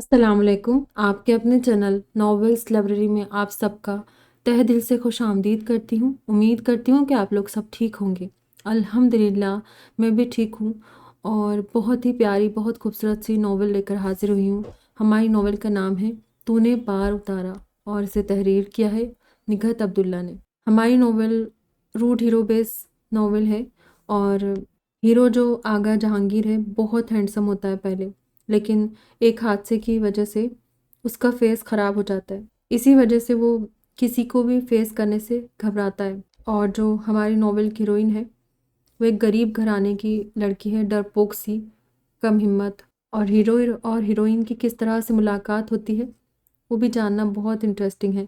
السلام علیکم۔ آپ کے اپنے چینل ناولس لائبریری میں آپ سب کا تہہ دل سے خوش آمدید کرتی ہوں۔ امید کرتی ہوں کہ آپ لوگ سب ٹھیک ہوں گے۔ الحمدللہ میں بھی ٹھیک ہوں اور بہت ہی پیاری بہت خوبصورت سی ناول لے کر حاضر ہوئی ہوں۔ ہماری ناول کا نام ہے تو نے پار اتارا اور اسے تحریر کیا ہے نگہت عبداللہ نے۔ ہماری ناول روٹ ہیرو بیس ناول ہے اور ہیرو جو آغا جہانگیر ہے بہت ہینڈسم ہوتا ہے پہلے، لیکن ایک حادثے کی وجہ سے اس کا فیس خراب ہو جاتا ہے۔ اسی وجہ سے وہ کسی کو بھی فیس کرنے سے گھبراتا ہے۔ اور جو ہماری ناول کی ہیروئن ہے وہ ایک غریب گھرانے کی لڑکی ہے، ڈرپوک سی، کم ہمت، اور ہیرو اور ہیروئن کی کس طرح سے ملاقات ہوتی ہے وہ بھی جاننا بہت انٹرسٹنگ ہے۔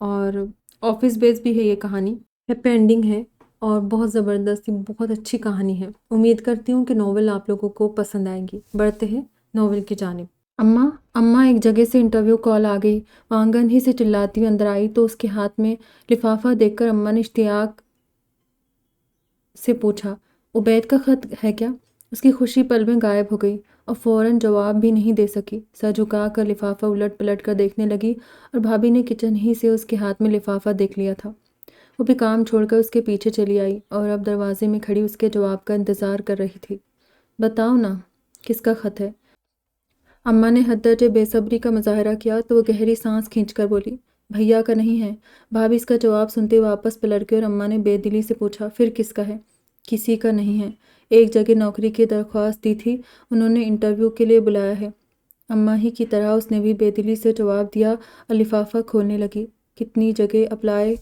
اور آفس بیس بھی ہے یہ کہانی، ہیپی اینڈنگ ہے اور بہت زبردست بہت اچھی کہانی ہے۔ امید کرتی ہوں کہ ناول آپ لوگوں کو پسند آئے گی۔ بڑھتے ہیں ناول کی جانب۔ اماں ایک جگہ سے انٹرویو کال آ گئی۔ وہ آنگن ہی سے چلاتی ہوئی اندر آئی تو اس کے ہاتھ میں لفافہ دیکھ کر اماں نے اشتیاق سے پوچھا، عبید کا خط ہے کیا؟ اس کی خوشی پل میں غائب ہو گئی اور فوراً جواب بھی نہیں دے سکی۔ سر جھکا کر لفافہ الٹ پلٹ کر دیکھنے لگی اور بھابھی نے کچن ہی سے اس کے ہاتھ میں لفافہ دیکھ لیا تھا۔ وہ بھی کام چھوڑ کر اس کے پیچھے چلی آئی اور اب دروازے میں کھڑی اس کے جواب کا انتظار کر رہی تھی۔ بتاؤ نا، کس کا خط ہے؟ اماں نے حد درجے بے صبری کا مظاہرہ کیا تو وہ گہری سانس کھینچ کر بولی، بھیا کا نہیں ہے۔ بھابھی اس کا جواب سنتے واپس پلٹ گئی اور اماں نے بے دلی سے پوچھا، پھر کس کا ہے؟ کسی کا نہیں ہے۔ ایک جگہ نوکری کی درخواست دی تھی، انہوں نے انٹرویو کے لیے بلایا ہے۔ اماں ہی کی طرح اس نے بھی بے دلی سے جواب دیا اور لفافہ کھولنے لگی۔ کتنی جگہ اپلائی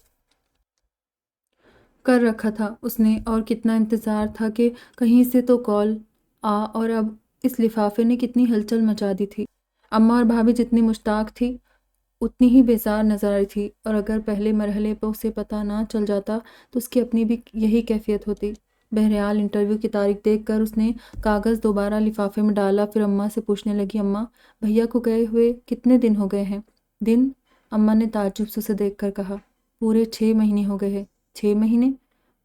کر رکھا تھا اس نے اور کتنا انتظار تھا کہ کہیں سے تو کال اور اب اس لفافے نے کتنی ہلچل مچا دی تھی۔ اماں اور بھابھی جتنی مشتاق تھی اتنی ہی بیزار نظر آئی تھی، اور اگر پہلے مرحلے پہ اسے پتہ نہ چل جاتا تو اس کی اپنی بھی یہی کیفیت ہوتی۔ بہرحال انٹرویو کی تاریخ دیکھ کر اس نے کاغذ دوبارہ لفافے میں ڈالا، پھر اماں سے پوچھنے لگی، اماں بھیا کو گئے ہوئے کتنے دن ہو گئے ہیں؟ دن؟ اماں نے تعجب سے اسے دیکھ کر کہا، پورے 6 مہینے ہو گئے ہیں۔ 6 مہینے؟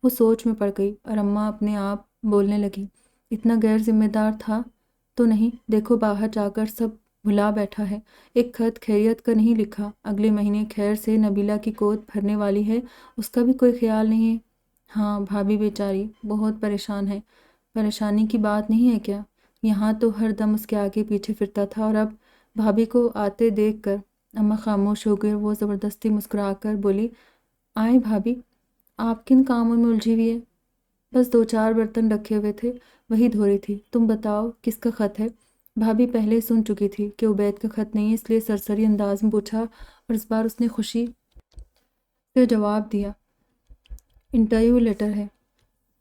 وہ سوچ میں پڑ گئی اور اماں اپنے آپ بولنے لگی، اتنا غیر ذمہ دار تھا تو نہیں؟ دیکھو باہر جا کر سب بھلا بیٹھا ہے، ایک خط خیریت کا نہیں لکھا، اگلے مہینے خیر سے نبیلہ کی گود بھرنے والی ہے، اس کا بھی کوئی خیال نہیں ہے۔ ہاں بھابھی بیچاری بہت پریشان ہے۔ پریشانی کی بات نہیں ہے کیا؟ یہاں تو ہر دم اس کے آگے پیچھے پھرتا تھا اور اب بھابھی کو آتے دیکھ کر اماں خاموش ہو گئی اور وہ زبردستی مسکرا کر بولی، آئیں بھابھی، آپ کن کاموں میں الجھی ہوئی ہے؟ بس 2-4 برتن رکھے ہوئے تھے وہی دھو رہی تھی۔ تم بتاؤ کس کا خط ہے؟ بھابھی پہلے سن چکی تھی کہ عبید کا خط نہیں ہے، اس لیے سرسری انداز میں پوچھا اور اس بار اس نے خوشی سے جواب دیا، انٹرویو لیٹر ہے،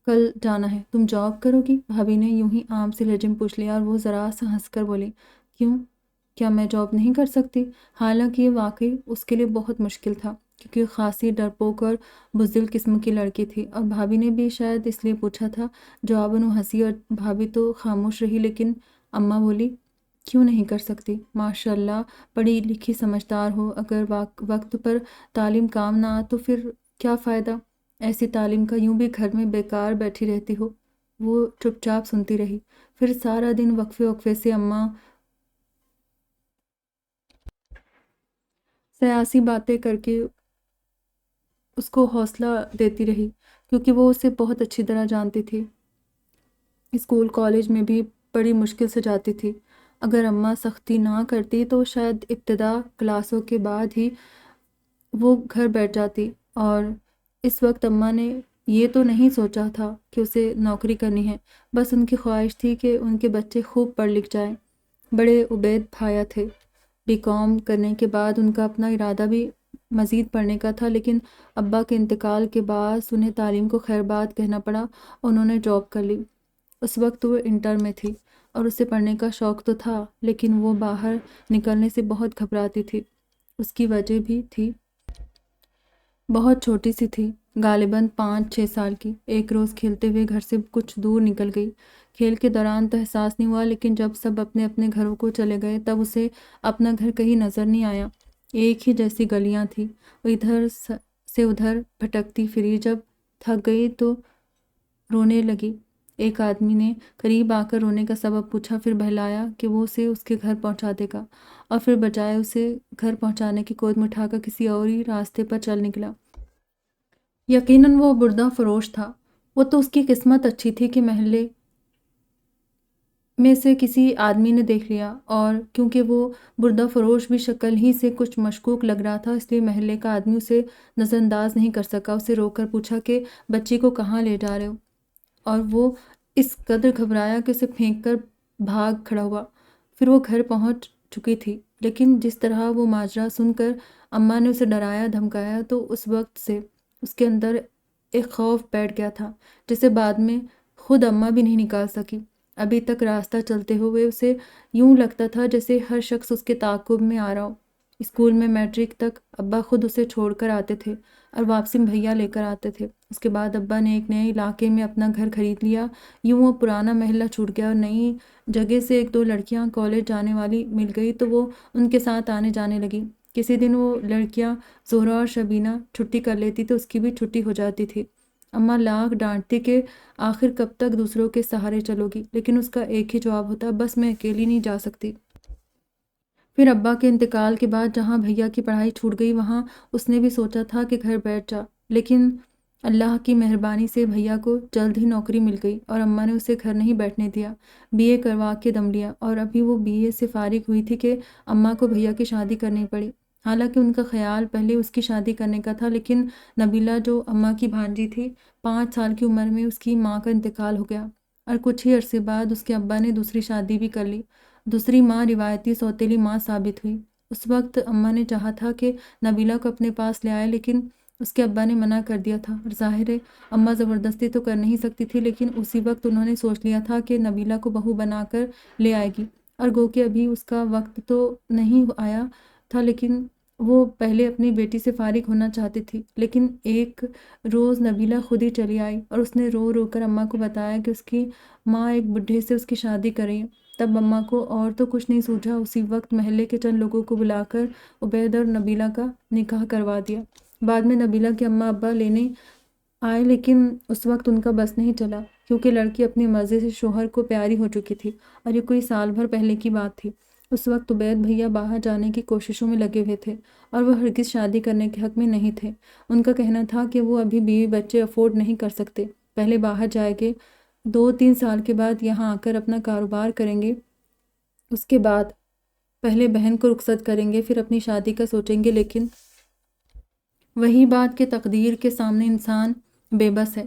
کل جانا ہے۔ تم جاب کرو گی؟ بھابھی نے یوں ہی عام سے لہجے میں پوچھ لیا اور وہ ذرا سا ہنس کر بولی، کیوں؟ کیا میں جاب نہیں کر سکتی؟ حالانکہ یہ واقعی اس کے لیے بہت مشکل تھا کیونکہ خاصی ڈرپوک اور بزدل قسم کی لڑکی تھی، اور بھابھی نے بھی شاید اس لیے پوچھا تھا۔ جواباً وہ ہنسی اور بھابھی تو خاموش رہی، لیکن اماں بولی، کیوں نہیں کر سکتی؟ ماشاء اللہ پڑھی لکھی سمجھدار ہو، اگر وقت پر تعلیم کام نہ آ تو پھر کیا فائدہ؟ ایسی تعلیم کا یوں بھی گھر میں بیکار بیٹھی رہتی ہو۔ وہ چپ چاپ سنتی رہی، پھر سارا دن وقفے وقفے سے اماں سیاسی باتیں کر کے اس کو حوصلہ دیتی رہی کیونکہ وہ اسے بہت اچھی طرح جانتی تھی۔ اسکول کالج میں بھی بڑی مشکل سے جاتی تھی۔ اگر اماں سختی نہ کرتی تو شاید ابتدا کلاسوں کے بعد ہی وہ گھر بیٹھ جاتی، اور اس وقت اماں نے یہ تو نہیں سوچا تھا کہ اسے نوکری کرنی ہے، بس ان کی خواہش تھی کہ ان کے بچے خوب پڑھ لکھ جائیں۔ بڑے عبید بھایا تھے، BCom کرنے کے بعد ان کا اپنا ارادہ بھی مزید پڑھنے کا تھا، لیکن ابا کے انتقال کے بعد انہیں تعلیم کو خیر بات کہنا پڑا اور انہوں نے جاب کر لی۔ اس وقت وہ انٹر میں تھی اور اسے پڑھنے کا شوق تو تھا، لیکن وہ باہر نکلنے سے بہت گھبراتی تھی۔ اس کی وجہ بھی تھی، بہت چھوٹی سی تھی، غالباً 5-6 سال کی۔ ایک روز کھیلتے ہوئے گھر سے کچھ دور نکل گئی۔ کھیل کے دوران تو احساس نہیں ہوا، لیکن جب سب اپنے اپنے گھروں کو چلے گئے تب اسے اپنا گھر کہیں نظر نہیں آیا۔ ایک ہی جیسی گلیاں تھیں، وہ ادھر سے ادھر بھٹکتی پھری، جب تھک گئی تو رونے لگی۔ ایک آدمی نے قریب آ کر رونے کا سبب پوچھا، پھر بہلایا کہ وہ اسے اس کے گھر پہنچا دے گا، اور پھر بجائے اسے گھر پہنچانے کی گود میں اٹھا کر کسی اور ہی راستے پر چل نکلا۔ یقیناً وہ بردہ فروش تھا۔ وہ تو اس کی قسمت اچھی تھی کہ محلے میں سے کسی آدمی نے دیکھ لیا، اور کیونکہ وہ بردہ فروش بھی شکل ہی سے کچھ مشکوک لگ رہا تھا، اس لیے محلے کا آدمی اسے نظر انداز نہیں کر سکا۔ اسے روک کر پوچھا کہ بچی کو کہاں لے جا رہے ہو؟ اور وہ اس قدر گھبرایا کہ اسے پھینک کر بھاگ کھڑا ہوا۔ پھر وہ گھر پہنچ چکی تھی، لیکن جس طرح وہ ماجرا سن کر اماں نے اسے ڈرایا دھمکایا تو اس وقت سے اس کے اندر ایک خوف بیٹھ گیا تھا جسے بعد میں خود اماں بھی نہیں نکال سکی۔ ابھی تک راستہ چلتے ہوئے اسے یوں لگتا تھا جیسے ہر شخص اس کے تعاقب میں آ رہا ہو۔ اسکول میں میٹرک تک ابا خود اسے چھوڑ کر آتے تھے اور واپسی میں بھیا لے کر آتے تھے۔ اس کے بعد ابا نے ایک نئے علاقے میں اپنا گھر خرید لیا۔ یوں وہ پرانا محلہ چھوٹ گیا اور نئی جگہ سے ایک دو لڑکیاں کالج جانے والی مل گئی تو وہ ان کے ساتھ آنے جانے لگی۔ کسی دن وہ لڑکیاں زہرہ اور شبینہ چھٹی کر لیتی تو اس کی بھی چھٹی ہو جاتی تھی۔ اماں لاکھ ڈانٹتی کہ آخر کب تک دوسروں کے سہارے چلو گی، لیکن اس کا ایک ہی جواب ہوتا، بس میں اکیلی نہیں جا سکتی۔ پھر ابا کے انتقال کے بعد جہاں بھیا کی پڑھائی چھوٹ گئی وہاں اس نے بھی سوچا تھا کہ گھر بیٹھ جا، لیکن اللہ کی مہربانی سے بھیا کو جلد ہی نوکری مل گئی اور اماں نے اسے گھر نہیں بیٹھنے دیا، بی اے کروا کے دم لیا، اور ابھی وہ بی اے سے فارغ ہوئی تھی کہ اماں کو بھیا کی شادی کرنی پڑی۔ حالانکہ ان کا خیال پہلے اس کی شادی کرنے کا تھا، لیکن نبیلہ جو اماں کی بھانجی تھی 5 سال کی عمر میں اس کی ماں کا انتقال ہو گیا، اور کچھ ہی عرصے بعد اس کے ابا نے دوسری شادی بھی کر لی۔ دوسری ماں روایتی سوتیلی ماں ثابت ہوئی۔ اس وقت اماں نے چاہا تھا کہ نبیلہ کو اپنے پاس لے آئے، لیکن اس کے ابا نے منع کر دیا تھا، اور ظاہر ہے اماں زبردستی تو کر نہیں سکتی تھی، لیکن اسی وقت انہوں نے سوچ لیا تھا کہ نبیلہ کو بہو بنا کر لے آئے گی، اور گو کہ ابھی اس کا وقت تو نہیں آیا تھا، لیکن وہ پہلے اپنی بیٹی سے فارغ ہونا چاہتی تھی۔ لیکن ایک روز نبیلہ خود ہی چلی آئی اور اس نے رو رو کر اماں کو بتایا کہ اس کی ماں ایک بڈھے سے اس کی شادی کر رہی ہے۔ تب اماں کو اور تو کچھ نہیں سوجھا، اسی وقت محلے کے چند لوگوں کو بلا کر عبید اور نبیلہ کا نکاح کروا دیا۔ بعد میں نبیلہ کے اماں ابا لینے آئے، لیکن اس وقت ان کا بس نہیں چلا، کیونکہ لڑکی اپنی مرضی سے شوہر کو پیاری ہو چکی تھی، اور یہ کوئی سال بھر پہلے کی بات تھی۔ اس وقت عبید بھیا باہر جانے کی کوششوں میں لگے ہوئے تھے اور وہ ہرگز شادی کرنے کے حق میں نہیں تھے۔ ان کا کہنا تھا کہ وہ ابھی بیوی بچے افورڈ نہیں کر سکتے، پہلے باہر جائیں گے، 2-3 سال کے بعد یہاں آ کر اپنا کاروبار کریں گے، اس کے بعد پہلے بہن کو رخصت کریں گے، پھر اپنی شادی کا سوچیں گے۔ لیکن وہی بات کہ تقدیر کے سامنے انسان بے بس ہے،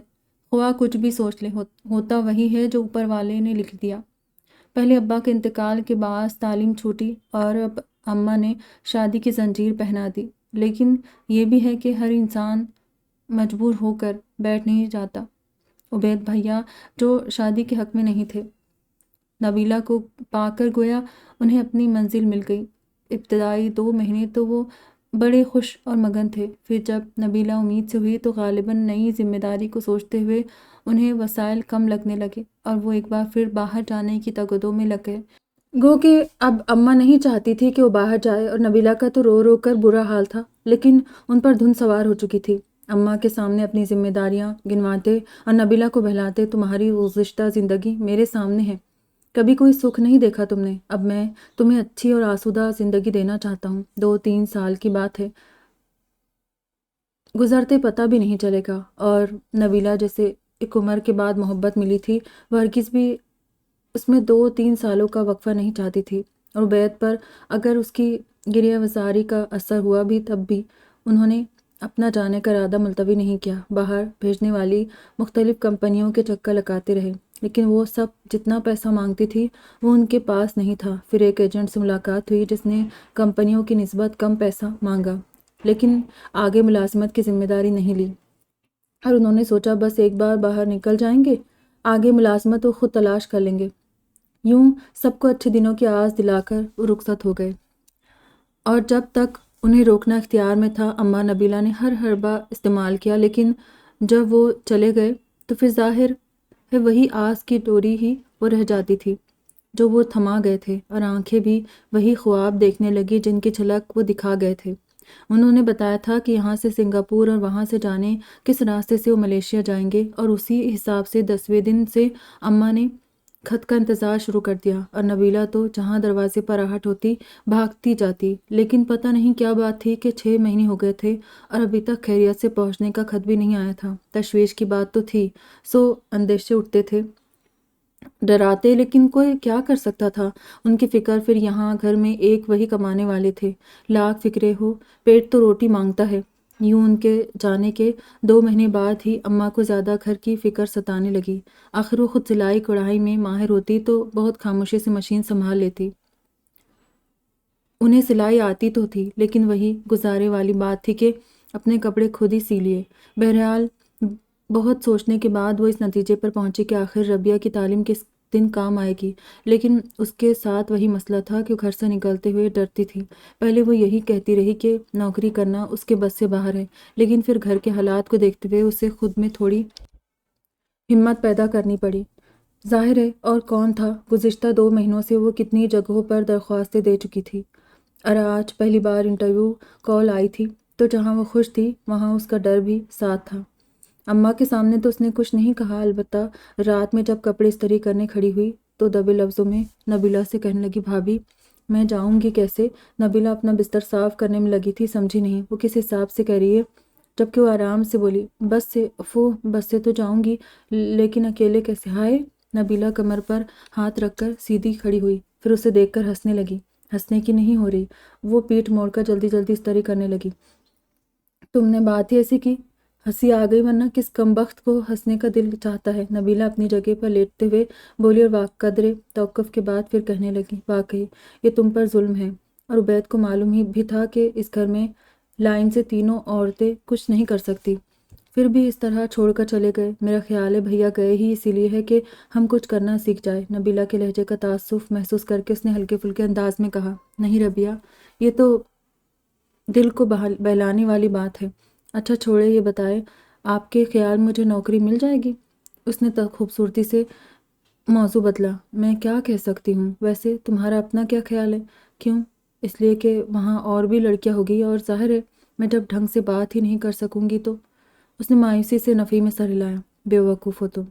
خواہ کچھ بھی سوچ لے، ہوتا وہی ہے جو اوپر والے نے لکھ دیا۔ پہلے ابا کے انتقال کے باعث تعلیم چھوٹی اور اب اماں نے شادی کی زنجیر پہنا دی، لیکن یہ بھی ہے کہ ہر انسان مجبور ہو کر بیٹھ نہیں جاتا۔ عبید بھیا جو شادی کے حق میں نہیں تھے، نبیلہ کو پا کر گویا انہیں اپنی منزل مل گئی۔ ابتدائی 2 مہینے تو وہ بڑے خوش اور مگن تھے، پھر جب نبیلہ امید سے ہوئی تو غالباً نئی ذمہ داری کو سوچتے ہوئے انہیں وسائل کم لگنے لگے اور وہ ایک بار پھر باہر جانے کی تگ و دو میں لگ گئے۔ گو کہ اب اماں نہیں چاہتی تھی کہ وہ باہر جائے، اور نبیلہ کا تو رو رو کر برا حال تھا، لیکن ان پر دھن سوار ہو چکی تھی۔ اماں کے سامنے اپنی ذمہ داریاں گنواتے اور نبیلہ کو بہلاتے، تمہاری گزشتہ زندگی میرے سامنے ہے، کبھی کوئی سکھ نہیں دیکھا تم نے، اب میں تمہیں اچھی اور آسودہ زندگی دینا چاہتا ہوں، 2-3 سال کی بات ہے، گزرتے پتہ بھی نہیں چلے گا۔ اور نبیلہ جیسے ایک عمر کے بعد محبت ملی تھی، وہ ہرگز بھی اس میں 2-3 سالوں کا وقفہ نہیں چاہتی تھی، اور عبید پر اگر اس کی گریہ وزاری کا اثر ہوا بھی تب بھی انہوں نے اپنا جانے کا ارادہ ملتوی نہیں کیا، باہر بھیجنے والی مختلف کمپنیوں کے چکر لگاتے رہے، لیکن وہ سب جتنا پیسہ مانگتی تھی وہ ان کے پاس نہیں تھا۔ پھر ایک ایجنٹ سے ملاقات ہوئی جس نے کمپنیوں کی نسبت کم پیسہ مانگا، لیکن آگے ملازمت کی ذمہ داری نہیں لی، اور انہوں نے سوچا بس ایک بار باہر نکل جائیں گے، آگے ملازمت وہ خود تلاش کر لیں گے۔ یوں سب کو اچھے دنوں کی آس دلا کر وہ رخصت ہو گئے، اور جب تک انہیں روکنا اختیار میں تھا اماں نبیلہ نے ہر حربہ استعمال کیا، لیکن جب وہ چلے گئے تو پھر ظاہر ہے وہی آس کی ڈوری ہی وہ رہ جاتی تھی جو وہ تھما گئے تھے، اور آنکھیں بھی وہی خواب دیکھنے لگی جن کی جھلک وہ دکھا گئے تھے۔ انہوں نے بتایا تھا کہ یہاں سے سنگاپور اور وہاں سے جانے کس راستے سے وہ ملیشیا جائیں گے، اور اسی حساب سے 10ویں دن سے اماں نے خط کا انتظار شروع کر دیا، اور نبیلہ تو جہاں دروازے پر آہٹ ہوتی بھاگتی جاتی، لیکن پتہ نہیں کیا بات تھی کہ 6 مہینے ہو گئے تھے اور ابھی تک خیریت سے پہنچنے کا خط بھی نہیں آیا تھا۔ تشویش کی بات تو تھی، سو اندیشے اٹھتے تھے، ڈراتے، لیکن کوئی کیا کر سکتا تھا؟ ان کی فکر پھر یہاں گھر میں ایک وہی کمانے والے تھے، لاکھ فکریں ہو، پیٹ تو روٹی مانگتا ہے۔ یوں ان کے جانے کے 2 مہینے بعد ہی اماں کو زیادہ گھر کی فکر ستانے لگی۔ آخر وہ خود سلائی کڑھائی میں ماہر ہوتی تو بہت خاموشی سے مشین سنبھال لیتی۔ انہیں سلائی آتی تو تھی، لیکن وہی گزارے والی بات تھی کہ اپنے کپڑے خود ہی سی لیے۔ بہرحال بہت سوچنے کے بعد وہ اس نتیجے پر پہنچی کہ آخر ربیہ کی تعلیم کس دن کام آئے گی، لیکن اس کے ساتھ وہی مسئلہ تھا کہ وہ گھر سے نکلتے ہوئے ڈرتی تھی۔ پہلے وہ یہی کہتی رہی کہ نوکری کرنا اس کے بس سے باہر ہے، لیکن پھر گھر کے حالات کو دیکھتے ہوئے اسے خود میں تھوڑی ہمت پیدا کرنی پڑی۔ ظاہر ہے، اور کون تھا؟ گزشتہ 2 مہینوں سے وہ کتنی جگہوں پر درخواستیں دے چکی تھی، اور آج پہلی بار انٹرویو کال آئی تھی، تو جہاں وہ خوش تھی وہاں اس کا ڈر بھی ساتھ تھا۔ اماں کے سامنے تو اس نے کچھ نہیں کہا، البتہ رات میں جب کپڑے استری کرنے کھڑی ہوئی تو دبے لفظوں میں نبیلہ سے کہنے لگی، بھابھی میں جاؤں گی کیسے؟ نبیلہ اپنا بستر صاف کرنے میں لگی تھی، سمجھی نہیں وہ کس حساب سے کہہ رہی ہے، جبکہ وہ آرام سے بولی، بس سے بس سے تو جاؤں گی، لیکن اکیلے کیسے؟ ہائے! نبیلہ کمر پر ہاتھ رکھ کر سیدھی کھڑی ہوئی، پھر اسے دیکھ کر ہنسنے لگی۔ ہنسنے کی نہیں ہو رہی، وہ پیٹھ موڑ کر جلدی جلدی استری کرنے لگی۔ تم نے بات ہی ایسی کی، ہنسی آ گئی، ورنہ کس کمبخت کو ہنسنے کا دل چاہتا ہے؟ نبیلہ اپنی جگہ پر لیٹتے ہوئے بولی اور قدرے توقف کے بعد پھر کہنے لگی، واقعی یہ تم پر ظلم ہے، اور عبید کو معلوم ہی بھی تھا کہ اس گھر میں لائن سے تینوں عورتیں کچھ نہیں کر سکتی، پھر بھی اس طرح چھوڑ کر چلے گئے۔ میرا خیال ہے بھیا گئے ہی اسی لیے ہے کہ ہم کچھ کرنا سیکھ جائے۔ نبیلہ کے لہجے کا تعسف محسوس کر کے اس نے ہلکے پھلکے انداز میں کہا، نہیں ربیہ، یہ تو دل کو بہلانے والی بات ہے۔ اچھا چھوڑے، یہ بتائے آپ کے خیال مجھے نوکری مل جائے گی؟ اس نے خوبصورتی سے موضوع بدلا۔ میں کیا کہہ سکتی ہوں، ویسے تمہارا اپنا کیا خیال ہے؟ کیوں؟ اس لیے کہ وہاں اور بھی لڑکیاں ہوگی، اور ظاہر ہے میں جب ڈھنگ سے بات ہی نہیں کر سکوں گی تو۔ اس نے مایوسی سے نفی میں سر ہلایا، بے وقوف ہو تم،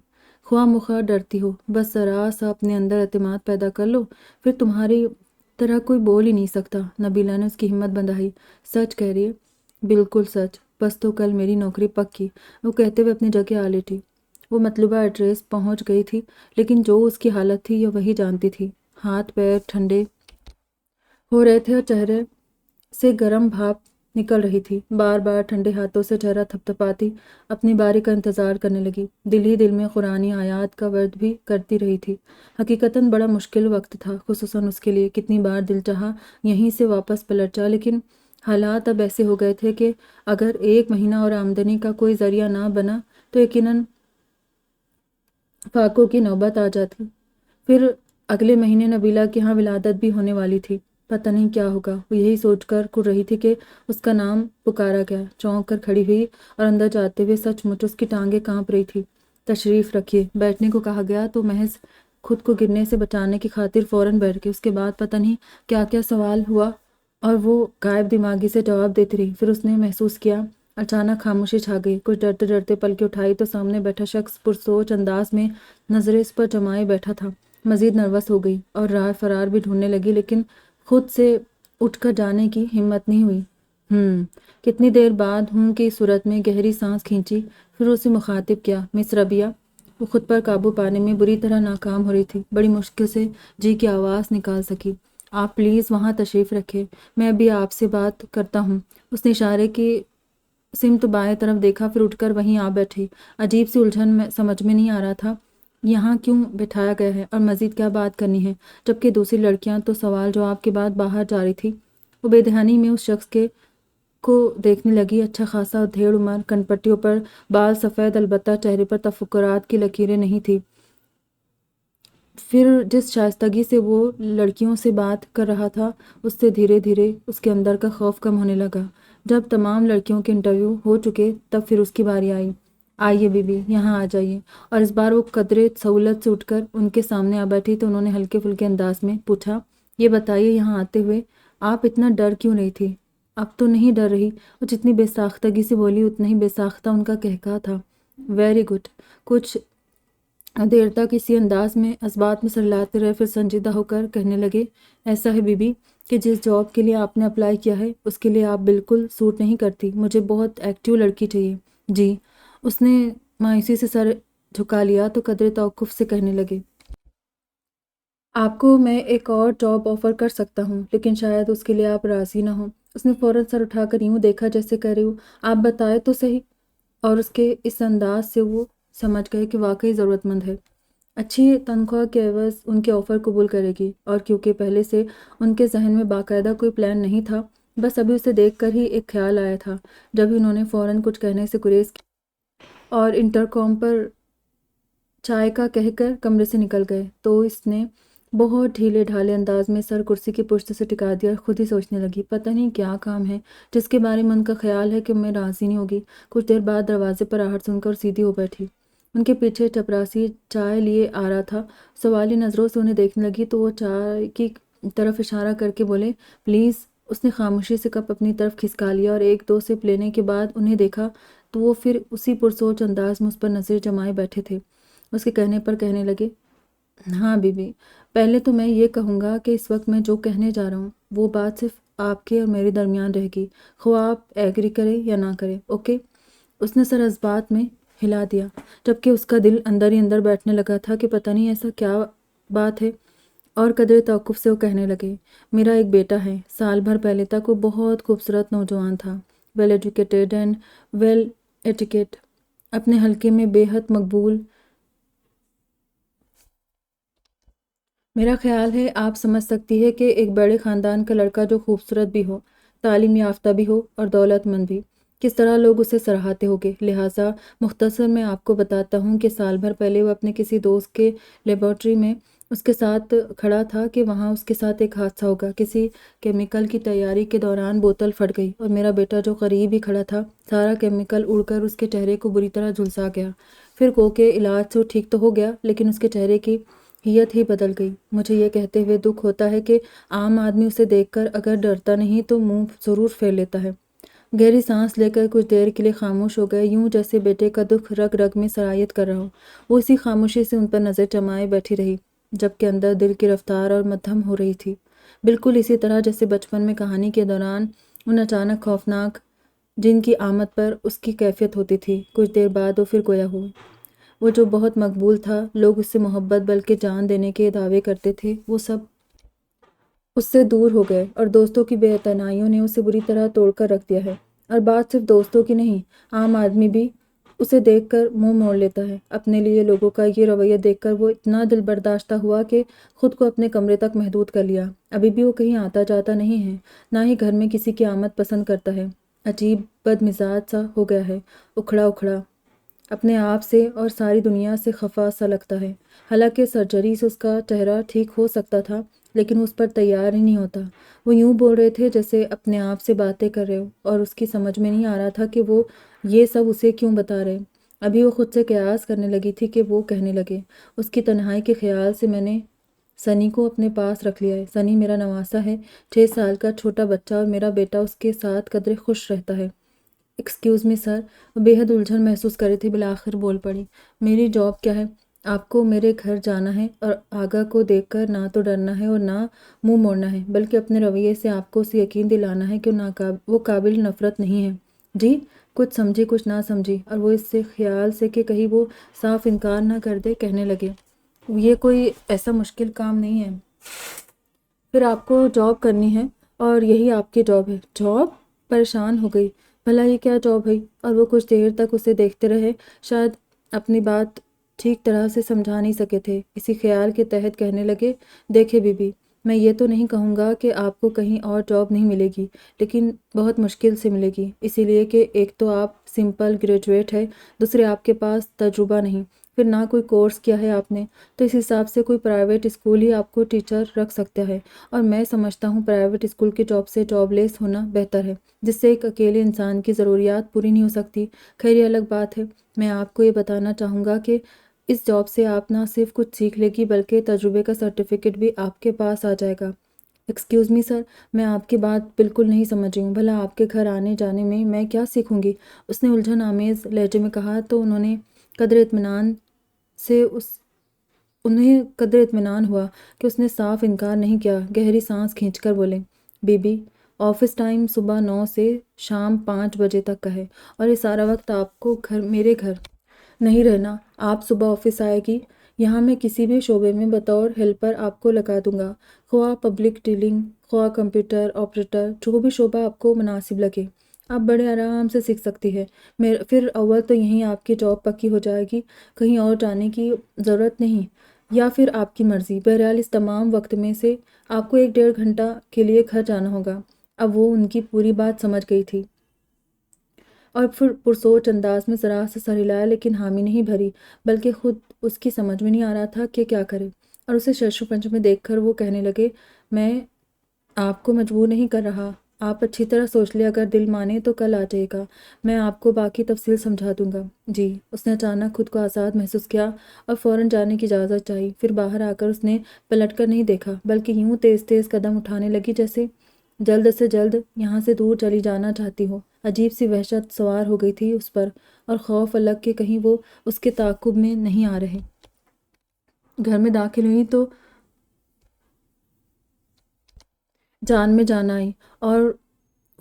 خواہ مخواہ ڈرتی ہو، بس ذرا سا اپنے اندر اعتماد پیدا کر لو، پھر تمہاری طرح کوئی بول ہی نہیں سکتا۔ نبیلہ نے اس کی ہمت بندھائی، سچ کہہ رہی ہے؟ بالکل سچ، بس تو کل میری نوکری پکی، وہ کہتے ہوئے اپنی جگہ آ لیٹی۔ وہ مطلوبہ ایڈریس پہنچ گئی تھی، لیکن جو اس کی حالت تھی یہ وہی جانتی تھی۔ ہاتھ پیر ٹھنڈے ہو رہے تھے اور چہرے سے گرم بھاپ نکل رہی تھی، بار بار ٹھنڈے ہاتھوں سے چہرہ تھپتھپاتی اپنی باری کا انتظار کرنے لگی، دل ہی دل میں قرآنی آیات کا ورد بھی کرتی رہی تھی۔ حقیقتاً بڑا مشکل وقت تھا، خصوصاً اس کے لیے۔ کتنی بار دل چاہا یہیں سے واپس پلٹ جا، لیکن حالات اب ایسے ہو گئے تھے کہ اگر 1 مہینہ اور آمدنی کا کوئی ذریعہ نہ بنا تو یقیناً فاقوں کی نوبت آ جاتی۔ پھر اگلے مہینے نبیلہ کے ہاں ولادت بھی ہونے والی تھی، پتہ نہیں کیا ہوگا۔ وہ یہی سوچ کر کڑ رہی تھی کہ اس کا نام پکارا گیا، چونک کر کھڑی ہوئی اور اندر جاتے ہوئے سچ مچ اس کی ٹانگیں کانپ رہی تھی۔ تشریف رکھیے، بیٹھنے کو کہا گیا تو محض خود کو گرنے سے بچانے کی خاطر فوراً بیٹھ گئی۔ اس کے بعد پتہ نہیں کیا کیا سوال ہوا اور وہ غائب دماغی سے جواب دیتی رہی۔ پھر اس نے محسوس کیا اچانک خاموشی چھا گئی۔ کچھ ڈرتے ڈرتے پلکیں اٹھائی تو سامنے بیٹھا شخص پرسوچ انداز میں نظریں اس پر جمائے بیٹھا تھا۔ مزید نروس ہو گئی اور راہ فرار بھی ڈھونڈنے لگی، لیکن خود سے اٹھ کر جانے کی ہمت نہیں ہوئی۔ کتنی دیر بعد کی صورت میں گہری سانس کھینچی، پھر اسے مخاطب کیا، مس ربیہ۔ وہ خود پر قابو پانے میں بری طرح ناکام ہو رہی تھی، بڑی مشکل سے جی کی آواز نکال سکی، آپ پلیز وہاں تشریف رکھیں، میں ابھی آپ سے بات کرتا ہوں۔ اس نے اشارے کی سمت بائیں طرف دیکھا، پھر اٹھ کر وہیں آ بیٹھی۔ عجیب سی الجھن سمجھ میں نہیں آ رہا تھا، یہاں کیوں بٹھایا گیا ہے اور مزید کیا بات کرنی ہے، جبکہ دوسری لڑکیاں تو سوال جواب کے بعد باہر جا رہی تھی۔ وہ بے دھیانی میں اس شخص کو دیکھنے لگی، اچھا خاصا ادھیڑ عمر، کن پٹیوں پر بال سفید، البتہ چہرے پر تفکرات کی لکیریں نہیں تھی۔ پھر جس شائستگی سے وہ لڑکیوں سے بات کر رہا تھا، اس سے دھیرے دھیرے اس کے اندر کا خوف کم ہونے لگا۔ جب تمام لڑکیوں کے انٹرویو ہو چکے تب پھر اس کی باری آئی۔ آئیے بی بی، یہاں آ جائیے، اور اس بار وہ قدرے سہولت سے اٹھ کر ان کے سامنے آ بیٹھی تو انہوں نے ہلکے پھلکے انداز میں پوچھا، یہ بتائیے یہاں آتے ہوئے آپ اتنا ڈر کیوں رہی تھی؟ اب تو نہیں ڈر رہی۔ وہ جتنی بے ساختگی سے بولی اتنا ہی بے ساختہ ان کا کہکہا تھا۔ Very good. کچھ دیر تک اسی انداز میں اسبات میں سرلاتے رہے، پھر سنجیدہ ہو کر کہنے لگے، ایسا ہے بی بی کہ جس جاب کے لیے آپ نے اپلائی کیا ہے اس کے لیے آپ بالکل سوٹ نہیں کرتی۔ مجھے بہت ایکٹیو لڑکی چاہیے۔ جی۔ اس نے مایوسی سے سر جھکا لیا تو قدرے توقف سے کہنے لگے، آپ کو میں ایک اور جاب آفر کر سکتا ہوں، لیکن شاید اس کے لیے آپ راضی نہ ہوں۔ اس نے فوراً سر اٹھا کر یوں دیکھا جیسے کہہ رہی ہو، آپ بتائے تو صحیح۔ اور اس کے اس انداز سے وہ سمجھ گئے کہ واقعی ضرورت مند ہے، اچھی تنخواہ کے عوض ان کے آفر قبول کرے گی۔ اور کیونکہ پہلے سے ان کے ذہن میں باقاعدہ کوئی پلان نہیں تھا، بس ابھی اسے دیکھ کر ہی ایک خیال آیا تھا، جب انہوں نے فوراً کچھ کہنے سے گریز کی اور انٹرکام پر چائے کا کہہ کر کمرے سے نکل گئے، تو اس نے بہت ڈھیلے ڈھالے انداز میں سر کرسی کی پشت سے ٹکا دیا اور خود ہی سوچنے لگی، پتہ نہیں کیا کام ہے جس کے بارے میں ان کا خیال ہے کہ میں راضی نہیں ہوگی۔ کچھ دیر بعد دروازے پر آہٹ سن کر سیدھی ہو بیٹھی۔ ان کے پیچھے چپراسی چائے لیے آ رہا تھا، سوالی نظروں سے انہیں دیکھنے لگی تو وہ چائے کی طرف اشارہ کر کے بولے، پلیز۔ اس نے خاموشی سے کپ اپنی طرف کھسکا لیا اور ایک دو سپ لینے کے بعد انہیں دیکھا تو وہ پھر اسی پرسوچ انداز میں اس پر نظر جمائے بیٹھے تھے۔ اس کے کہنے پر کہنے لگے، ہاں بی بی، پہلے تو میں یہ کہوں گا کہ اس وقت میں جو کہنے جا رہا ہوں وہ بات صرف آپ کے اور میرے درمیان رہے گی، خواہ آپ ایگری کریں یا نہ کریں، اوکے؟ اس نے سر اس بات میں ہلا دیا، جبکہ اس کا دل اندر ہی اندر بیٹھنے لگا تھا کہ پتہ نہیں ایسا کیا بات ہے۔ اور قدرے توقف سے وہ کہنے لگے، میرا ایک بیٹا ہے۔ سال بھر پہلے تک وہ بہت خوبصورت نوجوان تھا، well educated and well etiquette, اپنے حلقے میں بے حد مقبول۔ میرا خیال ہے آپ سمجھ سکتی ہے کہ ایک بڑے خاندان کا لڑکا جو خوبصورت بھی ہو، تعلیم یافتہ بھی ہو اور دولت مند بھی، کس طرح لوگ اسے سراہتے ہوگے۔ لہٰذا مختصر میں آپ کو بتاتا ہوں کہ سال بھر پہلے وہ اپنے کسی دوست کے لیبارٹری میں اس کے ساتھ کھڑا تھا کہ وہاں اس کے ساتھ ایک حادثہ ہوگا۔ کسی کیمیکل کی تیاری کے دوران بوتل پھٹ گئی اور میرا بیٹا جو قریب ہی کھڑا تھا، سارا کیمیکل اڑ کر اس کے چہرے کو بری طرح جھلسا گیا۔ پھر کو کے علاج سے وہ ٹھیک تو ہو گیا، لیکن اس کے چہرے کی ہیئت ہی بدل گئی۔ مجھے یہ کہتے ہوئے دکھ ہوتا ہے کہ عام آدمی اسے دیکھ کر اگر ڈرتا نہیں تو منہ ضرور پھیر لیتا ہے۔ گہری سانس لے کر کچھ دیر کے لیے خاموش ہو گئے، یوں جیسے بیٹے کا دکھ رگ رگ میں سرایت کر رہا ہو۔ وہ اسی خاموشی سے ان پر نظر جمائے بیٹھی رہی، جبکہ اندر دل کی رفتار اور مدھم ہو رہی تھی، بالکل اسی طرح جیسے بچپن میں کہانی کے دوران ان اچانک خوفناک جن کی آمد پر اس کی کیفیت ہوتی تھی۔ کچھ دیر بعد وہ پھر گویا ہوئے۔ وہ جو بہت مقبول تھا، لوگ اس سے محبت بلکہ جان دینے کے دعوے کرتے تھے، وہ سب اس سے دور ہو گئے اور دوستوں کی بے اعتنائیوں نے اسے بری طرح توڑ کر رکھ دیا ہے۔ اور بات صرف دوستوں کی نہیں، عام آدمی بھی اسے دیکھ کر منہ موڑ لیتا ہے۔ اپنے لیے لوگوں کا یہ رویہ دیکھ کر وہ اتنا دل برداشتہ ہوا کہ خود کو اپنے کمرے تک محدود کر لیا۔ ابھی بھی وہ کہیں آتا جاتا نہیں ہے، نہ ہی گھر میں کسی کی آمد پسند کرتا ہے۔ عجیب بد مزاج سا ہو گیا ہے، اکھڑا اکھڑا، اپنے آپ سے اور ساری دنیا سے خفا سا لگتا ہے۔ حالانکہ سرجری سے اس کا چہرہ ٹھیک ہو سکتا تھا، لیکن وہ اس پر تیار ہی نہیں ہوتا۔ وہ یوں بول رہے تھے جیسے اپنے آپ سے باتیں کر رہے ہو، اور اس کی سمجھ میں نہیں آ رہا تھا کہ وہ یہ سب اسے کیوں بتا رہے۔ ابھی وہ خود سے قیاس کرنے لگی تھی کہ وہ کہنے لگے، اس کی تنہائی کے خیال سے میں نے سنی کو اپنے پاس رکھ لیا ہے۔ سنی میرا نواسا ہے، 6 سال کا چھوٹا بچہ، اور میرا بیٹا اس کے ساتھ قدرے خوش رہتا ہے۔ ایکسکیوز می سر، وہ بے حد الجھن محسوس کر رہی تھی، بالآخر بول پڑی، میری جاب کیا ہے؟ آپ کو میرے گھر جانا ہے اور آگا کو دیکھ کر نہ تو ڈرنا ہے اور نہ منہ موڑنا ہے، بلکہ اپنے رویے سے آپ کو اسے یقین دلانا ہے کہ وہ قابل نفرت نہیں ہے۔ جی؟ کچھ سمجھی کچھ نہ سمجھی، اور وہ اس سے خیال سے کہ کہیں وہ صاف انکار نہ کر دے کہنے لگے، یہ کوئی ایسا مشکل کام نہیں ہے، پھر آپ کو جاب کرنی ہے اور یہی آپ کی جاب ہے۔ جاب؟ پریشان ہو گئی، بھلا یہ کیا جاب ہے؟ اور وہ کچھ دیر تک اسے دیکھتے رہے، شاید اپنی بات ٹھیک طرح سے سمجھا نہیں سکے تھے۔ اسی خیال کے تحت کہنے لگے، دیکھیں بی بی، میں یہ تو نہیں کہوں گا کہ آپ کو کہیں اور جاب نہیں ملے گی، لیکن بہت مشکل سے ملے گی، اسی لیے کہ ایک تو آپ سمپل گریجویٹ ہے، دوسرے آپ کے پاس تجربہ نہیں، پھر نہ کوئی کورس کیا ہے آپ نے، تو اس حساب سے کوئی پرائیویٹ اسکول ہی آپ کو ٹیچر رکھ سکتا ہے، اور میں سمجھتا ہوں پرائیویٹ اسکول کی جاب سے جاب لیس ہونا بہتر ہے، جس سے ایک اکیلے انسان کی ضروریات پوری نہیں ہو سکتی۔ خیر یہ الگ بات ہے، میں آپ کو یہ بتانا چاہوں گا کہ اس جاب سے آپ نہ صرف کچھ سیکھ لے گی بلکہ تجربے کا سرٹیفکیٹ بھی آپ کے پاس آ جائے گا۔ ایکسکیوز می سر، میں آپ کی بات بالکل نہیں سمجھ رہی ہوں۔ بھلا آپ کے گھر آنے جانے میں کیا سیکھوں گی؟ اس نے الجھن آمیز لہجے میں کہا تو انہیں قدر اطمینان ہوا کہ اس نے صاف انکار نہیں کیا۔ گہری سانس کھینچ کر بولے، بی بی، آفس ٹائم صبح 9 سے شام 5 بجے تک کا ہے اور یہ سارا وقت آپ کو میرے گھر نہیں رہنا۔ آپ صبح آفس آئے گی، یہاں میں کسی بھی شعبے میں بطور ہیلپر آپ کو لگا دوں گا، خواہ پبلک ڈیلنگ، خواہ کمپیوٹر آپریٹر، جو بھی شعبہ آپ کو مناسب لگے۔ آپ بڑے آرام سے سیکھ سکتی ہے۔ پھر اول تو یہیں آپ کی جاب پکی ہو جائے گی، کہیں اور جانے کی ضرورت نہیں، یا پھر آپ کی مرضی۔ بہرحال اس تمام وقت میں سے آپ کو 1-1.5 گھنٹہ کے لیے گھر جانا ہوگا۔ اب وہ ان کی پوری بات سمجھ گئی تھی اور پھر پرسوچ انداز میں ذرا سا سر ہلایا، لیکن حامی نہیں بھری، بلکہ خود اس کی سمجھ میں نہیں آ رہا تھا کہ کیا کرے۔ اور اسے شش و پنج میں دیکھ کر وہ کہنے لگے، میں آپ کو مجبور نہیں کر رہا، آپ اچھی طرح سوچ لیں، اگر دل مانے تو کل آ جائے گا، میں آپ کو باقی تفصیل سمجھا دوں گا۔ جی۔ اس نے اچانک خود کو آزاد محسوس کیا اور فوراً جانے کی اجازت چاہی۔ پھر باہر آ کر اس نے پلٹ کر نہیں دیکھا، بلکہ یوں تیز تیز قدم اٹھانے لگی جیسے جلد سے جلد یہاں سے دور چلی جانا چاہتی ہو۔ عجیب سی وحشت سوار ہو گئی تھی اس پر اور خوف الگ کہ کہیں وہ اس کے تعاقب میں نہیں آ رہے۔ گھر میں داخل ہوئی تو جان میں جان آئی اور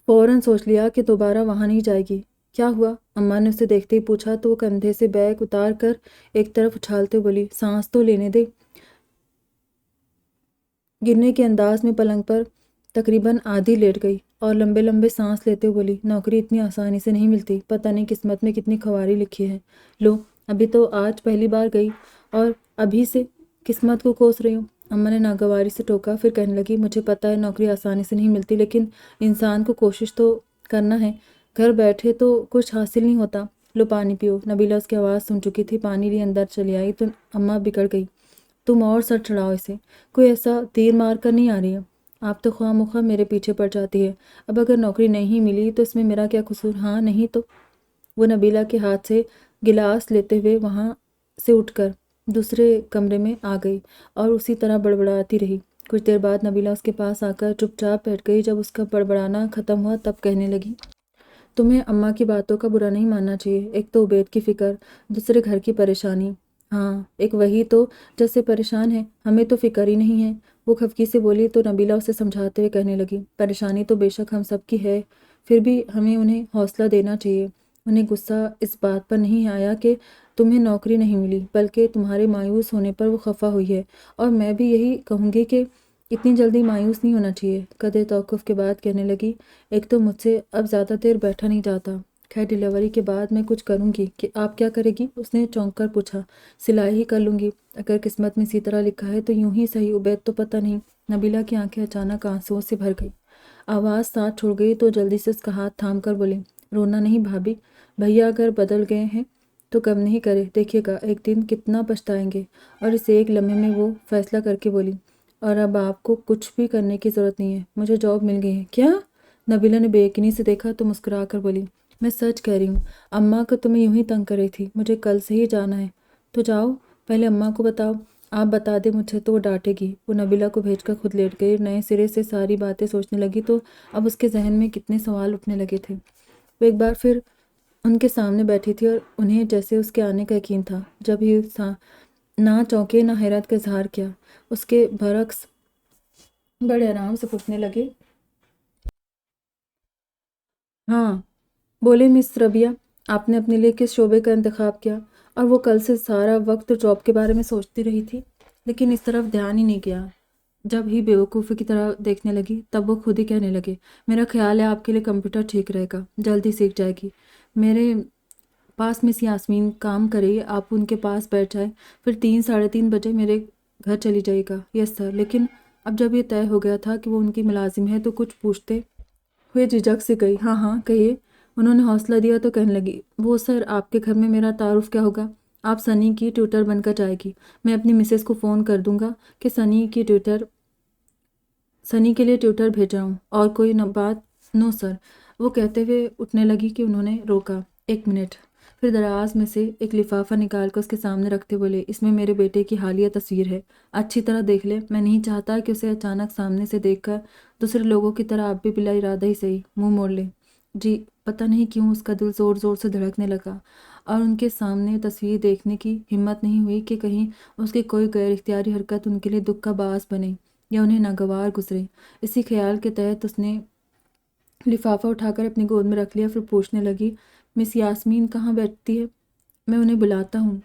فوراً سوچ لیا کہ دوبارہ وہاں نہیں جائے گی۔ کیا ہوا؟ اماں نے اسے دیکھتے ہی پوچھا تو وہ کندھے سے بیگ اتار کر ایک طرف اچھالتے بولی، سانس تو لینے دے۔ گرنے کے انداز میں پلنگ پر تقریباً آدھی لیٹ گئی اور لمبے لمبے سانس لیتے بولی، نوکری اتنی آسانی سے نہیں ملتی، پتہ نہیں قسمت میں کتنی خواری لکھی ہے۔ لو، ابھی تو آج پہلی بار گئی اور ابھی سے قسمت کو کوس رہی ہوں۔ اماں نے ناگواری سے ٹوکا، پھر کہنے لگی، مجھے پتہ ہے نوکری آسانی سے نہیں ملتی، لیکن انسان کو کوشش تو کرنا ہے، گھر بیٹھے تو کچھ حاصل نہیں ہوتا۔ لو پانی پیو۔ نبیلہ اس کی آواز سن چکی تھی، پانی لیے اندر چلی آئی تو اماں بگڑ گئی، تم اور سر چڑھاؤ اسے، کوئی ایسا تیر مار کر نہیں آ رہی ہے، آپ تو خواہ مخواہ میرے پیچھے پڑ جاتی ہے، اب اگر نوکری نہیں ملی تو اس میں میرا کیا قصور؟ ہاں نہیں تو؟ وہ نبیلہ کے ہاتھ سے گلاس لیتے ہوئے وہاں سے اٹھ کر دوسرے کمرے میں آ گئی اور اسی طرح بڑبڑاتی رہی۔ کچھ دیر بعد نبیلہ اس کے پاس آ کر چپ چاپ بیٹھ گئی۔ جب اس کا بڑبڑانا ختم ہوا تب کہنے لگی، تمہیں اماں کی باتوں کا برا نہیں ماننا چاہیے، ایک تو عبید کی فکر، دوسرے گھر کی پریشانی۔ ہاں، ایک وہی تو جس سے پریشان ہے، ہمیں تو فکر ہی نہیں ہے، وہ خفگی سے بولی تو نبیلہ اسے سمجھاتے ہوئے کہنے لگی، پریشانی تو بے شک ہم سب کی ہے، پھر بھی ہمیں انہیں حوصلہ دینا چاہیے۔ انہیں غصہ اس بات پر نہیں آیا کہ تمہیں نوکری نہیں ملی، بلکہ تمہارے مایوس ہونے پر وہ خفا ہوئی ہے، اور میں بھی یہی کہوں گی کہ اتنی جلدی مایوس نہیں ہونا چاہیے۔ قدرے توقف کے بعد کہنے لگی، ایک تو مجھ سے اب زیادہ دیر بیٹھا نہیں جاتا، خیر ڈیلیوری کے بعد میں کچھ کروں گی۔ کہ آپ کیا کرے گی؟ اس نے چونک کر پوچھا۔ سلائی ہی کر لوں گی، اگر قسمت میں اسی طرح لکھا ہے تو یوں ہی صحیح، عبید تو پتہ نہیں۔ نبیلہ کی آنکھیں اچانک آنسوؤں سے بھر گئی، آواز ساتھ چھوڑ گئی تو جلدی سے اس کا ہاتھ تھام کر بولے، رونا نہیں بھابھی، بھیا اگر بدل گئے ہیں تو کم نہیں کرے، دیکھیے گا ایک دن کتنا پچھتائیں گے۔ اور اس ایک لمحے میں وہ فیصلہ کر کے بولی، اور اب آپ کو کچھ بھی کرنے کی ضرورت نہیں ہے، مجھے جاب مل گئی ہے۔ کیا؟ نبیلہ نے بے یقینی سے دیکھا تو مسکرا کر بولی، میں سچ کہہ رہی ہوں، اماں کو تمہیں یوں ہی تنگ کر رہی تھی، مجھے کل سے ہی جانا ہے۔ تو جاؤ، پہلے اماں کو بتاؤ، آپ بتا دیں مجھے تو وہ ڈانٹے گی۔ وہ نبیلہ کو بھیج کر خود لیٹ گئی، نئے سرے سے ساری باتیں سوچنے لگی تو اب اس کے ذہن میں کتنے سوال اٹھنے لگے تھے۔ وہ ایک بار پھر ان کے سامنے بیٹھی تھی اور انہیں جیسے اس کے آنے کا یقین تھا، جب ہی نہ چونکے نہ حیرت کا اظہار کیا، اس کے برعکس بڑے آرام سے پوچھنے لگے، ہاں بولے مس ربیہ، آپ نے اپنے لیے کس شعبے کا انتخاب کیا؟ اور وہ کل سے سارا وقت جاب کے بارے میں سوچتی رہی تھی، لیکن اس طرف دھیان ہی نہیں گیا۔ جب ہی بیوقوفی کی طرح دیکھنے لگی تب وہ خود ہی کہنے لگے، میرا خیال ہے آپ کے لیے کمپیوٹر ٹھیک رہے گا، جلدی سیکھ جائے گی۔ میرے پاس مس یاسمین کام کرے گی، آپ ان کے پاس بیٹھ جائیں، پھر 3-3:30 بجے میرے گھر چلی جائے گا۔ یس سر۔ لیکن اب جب یہ طے ہو گیا تھا کہ وہ ان کی ملازم ہے تو کچھ پوچھتے ہوئے جھجک سے گئی، ہاں ہاں کہیے۔ انہوں نے حوصلہ دیا تو کہنے لگی، وہ سر آپ کے گھر میں میرا تعارف کیا ہوگا؟ آپ سنی کی ٹیوٹر بن کر جائے گی، میں اپنی مسز کو فون کر دوں گا کہ سنی کے لیے ٹیوٹر بھیجا ہوں، اور کوئی بات؟ نو سر۔ وہ کہتے ہوئے اٹھنے لگی کہ انہوں نے روکا، ایک منٹ، پھر دراز میں سے ایک لفافہ نکال کر اس کے سامنے رکھتے بولے، اس میں میرے بیٹے کی حالیہ تصویر ہے، اچھی طرح دیکھ لے، میں نہیں چاہتا کہ اسے اچانک سامنے سے دیکھ کر دوسرے لوگوں کی طرح آپ بھی بلا ارادہ ہی صحیح منہ موڑ لیں۔ جی، پتہ نہیں کیوں اس کا دل زور زور سے دھڑکنے لگا اور ان کے سامنے تصویر دیکھنے کی ہمت نہیں ہوئی کہ کہیں اس کی کوئی غیر اختیاری حرکت ان کے لیے دکھ کا باعث بنے یا انہیں ناگوار گزرے۔ اسی خیال کے تحت اس نے لفافہ اٹھا کر اپنی گود میں رکھ لیا، پھر پوچھنے لگی، مس یاسمین کہاں بیٹھتی ہے؟ میں انہیں بلاتا ہوں۔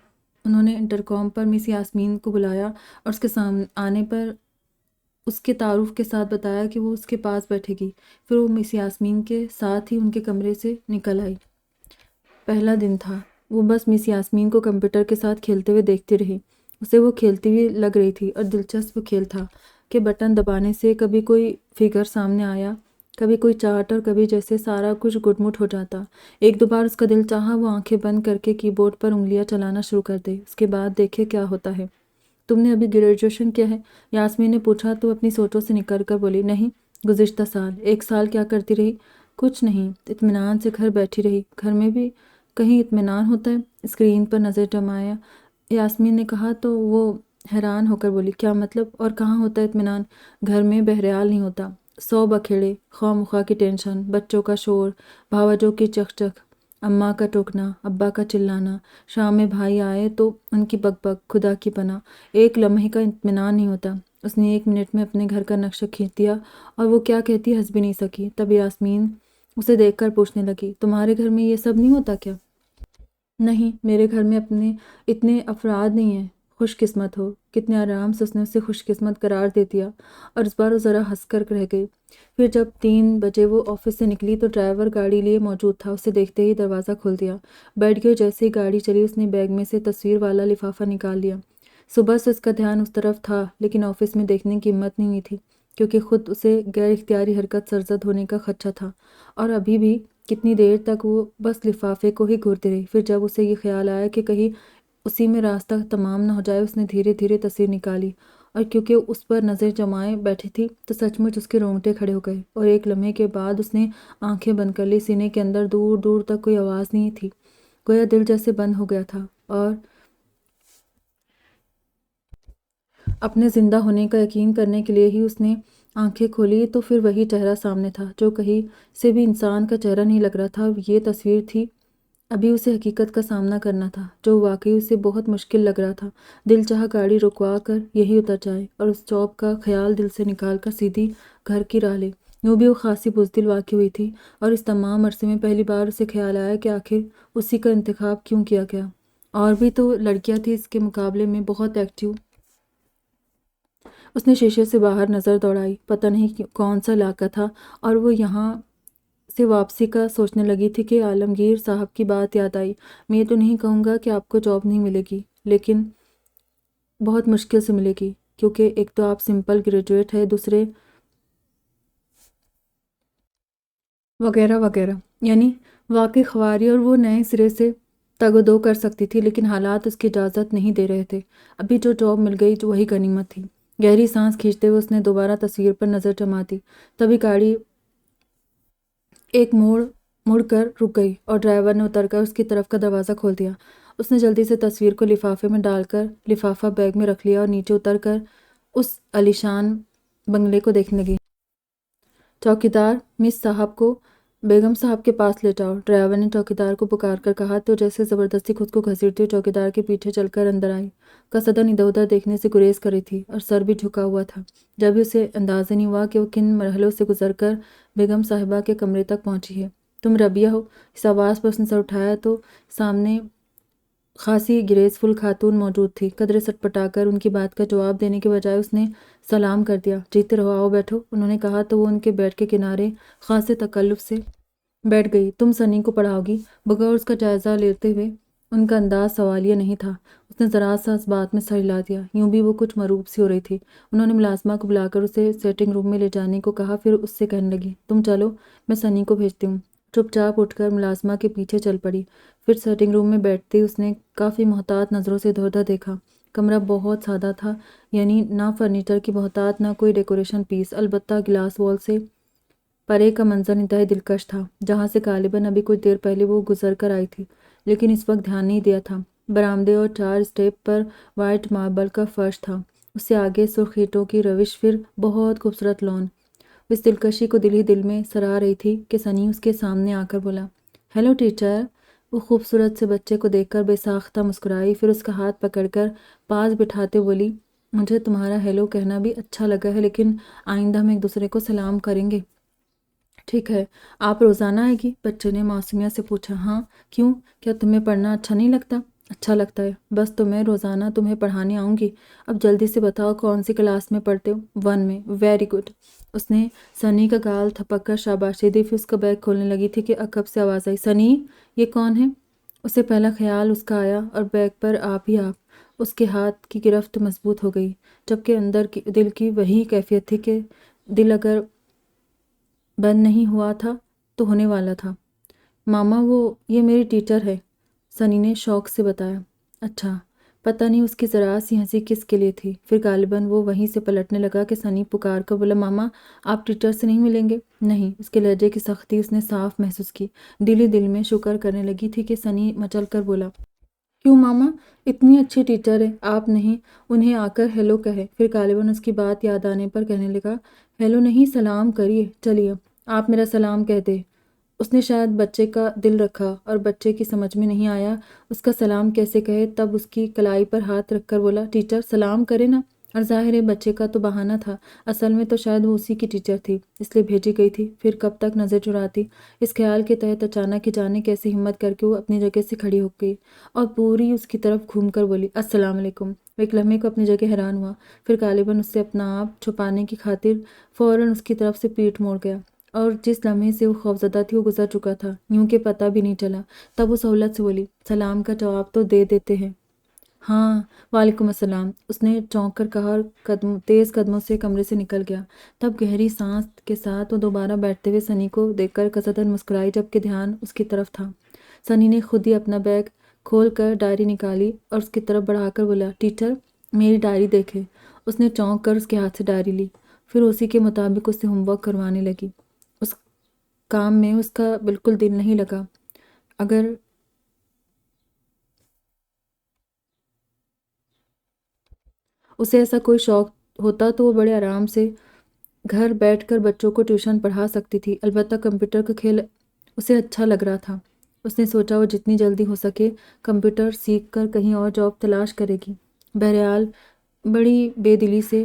انہوں نے انٹرکام پر مس یاسمین کو بلایا اور اس کے سامنے آنے پر اس کے تعارف کے ساتھ بتایا کہ وہ اس کے پاس بیٹھے گی۔ پھر وہ مس یاسمین کے ساتھ ہی ان کے کمرے سے نکل آئی۔ پہلا دن تھا، وہ بس مس یاسمین کو کمپیوٹر کے ساتھ کھیلتے ہوئے دیکھتی رہی۔ اسے وہ کھیلتی ہوئی لگ رہی تھی اور دلچسپ کھیل تھا کہ بٹن دبانے سے کبھی کوئی فگر سامنے آیا، کبھی کوئی چارٹ اور کبھی جیسے سارا کچھ گٹ مٹ ہو جاتا۔ ایک دو بار اس کا دل چاہا وہ آنکھیں بند کر کے کی بورڈ پر انگلیاں چلانا شروع کر دے، اس کے بعد دیکھے کیا ہوتا ہے۔ تم نے ابھی گریجویشن کیا ہے؟ یاسمین نے پوچھا تو اپنی سوچوں سے نکل کر بولی، نہیں، گزشتہ سال۔ ایک سال کیا کرتی رہی؟ کچھ نہیں، اطمینان سے گھر بیٹھی رہی۔ گھر میں بھی کہیں اطمینان ہوتا ہے؟ اسکرین پر نظر جمایا یاسمین نے کہا تو وہ حیران ہو کر بولی، کیا مطلب؟ اور کہاں ہوتا ہے اطمینان؟ گھر میں بہرحال نہیں ہوتا، 100 بکھیڑے، خواہ مخواہ کی ٹینشن، بچوں کا شور، بھاوجوں کی چک چک، اماں کا ٹوکنا، ابا کا چلانا، شام میں بھائی آئے تو ان کی بک بک، خدا کی پناہ، ایک لمحے کا اطمینان نہیں ہوتا۔ اس نے 1 منٹ میں اپنے گھر کا نقشہ کھینچ دیا اور وہ کیا کہتی ہنس بھی نہیں سکی۔ تب یاسمین اسے دیکھ کر پوچھنے لگی، تمہارے گھر میں یہ سب نہیں ہوتا کیا؟ نہیں، میرے گھر میں اپنے اتنے افراد نہیں ہیں۔ خوش قسمت ہو۔ کتنے آرام سے اس نے اسے خوش قسمت قرار دے دیا اور اس بار وہ ذرا ہنس کر رہ گئی۔ پھر جب 3 بجے وہ آفس سے نکلی تو ڈرائیور گاڑی لیے موجود تھا۔ اسے دیکھتے ہی دروازہ کھول دیا، بیٹھ گئی۔ جیسے ہی گاڑی چلی اس نے بیگ میں سے تصویر والا لفافہ نکال لیا۔ صبح سے اس کا دھیان اس طرف تھا لیکن آفس میں دیکھنے کی ہمت نہیں ہوئی تھی کیونکہ خود اسے غیر اختیاری حرکت سرزد ہونے کا خدشہ تھا، اور ابھی بھی کتنی دیر تک وہ بس لفافے کو ہی گھورتی رہی۔ پھر جب اسے یہ خیال آیا کہ کہیں اسی میں راستہ تمام نہ ہو جائے، اس نے دھیرے دھیرے تصویر نکالی اور کیونکہ اس پر نظر جمائے بیٹھی تھی تو سچ مچ اس کے رونگٹے کھڑے ہو گئے، اور ایک لمحے کے بعد اس نے آنکھیں بند کر لی۔ سینے کے اندر دور دور تک کوئی آواز نہیں تھی، گویا دل جیسے بند ہو گیا تھا، اور اپنے زندہ ہونے کا یقین کرنے کے لیے ہی اس نے آنکھیں کھولی تو پھر وہی چہرہ سامنے تھا جو کہیں سے بھی انسان کا چہرہ نہیں لگ رہا تھا۔ یہ تصویر تھی۔ ابھی اسے حقیقت کا سامنا کرنا تھا جو واقعی اسے بہت مشکل لگ رہا تھا۔ دل چاہا گاڑی رکوا کر یہی اتر جائے اور اس جاب کا خیال دل سے نکال کر سیدھی گھر کی راہ لے۔ یوں بھی وہ خاصی بزدل واقع ہوئی تھی اور اس تمام عرصے میں پہلی بار اسے خیال آیا کہ آخر اسی کا انتخاب کیوں کیا گیا۔ اور بھی تو لڑکیاں تھیں اس کے مقابلے میں بہت ایکٹیو۔ اس نے شیشے سے باہر نظر دوڑائی، پتہ نہیں کون سا علاقہ تھا، اور وہ یہاں سے واپسی کا سوچنے لگی تھی کہ عالمگیر صاحب کی بات یاد آئی۔ میں یہ تو نہیں کہوں گا کہ آپ کو جاب نہیں ملے گی، لیکن بہت مشکل سے ملے گی، کیونکہ ایک تو آپ سمپل گریجویٹ ہے، دوسرے وغیرہ وغیرہ، یعنی واقعی خواری، اور وہ نئے سرے سے تگ و دو کر سکتی تھی لیکن حالات اس کی اجازت نہیں دے رہے تھے۔ ابھی جو جاب مل گئی وہی غنیمت تھی۔ گہری سانس کھینچتے ہوئے اس نے دوبارہ تصویر پر نظر جما دی۔ تبھی گاڑی ایک مڑ کر رک گئی اور ڈرائیور نے اتر کر اس کی طرف کا دروازہ کھول دیا۔ اس نے جلدی سے تصویر کو لفافے میں ڈال کر لفافہ بیگ میں رکھ لیا اور نیچے اتر کر اس عالیشان بنگلے کو دیکھنے لگی۔ چوکیدار، مس صاحب کو بیگم صاحب کے پاس لے جاؤ، ڈرائیور نے چوکیدار کو پکار کر کہا تو جیسے زبردستی خود کو گھسیٹتی ہوئی چوکیدار کے پیچھے چل کر اندر آئی۔ قصداً ادھر ادھر دیکھنے سے گریز کر رہی تھی اور سر بھی جھکا ہوا تھا۔ جب بھی اسے اندازہ نہیں ہوا کہ وہ کن مرحلوں سے گزر کر بیگم صاحبہ کے کمرے تک پہنچی ہے۔ تم ربیہ ہو؟ اس آواز پر اس نے سر اٹھایا تو سامنے خاصی گریسفل خاتون موجود تھی۔ قدرے سٹپٹا کر ان کی بات کا جواب دینے کے بجائے اس نے سلام کر دیا۔ جیتے رہو، آؤ بیٹھو، انہوں نے کہا تو وہ ان کے بیڈ کے کنارے خاصے تکلف سے بیٹھ گئی۔ تم سنی کو پڑھاؤ گی؟ بغور اس کا جائزہ لیتے ہوئے ان کا انداز سوالیہ نہیں تھا۔ اس نے ذرا سا اس بات میں سر ہلا دیا۔ یوں بھی وہ کچھ مروب سی ہو رہی تھی۔ انہوں نے ملازمہ کو بلا کر اسے سیٹنگ روم میں لے جانے کو کہا، پھر اس سے کہنے لگی، تم چلو، میں سنی کو بھیجتی ہوں۔ چپ چاپ اٹھ کر ملازمہ کے پیچھے چل پڑی۔ پھر سیٹنگ روم میں بیٹھتے ہی اس نے کافی محتاط نظروں سے ادھر ادھر دیکھا۔ کمرہ بہت سادہ تھا، یعنی نہ فرنیچر کی بہتات، نہ کوئی ڈیکوریشن پیس، البتہ گلاس وال سے پرے کا منظر انتہائی دلکش تھا، جہاں سے غالباً ابھی کچھ دیر پہلے وہ گزر کر آئی تھی۔ لیکن اس وقت دھیان نہیں دیا تھا۔ برآمدے اور 4 اسٹیپ پر وائٹ ماربل کا فرش تھا، اس سے آگے سرخ اینٹوں کی روش، پھر بہت خوبصورت لان۔ اس دلکشی کو دل ہی دل میں سراہ رہی تھی کہ سنی اس کے سامنے آ کر بولا، ہیلو ٹیچر۔ وہ خوبصورت سے بچے کو دیکھ کر بے ساختہ مسکرائی، پھر اس کا ہاتھ پکڑ کر پاس بٹھاتے بولی، مجھے تمہارا ہیلو کہنا بھی اچھا لگا ہے، لیکن آئندہ ہم ایک دوسرے کو سلام کریں گے، ٹھیک ہے؟ آپ روزانہ آئے گی؟ بچے نے معصومیت سے پوچھا۔ ہاں، کیوں؟ کیا تمہیں پڑھنا اچھا نہیں لگتا؟ اچھا لگتا ہے، بس تو میں روزانہ تمہیں پڑھانے آؤں گی۔ اب جلدی سے بتاؤ کون سی کلاس میں پڑھتے ہو؟ 1 میں۔ Very good. اس نے سنی کا گال تھپک کر شاباشی دی، پھر اس کا بیگ کھولنے لگی تھی کہ عقب سے آواز آئی، سنی، یہ کون ہے؟ اسے پہلا خیال اس کا آیا اور بیگ پر آپ ہی آپ۔ اس کے ہاتھ کی گرفت مضبوط ہو گئی، جبکہ اندر دل کی وہی کیفیت تھی کہ دل اگر بند نہیں ہوا تھا تو ہونے والا تھا۔ ماما، یہ میری ٹیچر ہے، سنی نے شوق سے بتایا۔ اچھا، پتہ نہیں اس کی ذرا سی ہنسی کس کے لیے تھی، پھر غالباً وہ وہیں سے پلٹنے لگا کہ سنی پکار کر بولا، ماما آپ ٹیچر سے نہیں ملیں گے؟ نہیں۔ اس کے لہجے کی سختی اس نے صاف محسوس کی، دل ہی دل میں شکر کرنے لگی تھی کہ سنی مچل کر بولا، کیوں ماما؟ اتنی اچھی ٹیچر ہے، آپ نہیں انہیں آ کر ہیلو کہے؟ پھر غالباً اس کی بات یاد آنے پر کہنے لگا، ہیلو نہیں، سلام کریے، چلیے آپ میرا سلام کہہ دیں۔ اس نے شاید بچے کا دل رکھا اور بچے کی سمجھ میں نہیں آیا اس کا سلام کیسے کہے، تب اس کی کلائی پر ہاتھ رکھ کر بولا، ٹیچر سلام کرے نا۔ اور ظاہر ہے بچے کا تو بہانہ تھا، اصل میں تو شاید وہ اسی کی ٹیچر تھی، اس لیے بھیجی گئی تھی، پھر کب تک نظر چراتی۔ اس خیال کے تحت اچانک ہی جانے کیسے ہمت کر کے وہ اپنی جگہ سے کھڑی ہو گئی اور پوری اس کی طرف گھوم کر بولی، السلام علیکم۔ وہ ایک لمحے کو اپنی جگہ حیران ہوا، پھر غالباً اس سے اپنا آپ چھپانے کی خاطر فوراً اس کی طرف سے پیٹھ موڑ گیا، اور جس لمحے سے وہ خوفزدہ تھی وہ گزر چکا تھا، یوں کہ پتہ بھی نہیں چلا۔ تب وہ سہولت سے بولی، سلام کا جواب تو دے دیتے ہیں۔ ہاں، وعلیکم السلام، اس نے چونک کر کہا اور تیز قدموں سے کمرے سے نکل گیا۔ تب گہری سانس کے ساتھ وہ دوبارہ بیٹھتے ہوئے سنی کو دیکھ کر قصداً مسکرائی، جبکہ دھیان اس کی طرف تھا۔ سنی نے خود ہی اپنا بیگ کھول کر ڈائری نکالی اور اس کی طرف بڑھا کر بولا، ٹیچر میری ڈائری دیکھے۔ اس نے چونک کر اس کے ہاتھ سے ڈائری لی، پھر اسی کے مطابق اس سے ہوم ورک کروانے لگی۔ اس کام میں اس کا بالکل دل نہیں لگا۔ اگر اسے ایسا کوئی شوق ہوتا تو وہ بڑے آرام سے گھر بیٹھ کر بچوں کو ٹیوشن پڑھا سکتی تھی، البتہ کمپیوٹر کا کھیل اسے اچھا لگ رہا تھا۔ اس نے سوچا وہ جتنی جلدی ہو سکے کمپیوٹر سیکھ کر کہیں اور جاب تلاش کرے گی۔ بہرحال بڑی بے دلی سے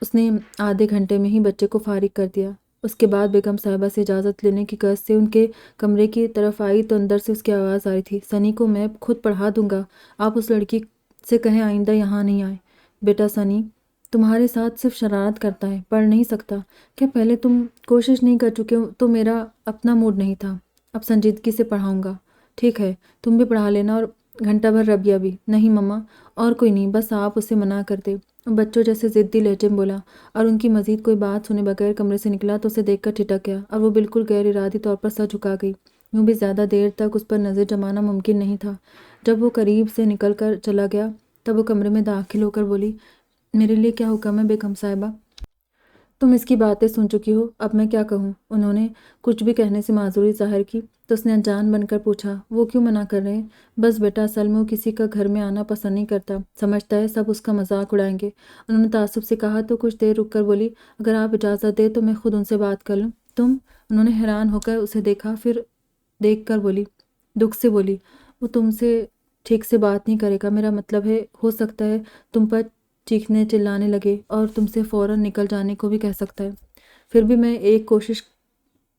اس نے آدھے گھنٹے میں ہی بچے کو فارغ کر دیا۔ اس کے بعد بیگم صاحبہ سے اجازت لینے کی غرض سے ان کے کمرے کی طرف آئی تو اندر سے اس کی آواز آئی تھی، سنی کو میں خود پڑھا دوں گا، آپ اس لڑکی سے کہیں آئندہ یہاں نہیں آئے۔ بیٹا سنی تمہارے ساتھ صرف شرارت کرتا ہے، پڑھ نہیں سکتا۔ کیا پہلے تم کوشش نہیں کر چکے تو؟ میرا اپنا موڈ نہیں تھا، اب سنجیدگی سے پڑھاؤں گا۔ ٹھیک ہے، تم بھی پڑھا لینا اور گھنٹہ بھر ربیہ بھی۔ نہیں مما، اور کوئی نہیں، بس آپ اسے منع کر دے، بچوں جیسے ضدی لہجے میں بولا، اور ان کی مزید کوئی بات سنے بغیر کمرے سے نکلا تو اسے دیکھ کر ٹھٹک گیا اور وہ بالکل غیر ارادی طور پر سر جھکا گئی۔ یوں بھی زیادہ دیر تک اس پر نظر جمانا ممکن نہیں تھا۔ جب وہ قریب سے نکل کر چلا گیا تب وہ کمرے میں داخل ہو کر بولی، میرے لیے کیا حکم ہے بیگم صاحبہ؟ تم اس کی باتیں سن چکی ہو، اب میں کیا کہوں؟ انہوں نے کچھ بھی کہنے سے معذوری ظاہر کی تو اس نے انجان بن کر پوچھا، وہ کیوں منع کر رہے ہیں؟ بس بیٹا اصل میں وہ کسی کا گھر میں آنا پسند نہیں کرتا، سمجھتا ہے سب اس کا مذاق اڑائیں گے۔ انہوں نے تعصب سے کہا تو کچھ دیر رک کر بولی، اگر آپ اجازت دیں تو میں خود ان سے بات کر لوں۔ تم؟ انہوں نے حیران ہو کر اسے دیکھا، پھر دیکھ کر بولی، دکھ سے بولی، وہ تم سے ٹھیک سے بات نہیں کرے گا، میرا مطلب ہے ہو سکتا ہے تم پر چیخنے چلانے لگے اور تم سے فوراً نکل جانے کو بھی کہہ سکتا ہے۔ پھر بھی میں ایک کوشش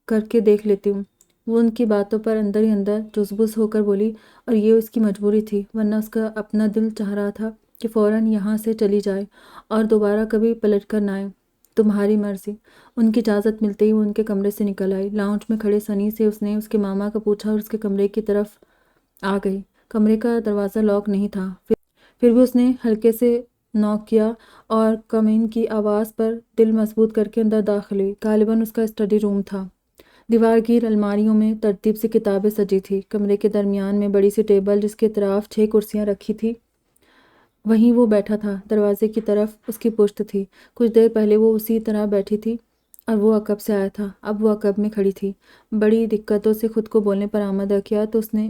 کر کے دیکھ لیتی ہوں۔ وہ ان کی باتوں پر اندر ہی اندر جزبز ہو کر بولی، اور یہ اس کی مجبوری تھی، ورنہ اس کا اپنا دل چاہ رہا تھا کہ فوراً یہاں سے چلی جائے اور دوبارہ کبھی پلٹ کر نہ آئے۔ تمہاری مرضی۔ ان کی اجازت ملتے ہی وہ ان کے کمرے سے نکل آئی۔ لاؤنج میں کھڑے سنی سے اس نے اس کے ماما کا پوچھا اور اس کے کمرے کی طرف آ گئی۔ کمرے کا دروازہ لاک نہیں تھا، پھر بھی اس نے ہلکے سے نوک کیا اور کمین کی آواز پر دل مضبوط کر کے اندر داخل ہوئی۔ غالباً اس کا اسٹڈی روم تھا۔ دیوار گیر الماریوں میں ترتیب سے کتابیں سجی تھی۔ کمرے کے درمیان میں بڑی سی ٹیبل جس کے اطراف 6 کرسیاں رکھی تھی، وہیں وہ بیٹھا تھا۔ دروازے کی طرف اس کی پشت تھی۔ کچھ دیر پہلے وہ اسی طرح بیٹھی تھی اور وہ عقب سے آیا تھا، اب وہ عقب میں کھڑی تھی۔ بڑی دقتوں سے خود کو بولنے پر آمادہ کیا تو اس نے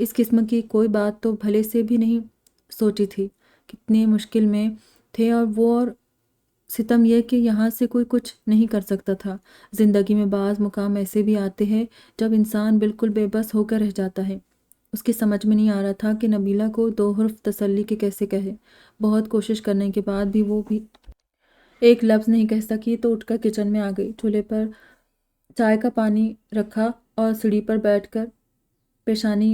اس قسم کی کوئی بات تو بھلے سے بھی نہیں سوچی تھی۔ کتنے مشکل میں تھے اور ستم یہ کہ یہاں سے کوئی کچھ نہیں کر سکتا تھا۔ زندگی میں بعض مقام ایسے بھی آتے ہیں جب انسان بالکل بے بس ہو کر رہ جاتا ہے۔ اس کی سمجھ میں نہیں آ رہا تھا کہ نبیلہ کو 2 حرف تسلی کے کیسے کہے۔ بہت کوشش کرنے کے بعد بھی وہ بھی ایک لفظ نہیں کہہ سکی تو اٹھ کر کچن میں آ گئی۔ چولہے پر چائے کا پانی رکھا اور سیڑھی پر بیٹھ کر پیشانی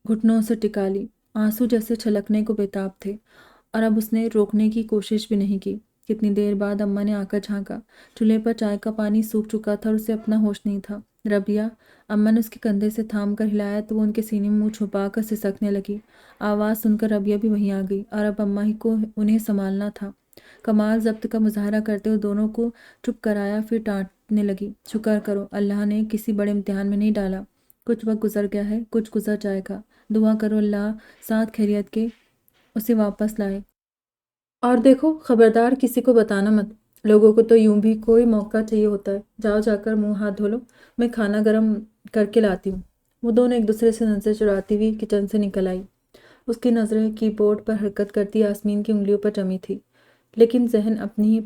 گھٹنوں سے ٹکا لی۔ آنسو جیسے چھلکنے کو بےتاب تھے اور اب اس نے روکنے کی کوشش بھی نہیں کی۔ کتنی دیر بعد اماں نے آ کر جھانکا۔ چولہے پر چائے کا پانی سوکھ چکا تھا اور اسے اپنا ہوش نہیں تھا۔ ربیہ، اماں نے اس کے کندھے سے تھام کر ہلایا تو وہ ان کے سینے میں منہ چھپا کر سسکنے لگی۔ آواز سن کر ربیہ بھی وہیں آ گئی اور اب اماں ہی کو انہیں سنبھالنا تھا۔ کمال ضبط کا مظاہرہ کرتے ہوئے دونوں کو چپ کرایا، پھر ڈانٹنے لگی۔ شکر کرو اللہ نے کسی بڑے امتحان میں نہیں ڈالا۔ کچھ وقت گزر گیا ہے، کچھ گزر جائے گا۔ دعا کرو اللہ ساتھ خیریت کے اسے واپس لائے۔ اور دیکھو خبردار کسی کو بتانا مت۔ لوگوں کو تو یوں بھی کوئی موقع چاہیے ہوتا ہے۔ جاؤ جا کر منہ ہاتھ دھو لو، میں کھانا گرم کر کے لاتی ہوں۔ وہ دونوں ایک دوسرے سے نظر چراتی ہوئی کچن سے نکل آئی۔ اس کی نظریں کی بورڈ پر حرکت کرتی یاسمین کی انگلیوں پر جمی تھی، لیکن ذہن اپنی ہی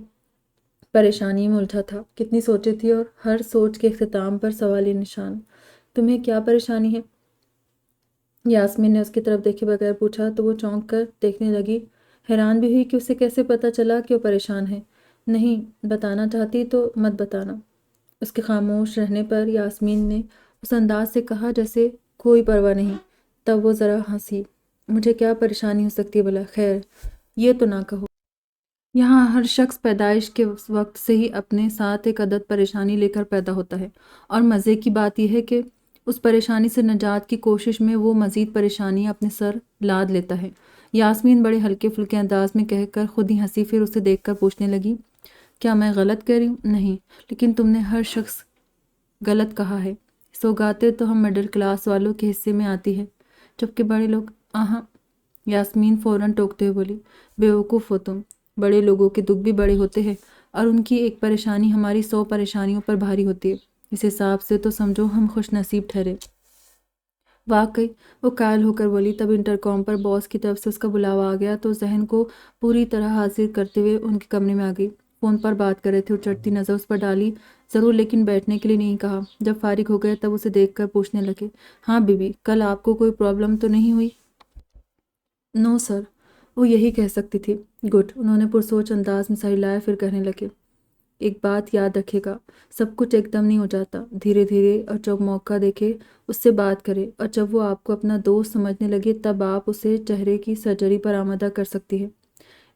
پریشانی میں الجھا تھا۔ کتنی سوچیں تھی اور ہر سوچ کے اختتام پر سوالیہ نشان۔ تمہیں کیا پریشانی ہے؟ یاسمین نے اس کی طرف دیکھے بغیر پوچھا تو وہ چونک کر دیکھنے لگی، حیران بھی ہوئی کہ اسے کیسے پتہ چلا کہ وہ پریشان ہے۔ نہیں بتانا چاہتی تو مت بتانا۔ اس کے خاموش رہنے پر یاسمین نے اس انداز سے کہا جیسے کوئی پرواہ نہیں۔ تب وہ ذرا ہنسی۔ مجھے کیا پریشانی ہو سکتی ہے بھلا؟ خیر یہ تو نہ کہو۔ یہاں ہر شخص پیدائش کے وقت سے ہی اپنے ساتھ ایک عدد پریشانی لے کر پیدا ہوتا ہے، اور مزے کی بات یہ ہے کہ اس پریشانی سے نجات کی کوشش میں وہ مزید پریشانیاں اپنے سر لاد لیتا ہے۔ یاسمین بڑے ہلکے پھلکے انداز میں کہہ کر خود ہی ہنسی، پھر اسے دیکھ کر پوچھنے لگی، کیا میں غلط کہہ رہی ہوں؟ نہیں، لیکن تم نے ہر شخص غلط کہا ہے۔ سوگاتیں تو ہم مڈل کلاس والوں کے حصے میں آتی ہے، جبکہ بڑے لوگ آہاں۔ یاسمین فوراً ٹوکتے ہوئے بولی، بیوقوف ہو تم۔ بڑے لوگوں کے دکھ بھی بڑے ہوتے ہیں اور ان کی ایک پریشانی ہماری 100 پریشانیوں پر بھاری ہوتی ہے۔ اس حساب سے تو سمجھو ہم خوش نصیب ٹھہرے۔ واقعی، وہ قائل ہو کر بولی۔ تب انٹرکام پر باس کی طرف سے اس کا بلاوا آ گیا تو ذہن کو پوری طرح حاضر کرتے ہوئے ان کے کمرے میں آ گئی۔ فون پر بات کر رہے تھے اور چڑھتی نظر اس پر ڈالی ضرور، لیکن بیٹھنے کے لیے نہیں کہا۔ جب فارغ ہو گئے تب اسے دیکھ کر پوچھنے لگے، ہاں بیوی، کل آپ کو کوئی پرابلم تو نہیں ہوئی؟ نو سر، وہ یہی کہہ سکتی تھی۔ گڈ، انہوں نے پرسوچ انداز میں سر ہلایا، پھر کہنے لگے، ایک بات یاد رکھے گا، سب کچھ ایک دم نہیں ہو جاتا، دھیرے دھیرے، اور جب موقع دیکھے اس سے بات کرے، اور جب وہ آپ کو اپنا دوست سمجھنے لگے تب آپ اسے چہرے کی سرجری پر آمادہ کر سکتی ہے۔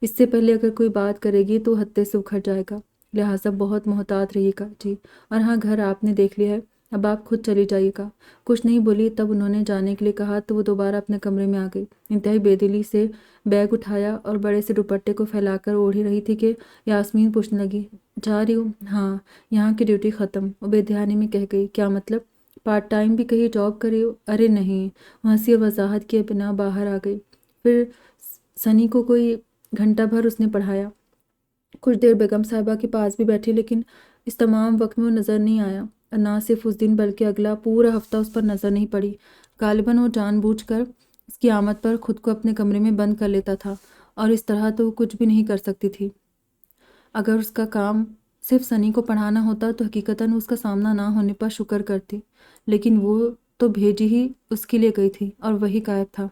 اس سے پہلے اگر کوئی بات کرے گی تو ہتے سے اکھڑ جائے گا، لہٰذا بہت محتاط رہیے گا۔ جی، اور ہاں، گھر آپ نے دیکھ لیا ہے، اب آپ خود چلی جائیے گا۔ کچھ نہیں بولی، تب انہوں نے جانے کے لیے کہا تو وہ دوبارہ اپنے کمرے میں آ گئی۔ انتہائی بے دلی سے بیگ اٹھایا اور بڑے سے دوپٹے کو پھیلا کر اوڑھ ہی رہی تھی کہ یاسمین پوچھنے لگی، جا رہی ہوں؟ ہاں، یہاں کی ڈیوٹی ختم، وہ بے دھیانی میں کہہ گئی۔ کیا مطلب؟ پارٹ ٹائم بھی کہیں جاب کر رہی ہو؟ ارے نہیں، وہ ہنسی اور وضاحت کیے بنا باہر آ گئی۔ پھر سنی کو کوئی گھنٹہ بھر اس نے پڑھایا، کچھ دیر بیگم صاحبہ کے پاس بھی بیٹھی، لیکن اس تمام وقت میں وہ نظر نہیں آیا، اور نہ صرف اس دن بلکہ اگلا پورا ہفتہ اس پر نظر نہیں پڑی۔ غالباً وہ جان بوجھ کر اس کی آمد پر خود کو اپنے کمرے میں بند کر لیتا تھا، اور اس طرح تو وہ کچھ بھی نہیں کر سکتی تھی۔ اگر اس کا کام صرف سنی کو پڑھانا ہوتا تو حقیقتاً اس کا سامنا نہ ہونے پر شکر کرتی، لیکن وہ تو بھیجی ہی اس کے لیے گئی تھی اور وہی غائب تھا۔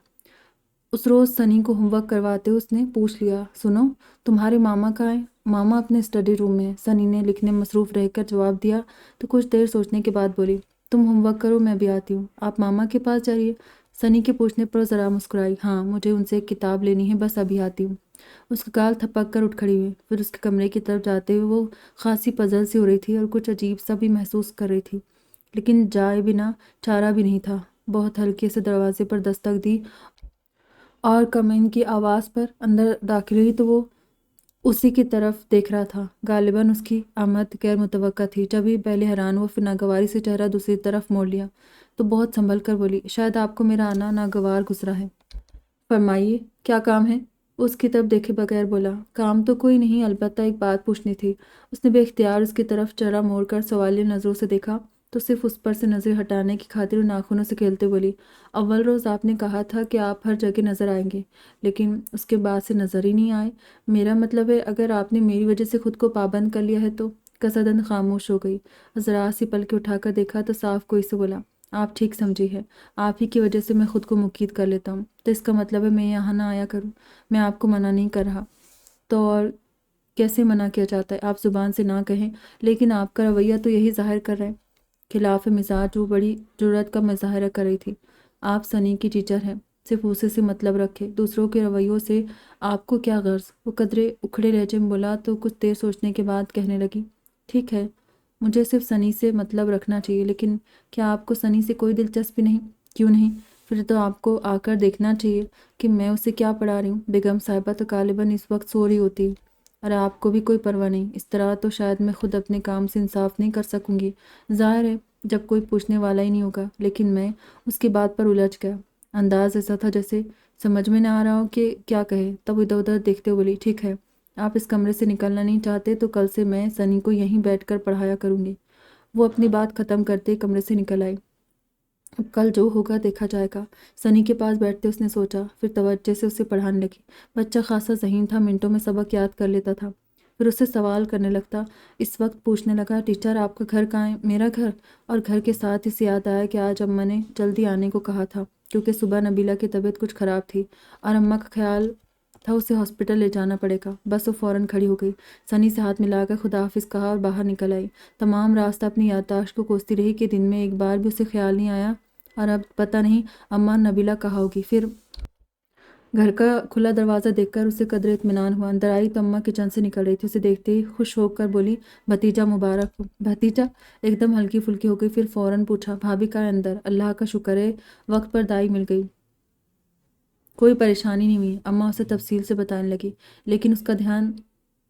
اس روز سنی کو ہوم ورک کرواتے اس نے پوچھ لیا، سنو، تمہارے ماما کہاں ہیں؟ ماما اپنے اسٹڈی روم میں۔ سنی نے لکھنے میں مصروف رہ کر جواب دیا تو کچھ دیر سوچنے کے بعد بولی، تم ہوم ورک کرو، میں بھی آتی ہوں۔ آپ ماما کے پاس جا رہی ہے؟ سنی کے پوچھنے پر ذرا مسکرائی، ہاں، مجھے ان سے ایک کتاب لینی ہے، بس ابھی آتی ہوں۔ اس کا گال تھپک کر اٹھ کھڑی ہوئی، پھر اس کے کمرے کی طرف جاتے ہوئے وہ خاصی پزل سی ہو رہی تھی اور کچھ عجیب سا بھی محسوس کر رہی تھی، لیکن جائے بنا چارہ بھی نہیں تھا۔ بہت ہلکے سے دروازے پر دستک دی اور کمین کی آواز پر اندر داخل ہوئی تو وہ اسی کی طرف دیکھ رہا تھا۔ غالباً اس کی آمد غیر متوقع تھی۔ جب ہی پہلے حیران ہوا، پھر ناگواری سے چہرہ دوسری طرف موڑ لیا تو بہت سنبھل کر بولی، شاید آپ کو میرا آنا ناگوار گزرا ہے۔ فرمائیے، کیا کام ہے؟ اس کی طرف دیکھے بغیر بولا، کام تو کوئی نہیں، البتہ ایک بات پوچھنی تھی۔ اس نے بے اختیار اس کی طرف چہرہ موڑ کر سوالیہ نظروں سے دیکھا، تو صرف اس پر سے نظر ہٹانے کی خاطر ناخنوں سے کھیلتے بولی، اول روز آپ نے کہا تھا کہ آپ ہر جگہ نظر آئیں گے، لیکن اس کے بعد سے نظر ہی نہیں آئے۔ میرا مطلب ہے اگر آپ نے میری وجہ سے خود کو پابند کر لیا ہے تو۔ قصدن خاموش ہو گئی، ذرا سی پل کے اٹھا کر دیکھا تو صاف کوئی سے بولا، آپ ٹھیک سمجھی ہے، آپ ہی کی وجہ سے میں خود کو مقید کر لیتا ہوں، تو اس کا مطلب ہے میں یہاں نہ آیا کروں۔ میں آپ کو منع نہیں کر رہا تو اور کیسے منع کیا جاتا ہے؟ آپ زبان سے نہ کہیں، لیکن آپ کا رویہ تو یہی ظاہر کر رہا ہے۔ خلاف مزاج وہ بڑی جرأت کا مظاہرہ کر رہی تھی۔ آپ سنی کی ٹیچر ہیں، صرف اسے سے مطلب رکھے، دوسروں کے رویوں سے آپ کو کیا غرض؟ وہ قدرے اکھڑے لہجے میں بولا تو کچھ دیر سوچنے کے بعد کہنے لگی، ٹھیک ہے، مجھے صرف سنی سے مطلب رکھنا چاہیے، لیکن کیا آپ کو سنی سے کوئی دلچسپی نہیں؟ کیوں نہیں؟ پھر تو آپ کو آ کر دیکھنا چاہیے کہ میں اسے کیا پڑھا رہی ہوں۔ بیگم صاحبہ تو غالباً اس وقت سو رہی ہوتی ہے، اور آپ کو بھی کوئی پرواہ نہیں۔ اس طرح تو شاید میں خود اپنے کام سے انصاف نہیں کر سکوں گی، ظاہر ہے جب کوئی پوچھنے والا ہی نہیں ہوگا۔ لیکن میں اس کی بات پر الجھ گیا، انداز ایسا تھا جیسے سمجھ میں نہ آ رہا ہو کہ کیا کہے۔ تب ادھر ادھر دیکھتے ہوئے بولی، ٹھیک ہے، آپ اس کمرے سے نکلنا نہیں چاہتے تو کل سے میں سنی کو یہیں بیٹھ کر پڑھایا کروں گی۔ وہ اپنی بات ختم کرتے کمرے سے نکل آئی۔ اب کل جو ہوگا دیکھا جائے گا۔ سنی کے پاس بیٹھتے اس نے سوچا، پھر توجہ سے اسے پڑھانے لگی۔ بچہ خاصا ذہین تھا، منٹوں میں سبق یاد کر لیتا تھا۔ پھر اسے سوال کرنے لگتا، اس وقت پوچھنے لگا، ٹیچر آپ کا گھر کہاں ہے؟ میرا گھر؟ اور گھر کے ساتھ اسے یاد آیا کہ آج اماں نے جلدی آنے کو کہا تھا، کیونکہ صبح نبیلہ کی طبیعت کچھ خراب تھی اور اماں کا خیال تھا اسے ہاسپٹل لے جانا پڑے گا۔ بس وہ فوراً کھڑی ہو گئی، سنی سے ہاتھ ملا کر خدا حافظ کہا اور باہر نکل آئی۔ تمام راستہ اپنی یادداشت کو کوستی رہی کہ دن میں ایک بار بھی اسے خیال نہیں آیا اور اب پتہ نہیں اماں نبیلہ کہاں ہوگی۔ پھر گھر کا کھلا دروازہ دیکھ کر اسے قدرے اطمینان ہوا۔ اندر آئی تو اماں کچن سے نکل رہی تھی، اسے دیکھتے ہی خوش ہو کر بولی، بھتیجا مبارک ہو۔ بھتیجا؟ ایک دم ہلکی پھلکی ہو گئی، پھر فوراً پوچھا، بھابھی کہاں ہے؟ اندر؟ اللہ کا شکر ہے وقت پر دائی مل گئی، کوئی پریشانی نہیں ہوئی۔ اماں اسے تفصیل سے بتانے لگی، لیکن اس کا دھیان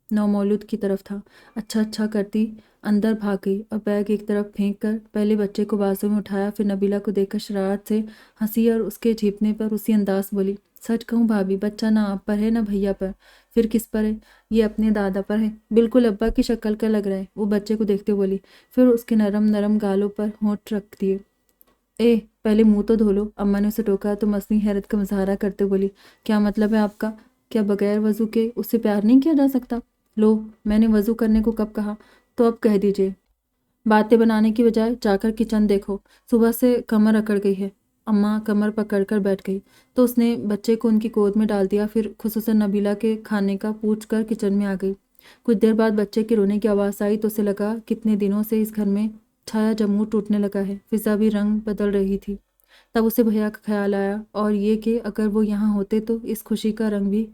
نومولود کی طرف تھا۔ اچھا اچھا کرتی اندر بھاگ گئی اور بیگ ایک طرف پھینک کر پہلے بچے کو بازو میں اٹھایا، پھر نبیلہ کو دیکھ کر شرارت سے ہنسی اور اس کے جھیپنے پر اسی انداز بولی، سچ کہوں بھابھی، بچہ نہ آپ پر ہے نہ بھیا پر۔ پھر کس پر ہے؟ یہ اپنے دادا پر ہے، بالکل ابا کی شکل کا لگ رہا ہے۔ وہ بچے کو دیکھتے بولی، پھر اس کے نرم نرم گالوں پر ہونٹ رکھ دیے۔ اے پہلے منہ تو دھو لو۔ اماں نے اسے ٹوکا تو مصنوعی حیرت کا مظاہرہ کرتے بولی، کیا مطلب ہے آپ کا؟ کیا بغیر وضو کے اس سے پیار نہیں کیا جا سکتا؟ لو، میں نے وضو کرنے کو کب کہا؟ تو اب کہہ دیجئے۔ باتیں بنانے کی بجائے جا کر کچن دیکھو، صبح سے کمر اکڑ گئی ہے۔ اماں کمر پکڑ کر بیٹھ گئی تو اس نے بچے کو ان کی گود میں ڈال دیا، پھر خصوصاً نبیلہ کے کھانے کا پوچھ کر کچن میں آ گئی۔ کچھ دیر بعد بچے کے رونے کی آواز آئی تو اسے لگا کتنے دنوں سے اس گھر میں چھایا جمود ٹوٹنے لگا ہے، فضا بھی رنگ بدل رہی تھی۔ تب اسے بھیا کا خیال آیا اور یہ کہ اگر وہ یہاں ہوتے تو اس خوشی کا رنگ بھی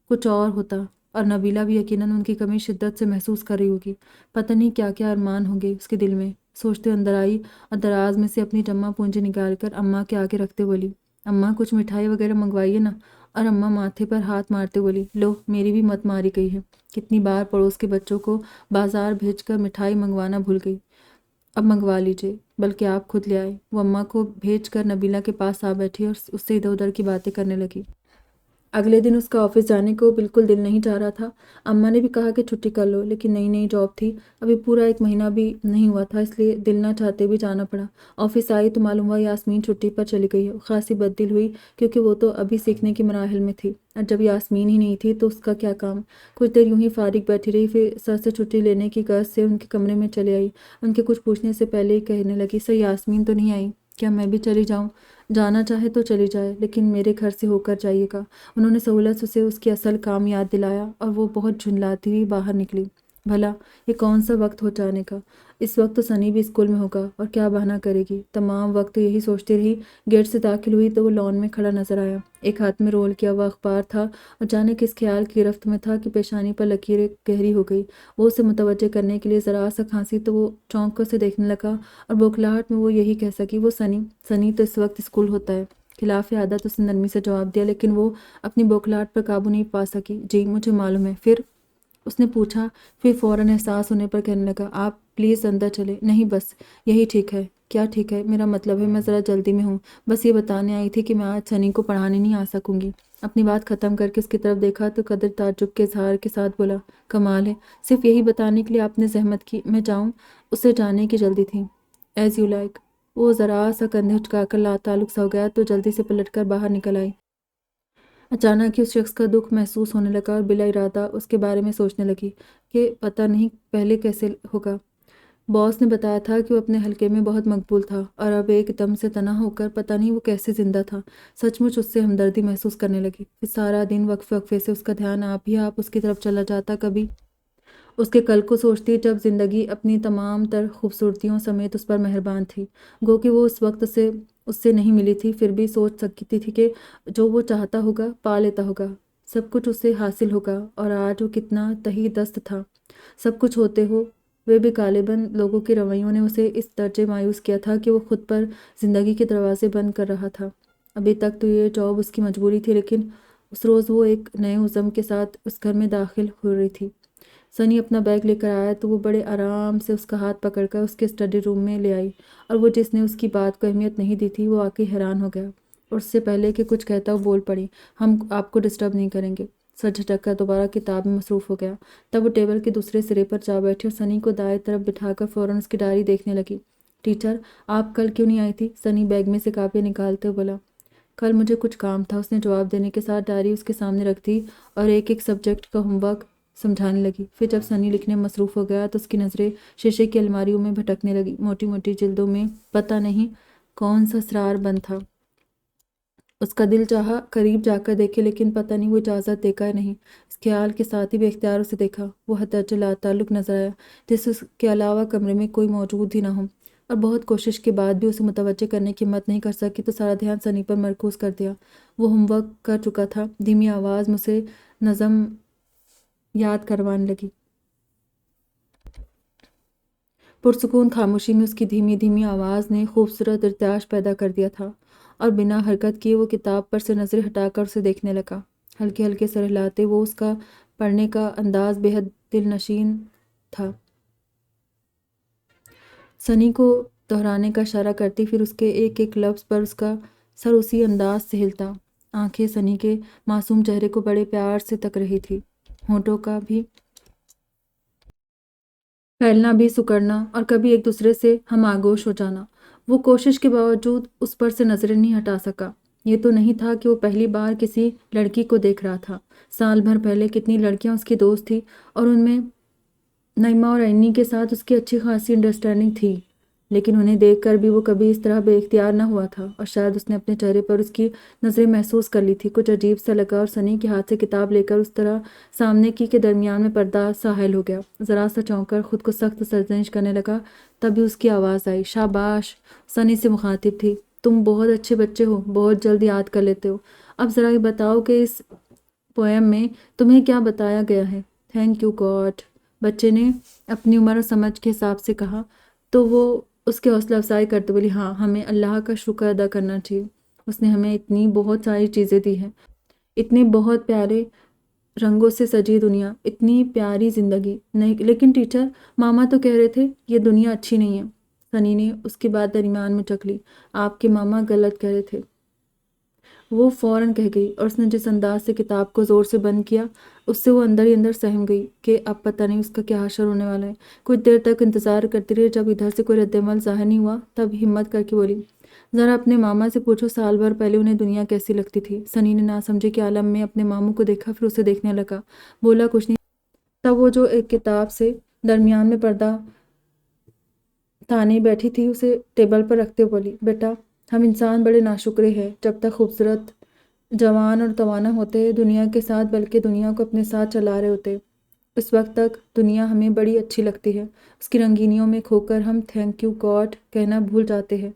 کچھ اور ہوتا، اور نبیلہ بھی یقیناً ان کی کمی شدت سے محسوس کر رہی ہوگی۔ پتہ نہیں کیا کیا ارمان ہوں گے اس کے دل میں، سوچتے اندر آئی اور دراز میں سے اپنی جمع پونجی نکال کر اماں کے آگے رکھتے بولی، اماں کچھ مٹھائی وغیرہ منگوائیے نا۔ اور اماں ماتھے پر ہاتھ مارتے بولی، لو میری بھی مت ماری گئی ہے، کتنی بار پڑوس کے بچوں کو بازار بھیج کر مٹھائی منگوانا بھول گئی، اب منگوا لیجئے، بلکہ آپ خود لے آئے۔ وہ اماں کو بھیج کر نبیلہ کے پاس آ بیٹھی اور اس سے ادھر ادھر کی باتیں کرنے لگی۔ اگلے دن اس کا آفس جانے کو بالکل دل نہیں چاہ رہا تھا۔ اماں نے بھی کہا کہ چھٹی کر لو، لیکن نئی نئی جاب تھی، ابھی پورا ایک مہینہ بھی نہیں ہوا تھا، اس لیے دل نہ چاہتے بھی جانا پڑا۔ آفس آئی تو معلوم ہوا یاسمین چھٹی پر چلی گئی ہے۔ خاصی بددل ہوئی کیونکہ وہ تو ابھی سیکھنے کے مراحل میں تھی، اور جب یاسمین ہی نہیں تھی تو اس کا کیا کام۔ کچھ دیر یوں ہی فارغ بیٹھی رہی، پھر سر سے چھٹی لینے کی غرض سے ان کے کمرے میں چلے آئی۔ ان کے کچھ پوچھنے سے پہلے ہی کہنے لگی، سر یاسمین تو نہیں آئی؟ کیا میں بھی چلی جاؤں؟ جانا چاہے تو چلی جائے، لیکن میرے گھر سے ہو کر جائیے گا۔ انہوں نے سہولت سے اسے اس کی اصل کام یاد دلایا اور وہ بہت جھنجلاتی ہوئی باہر نکلی۔ بھلا یہ کون سا وقت ہو جانے کا؟ اس وقت تو سنی بھی اسکول میں ہوگا اور کیا بہانہ کرے گی؟ تمام وقت یہی سوچتی رہی۔ گیٹ سے داخل ہوئی تو وہ لان میں کھڑا نظر آیا، ایک ہاتھ میں رول کیا ہوا اخبار تھا اور جانے کس خیال کی گرفت میں تھا کہ پیشانی پر لکیریں گہری ہو گئی۔ وہ اسے متوجہ کرنے کے لیے ذرا سا کھانسی تو وہ چونک کر اسے دیکھنے لگا اور بوکھلاہٹ میں وہ یہی کہہ سکی، وہ سنی تو اس وقت اسکول ہوتا ہے۔ خلاف عادت اس نے نرمی سے جواب دیا، لیکن وہ اپنی بوکھلاہٹ پر قابو نہیں پا سکی۔ جی مجھے معلوم ہے۔ پھر اس نے پوچھا، پھر فوراً احساس ہونے پر کہنے لگا، آپ پلیز اندر چلیں۔ نہیں بس یہی ٹھیک ہے۔ کیا ٹھیک ہے؟ میرا مطلب ہے میں ذرا جلدی میں ہوں، بس یہ بتانے آئی تھی کہ میں آج سنی کو پڑھانے نہیں آ سکوں گی۔ اپنی بات ختم کر کے اس کی طرف دیکھا تو قدر تعجب کے اظہار کے ساتھ بولا، کمال ہے، صرف یہی بتانے کے لیے آپ نے زحمت کی؟ میں جاؤں؟ اسے جانے کی جلدی تھی۔ As you like. وہ ذرا سا کندھے اچکا کر لا تعلق سا ہو گیا تو جلدی سے پلٹ کر باہر نکل آئی۔ اچانک ہی اس شخص کا دکھ محسوس ہونے لگا اور بلا ارادہ اس کے بارے میں سوچنے لگی کہ پتہ نہیں پہلے کیسے ہوگا۔ باس نے بتایا تھا کہ وہ اپنے حلقے میں بہت مقبول تھا اور اب ایک دم سے تنہا ہو کر پتہ نہیں وہ کیسے زندہ تھا۔ سچ مچ اس سے ہمدردی محسوس کرنے لگی۔ پھر سارا دن وقفے وقفے سے اس کا دھیان آپ ہی آپ اس کی طرف چلا جاتا، کبھی اس کے کل کو سوچتی جب زندگی اپنی تمام تر خوبصورتیوں سمیت اس پر مہربان تھی۔ گو کہ وہ اس وقت اس سے نہیں ملی تھی، پھر بھی سوچ سکتی تھی کہ جو وہ چاہتا ہوگا پا لیتا ہوگا، سب کچھ اسے حاصل ہوگا۔ اور آج وہ کتنا تہی دست تھا۔ سب کچھ ہوتے ہوئے بھی غالباً لوگوں کے رویوں نے اسے اس درجے مایوس کیا تھا کہ وہ خود پر زندگی کے دروازے بند کر رہا تھا۔ ابھی تک تو یہ جاب اس کی مجبوری تھی، لیکن اس روز وہ ایک نئے عزم کے ساتھ اس گھر میں داخل ہو رہی تھی۔ سنی اپنا بیگ لے کر آیا تو وہ بڑے آرام سے اس کا ہاتھ پکڑ کر اس کے اسٹڈی روم میں لے آئی، اور وہ جس نے اس کی بات کو اہمیت نہیں دی تھی وہ واقعی حیران ہو گیا، اور اس سے پہلے کہ کچھ کہتا وہ بول پڑی، ہم آپ کو ڈسٹرب نہیں کریں گے۔ سر جھٹک کر دوبارہ کتاب میں مصروف ہو گیا۔ تب وہ ٹیبل کے دوسرے سرے پر جا بیٹھی اور سنی کو دائیں طرف بٹھا کر فوراً اس کی ڈائری دیکھنے لگی۔ ٹیچر، آپ کل کیوں نہیں آئی تھی؟ سنی بیگ میں سے کاپی نکالتے ہوئے بولا۔ کل مجھے کچھ کام تھا، اس نے جواب دینے کے ساتھ ڈائری اس کے سامنے رکھ دی اور ایک ایک سبجیکٹ کا ہوم ورک سمجھانے لگی۔ پھر جب سنی لکھنے میں مصروف ہو گیا تو اس کی نظریں شیشے کی الماریوں میں بھٹکنے لگی۔ موٹی موٹی جلدوں میں پتہ نہیں کون سا اسرار بند تھا۔ اس کا دل چاہا قریب جا کر دیکھے، لیکن پتہ نہیں وہ اجازت دے گا یا نہیں۔ اس خیال کے ساتھ ہی بے اختیار اسے دیکھا۔ وہ حدرج لا تعلق نظر آیا، جیسے اس کے علاوہ کمرے میں کوئی موجود ہی نہ ہو، اور بہت کوشش کے بعد بھی اسے متوجہ کرنے کی ہمت نہیں کر سکی تو سارا دھیان سنی پر مرکوز کر دیا۔ وہ ہوم ورک کر چکا تھا۔ دھیمی آواز میں اسے نظم یاد کروانے لگی۔ پرسکون خاموشی میں اس کی دھیمی دھیمی آواز نے خوبصورت ارتعاش پیدا کر دیا تھا، اور بنا حرکت کیے وہ کتاب پر سے نظریں ہٹا کر اسے دیکھنے لگا۔ ہلکے ہلکے سر ہلاتے وہ اس کا پڑھنے کا انداز بے حد دل نشین تھا۔ سنی کو دہرانے کا اشارہ کرتی، پھر اس کے ایک ایک لفظ پر اس کا سر اسی انداز سے ہلتا۔ آنکھیں سنی کے معصوم چہرے کو بڑے پیار سے تک رہی تھی، ہونٹوں کا بھی پھیلنا بھی سکڑنا اور کبھی ایک دوسرے سے ہم آغوش ہو جانا۔ وہ کوشش کے باوجود اس پر سے نظریں نہیں ہٹا سکا۔ یہ تو نہیں تھا کہ وہ پہلی بار کسی لڑکی کو دیکھ رہا تھا۔ سال بھر پہلے کتنی لڑکیاں اس کی دوست تھی، اور ان میں نعیمہ اور اینی کے ساتھ اس کی اچھی خاصی انڈرسٹینڈنگ تھی، لیکن انہیں دیکھ کر بھی وہ کبھی اس طرح بے اختیار نہ ہوا تھا، اور شاید اس نے اپنے چہرے پر اس کی نظریں محسوس کر لی تھی۔ کچھ عجیب سا لگا اور سنی کے ہاتھ سے کتاب لے کر اس طرح سامنے کی کہ درمیان میں پردہ سا حائل ہو گیا۔ ذرا سا چونک کر خود کو سخت سرزنش کرنے لگا، تبھی اس کی آواز آئی، شاباش! سنی سے مخاطب تھی، تم بہت اچھے بچے ہو، بہت جلد یاد کر لیتے ہو۔ اب ذرا یہ بتاؤ کہ اس پوئم میں تمہیں کیا بتایا گیا ہے؟ تھینک یو گاڈ، بچے نے اپنی عمر اور سمجھ کے حساب سے کہا، تو وہ اس کے حوصلہ افزائی کرتے بولی، ہاں، ہمیں اللہ کا شکر ادا کرنا چاہیے، اس نے ہمیں اتنی بہت ساری چیزیں دی ہیں، اتنے بہت پیارے رنگوں سے سجی دنیا، اتنی پیاری زندگی۔ نہیں لیکن ٹیچر، ماما تو کہہ رہے تھے یہ دنیا اچھی نہیں ہے۔ سنی نے اس کی بات درمیان میں چک لی، آپ کے ماما غلط کہہ رہے تھے، وہ فوراً کہہ گئی، اور اس نے جس انداز سے کتاب کو زور سے بند کیا، اس سے وہ اندر ہی اندر سہم گئی کہ اب پتہ نہیں اس کا کیا حشر ہونے والا ہے۔ کچھ دیر تک انتظار کرتی رہی، جب ادھر سے کوئی رد عمل ظاہر نہیں ہوا تب ہمت کر کے بولی، ذرا اپنے ماما سے پوچھو سال بھر پہلے انہیں دنیا کیسی لگتی تھی۔ سنی نے ناسمجھے کے عالم میں اپنے ماموں کو دیکھا، پھر اسے دیکھنے لگا، بولا کچھ نہیں۔ تب وہ جو ایک کتاب سے درمیان میں پردہ تانے بیٹھی تھی اسے ٹیبل پر رکھتے ہوئے بولی، بیٹا، ہم انسان بڑے ناشکرے ہیں، جب تک خوبصورت، جوان اور توانا ہوتے دنیا کے ساتھ بلکہ دنیا کو اپنے ساتھ چلا رہے ہوتے، اس وقت تک دنیا ہمیں بڑی اچھی لگتی ہے۔ اس کی رنگینیوں میں کھو کر ہم تھینک یو گاڈ کہنا بھول جاتے ہیں،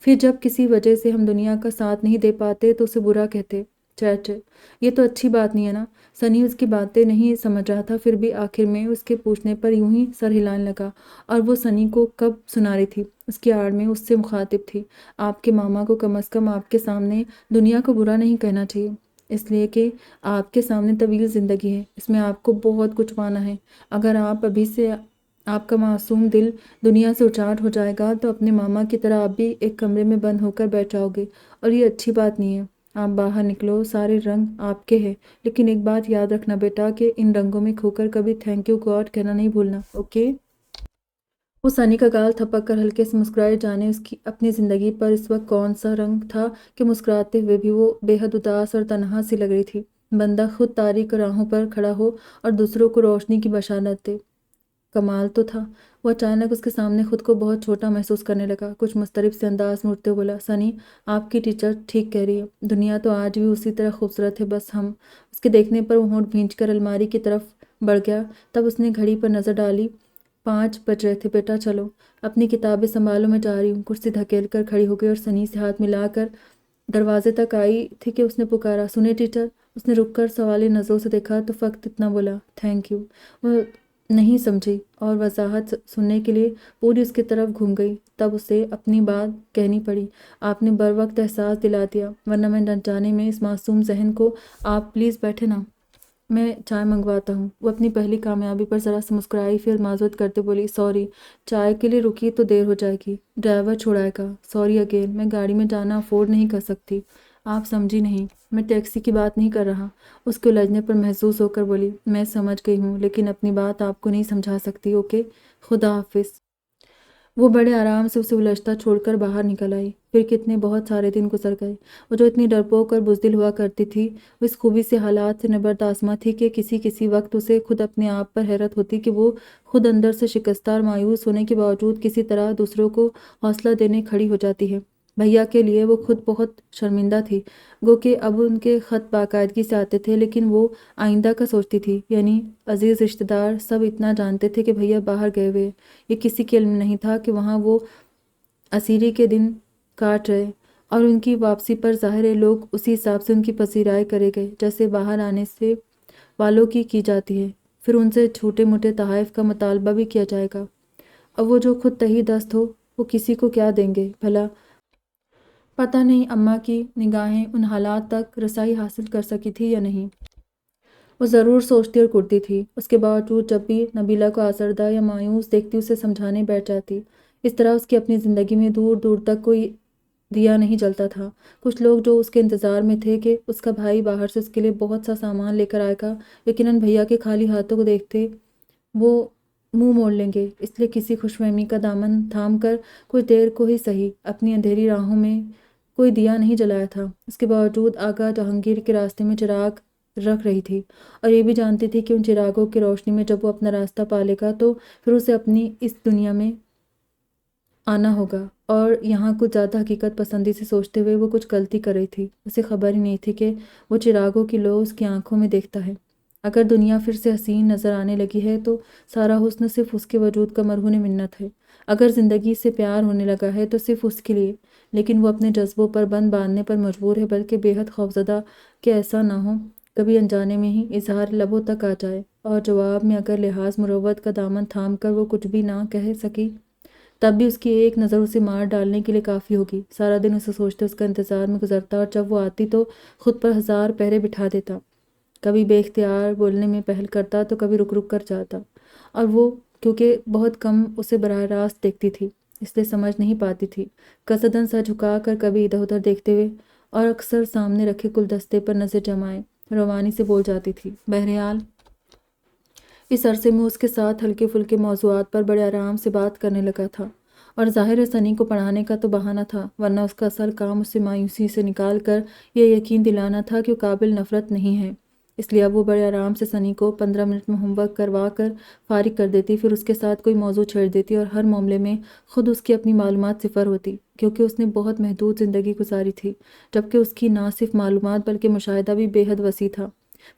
پھر جب کسی وجہ سے ہم دنیا کا ساتھ نہیں دے پاتے تو اسے برا کہتے۔ چہ یہ تو اچھی بات نہیں ہے نا۔ سنی اس کی باتیں نہیں سمجھ رہا تھا، پھر بھی آخر میں اس کے پوچھنے پر یوں ہی سر ہلانے لگا، اور وہ سنی کو کب سنا رہی تھی، اس کی آڑ میں اس سے مخاطب تھی، آپ کے ماما کو کم از کم آپ کے سامنے دنیا کو برا نہیں کہنا چاہیے، اس لیے کہ آپ کے سامنے طویل زندگی ہے، اس میں آپ کو بہت کچھ پانا ہے۔ اگر آپ ابھی سے آپ کا معصوم دل دنیا سے اچاٹ ہو جائے گا تو اپنے ماما کی طرح آپ بھی ایک کمرے میں بند ہو کر بیٹھ جاؤ گے، اور یہ اچھی بات نہیں ہے۔ آپ باہر نکلو، سارے رنگ آپ کے ہیں، لیکن ایک بات یاد رکھنا بیٹا کہ ان رنگوں میں کھو کر کبھی تھینک یو گاڈ کہنا نہیں بھولنا، اوکے؟ وہ سنی کا گال تھپک کر ہلکے سے مسکرائے، جانے اس کی اپنی زندگی پر اس وقت کون سا رنگ تھا کہ مسکراتے ہوئے بھی وہ بے حد اداس اور تنہا سی لگ رہی تھی۔ بندہ خود تاریک راہوں پر کھڑا ہو اور دوسروں کو روشنی کی بشارت دے، کمال تو تھا۔ وہ اچانک اس کے سامنے خود کو بہت چھوٹا محسوس کرنے لگا، کچھ مضطرب سے انداز میں اٹھتے بولا، سنی، آپ کی ٹیچر ٹھیک کہہ رہی ہے، دنیا تو آج بھی اسی طرح خوبصورت ہے، بس ہم۔ اس کے دیکھنے پر وہ ہونٹ بھینچ کر الماری کی طرف بڑھ گیا۔ تب اس نے گھڑی پر نظر ڈالی، 5 بج رہے تھے، بیٹا چلو، اپنی کتابیں سنبھالو، میں جا رہی ہوں۔ کرسی دھکیل کر کھڑی ہو گئی اور سنی سے ہاتھ ملا کر دروازے تک آئی تھی کہ اس نے پکارا، سنیں ٹیچر۔ اس نے رک کر سوالی نظروں سے دیکھا تو فقط اتنا بولا، تھینک یو۔ وہ نہیں سمجھی اور وضاحت سننے کے لیے پوری اس کی طرف گھوم گئی۔ تب اسے اپنی بات کہنی پڑی، آپ نے بروقت احساس دلا دیا، ورنہ میں نہ جانے میں اس معصوم ذہن کو۔ آپ پلیز بیٹھے نا، میں چائے منگواتا ہوں۔ وہ اپنی پہلی کامیابی پر ذرا سی مسکرائی، پھر معذرت کرتے بولی، سوری، چائے کے لیے رکی تو دیر ہو جائے گی، ڈرائیور چھڑائے گا، سوری اگین، میں گاڑی میں جانا افورڈ نہیں کر سکتی۔ آپ سمجھی نہیں، میں ٹیکسی کی بات نہیں کر رہا۔ اس کے الجھنے پر محسوس ہو کر بولی، میں سمجھ گئی ہوں، لیکن اپنی بات آپ کو نہیں سمجھا سکتی، اوکے، خدا حافظ۔ وہ بڑے آرام سے اسے الجھتا چھوڑ کر باہر نکل آئی۔ پھر کتنے بہت سارے دن گزر گئے۔ وہ جو اتنی ڈرپوک اور بزدل ہوا کرتی تھی، وہ اس خوبی سے حالات سے نبرد آزما تھی کہ کسی وقت اسے خود اپنے آپ پر حیرت ہوتی کہ وہ خود اندر سے شکستہ اور مایوس ہونے کے باوجود کسی طرح دوسروں کو حوصلہ دینے کھڑی ہو جاتی ہے۔ بھیا کے لیے وہ خود بہت شرمندہ تھی، گو کہ اب ان کے خط باقاعدگی سے آتے تھے، لیکن وہ آئندہ کا سوچتی تھی، یعنی عزیز رشتہ دار سب اتنا جانتے تھے کہ بھیا باہر گئے ہوئے، یہ کسی کے علم نہیں تھا کہ وہاں وہ اسیری کے دن کاٹ رہے، اور ان کی واپسی پر ظاہر ہے لوگ اسی حساب سے ان کی پذیرائی کرے گئے جیسے باہر آنے سے والوں کی جاتی ہے۔ پھر ان سے چھوٹے موٹے تحائف کا مطالبہ بھی کیا جائے گا۔ اب وہ جو خود تہی دست ہو، وہ کسی کو کیا دیں گے بھلا؟ پتہ نہیں اماں کی نگاہیں ان حالات تک رسائی حاصل کر سکی تھی یا نہیں۔ وہ ضرور سوچتی اور کرتی تھی، اس کے باوجود جب بھی نبیلہ کو آزردہ یا مایوس دیکھتی اسے سمجھانے بیٹھ جاتی۔ اس طرح اس کی اپنی زندگی میں دور دور تک کوئی دیا نہیں جلتا تھا۔ کچھ لوگ جو اس کے انتظار میں تھے کہ اس کا بھائی باہر سے اس کے لیے بہت سا سامان لے کر آئے گا، یقیناً بھیا کے خالی ہاتھوں کو دیکھتے وہ منہ موڑ لیں گے، اس لیے کسی خوش فہمی کا دامن تھام کر کچھ دیر کو ہی صحیح اپنی اندھیری راہوں میں کوئی دیا نہیں جلایا تھا۔ اس کے باوجود آگاہ جہانگیر کے راستے میں چراغ رکھ رہی تھی، اور یہ بھی جانتی تھی کہ ان چراغوں کی روشنی میں جب وہ اپنا راستہ پا لے گا تو پھر اسے اپنی اس دنیا میں آنا ہوگا، اور یہاں کچھ زیادہ حقیقت پسندی سے سوچتے ہوئے وہ کچھ غلطی کر رہی تھی۔ اسے خبر ہی نہیں تھی کہ وہ چراغوں کی لو اس کی آنکھوں میں دیکھتا ہے۔ اگر دنیا پھر سے حسین نظر آنے لگی ہے تو سارا حسن صرف اس کے وجود کا مرہون منت ہے۔ اگر زندگی سے پیار ہونے لگا ہے تو صرف اس کے لیے، لیکن وہ اپنے جذبوں پر بند باندھنے پر مجبور ہے، بلکہ بے حد خوفزدہ کہ ایسا نہ ہو کبھی انجانے میں ہی اظہار لبوں تک آ جائے، اور جواب میں اگر لحاظ مروت کا دامن تھام کر وہ کچھ بھی نہ کہہ سکی تب بھی اس کی ایک نظر اسے مار ڈالنے کے لیے کافی ہوگی۔ سارا دن اسے سوچتے اس کا انتظار میں گزرتا، اور جب وہ آتی تو خود پر 1000 پہرے بٹھا دیتا، کبھی بے اختیار بولنے میں پہل کرتا تو کبھی رک رک کر جاتا، اور وہ کیونکہ بہت کم اسے براہ راست دیکھتی تھی اس لیے سمجھ نہیں پاتی تھی، قصداً سر جھکا کر کبھی ادھر ادھر دیکھتے ہوئے اور اکثر سامنے رکھے گلدستے پر نظر جمائے روانی سے بول جاتی تھی۔ بہرحال اس عرصے میں اس کے ساتھ ہلکے پھلکے موضوعات پر بڑے آرام سے بات کرنے لگا تھا، اور ظاہر ہے سنی کو پڑھانے کا تو بہانہ تھا، ورنہ اس کا اصل کام اسے مایوسی سے نکال کر یہ یقین دلانا تھا کہ وہ قابل نفرت نہیں ہے۔ اس لیے اب وہ بڑے آرام سے سنی کو 15 منٹ میں ہوم ورک کروا کر فارغ کر دیتی، پھر اس کے ساتھ کوئی موضوع چھیڑ دیتی، اور ہر معاملے میں خود اس کی اپنی معلومات صفر ہوتی، کیونکہ اس نے بہت محدود زندگی گزاری تھی، جبکہ اس کی نہ صرف معلومات بلکہ مشاہدہ بھی بے حد وسیع تھا۔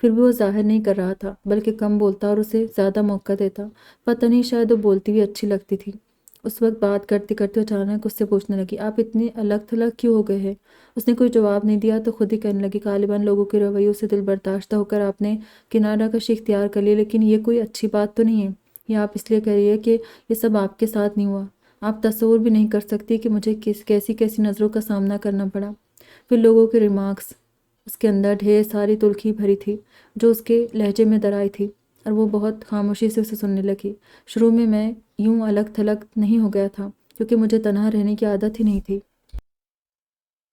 پھر بھی وہ ظاہر نہیں کر رہا تھا، بلکہ کم بولتا اور اسے زیادہ موقع دیتا۔ پتہ نہیں، شاید وہ بولتی بھی اچھی لگتی تھی۔ اس وقت بات کرتے کرتے اچانک اس سے پوچھنے لگی، آپ اتنے الگ تھلگ کیوں ہو گئے ہیں؟ اس نے کوئی جواب نہیں دیا تو خود ہی کہنے لگی، غالباً لوگوں کے رویوں سے دل برداشتہ ہو کر آپ نے کنارہ کشی اختیار کر لی، لیکن یہ کوئی اچھی بات تو نہیں ہے۔ یہ آپ اس لیے کہہ رہی ہے کہ یہ سب آپ کے ساتھ نہیں ہوا۔ آپ تصور بھی نہیں کر سکتی کہ مجھے کیسی کیسی نظروں کا سامنا کرنا پڑا۔ پھر لوگوں کے ریمارکس، اس کے اندر ڈھیر ساری تلخی بھری تھی جو اس کے لہجے میں در آئی تھی، اور وہ بہت خاموشی سے اسے سننے لگی۔ شروع میں یوں الگ تھلگ نہیں ہو گیا تھا کیونکہ مجھے تنہا رہنے کی عادت ہی نہیں تھی۔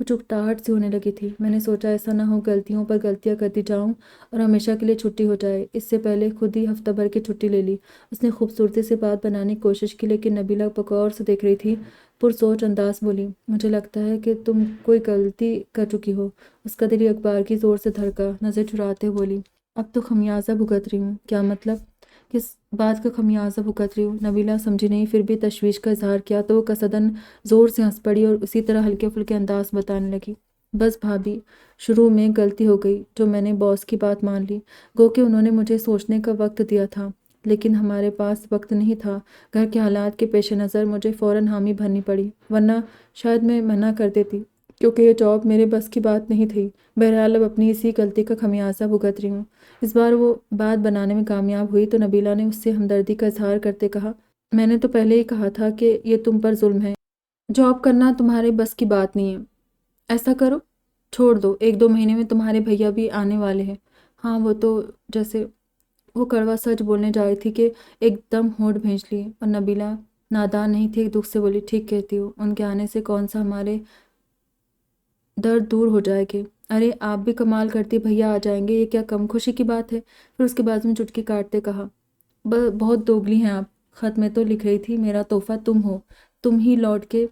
کچھ اکتاہٹ سی ہونے لگی تھی۔ میں نے سوچا ایسا نہ ہو غلطیوں پر غلطیاں کرتی جاؤں اور ہمیشہ کے لیے چھٹی ہو جائے۔ اس سے پہلے خود ہی ہفتہ بھر کی چھٹی لے لی۔ اس نے خوبصورتی سے بات بنانے کی کوشش کی لیکن نبیلہ بغور سے دیکھ رہی تھی۔ پرسوچ انداز بولی، مجھے لگتا ہے کہ تم کوئی غلطی کر چکی ہو۔ اس کا دل ایک بار کی زور سے دھڑکا۔ نظر چراتے ہوئے بولی، اب تو خمیازہ بھگت رہی ہوں۔ کیا مطلب؟ کس بات کا خمیازہ بھگت رہی ہوں؟ نبیلہ سمجھی نہیں، پھر بھی تشویش کا اظہار کیا تو وہ قصداً زور سے ہنس پڑی اور اسی طرح ہلکے پھلکے انداز بتانے لگی، بس بھابی، شروع میں غلطی ہو گئی جو میں نے باس کی بات مان لی۔ گو کہ انہوں نے مجھے سوچنے کا وقت دیا تھا، لیکن ہمارے پاس وقت نہیں تھا۔ گھر کے حالات کے پیش نظر مجھے فوراً حامی بھرنی پڑی، ورنہ شاید میں منع کر دیتی، کیونکہ یہ جاب میرے بس کی بات نہیں تھی۔ بہرحال اب اپنی اسی غلطی کا خمیازہ بھگت رہی ہوں۔ اس بار وہ بات بنانے میں کامیاب ہوئی تو نبیلہ نے اس سے ہمدردی کا اظہار کرتے کہا، میں نے تو پہلے ہی کہا تھا کہ یہ تم پر ظلم ہے۔ جاب کرنا تمہارے بس کی بات نہیں ہے۔ ایسا کرو، چھوڑ دو، 1-2 مہینے میں تمہارے بھیا بھی آنے والے ہیں۔ ہاں وہ تو جیسے وہ کڑوا سچ بولنے جا رہی تھی کہ ایک دم ہونٹ بھینچ لیے، اور نبیلہ نادان نہیں تھی، ایک دکھ سے بولی، ٹھیک کہتی ہو، ان کے آنے سے کون سا ہمارے درد دور ہو جائے گے۔ ارے آپ بھی کمال کرتی، بھیا آ جائیں گے، یہ کیا کم خوشی کی بات ہے؟ پھر اس کے بازو میں چٹکی کاٹتے کہا، بہت دوگلی ہیں آپ۔ خط میں تو لکھ رہی تھی میرا تحفہ تم ہو، تم ہی لوٹ کے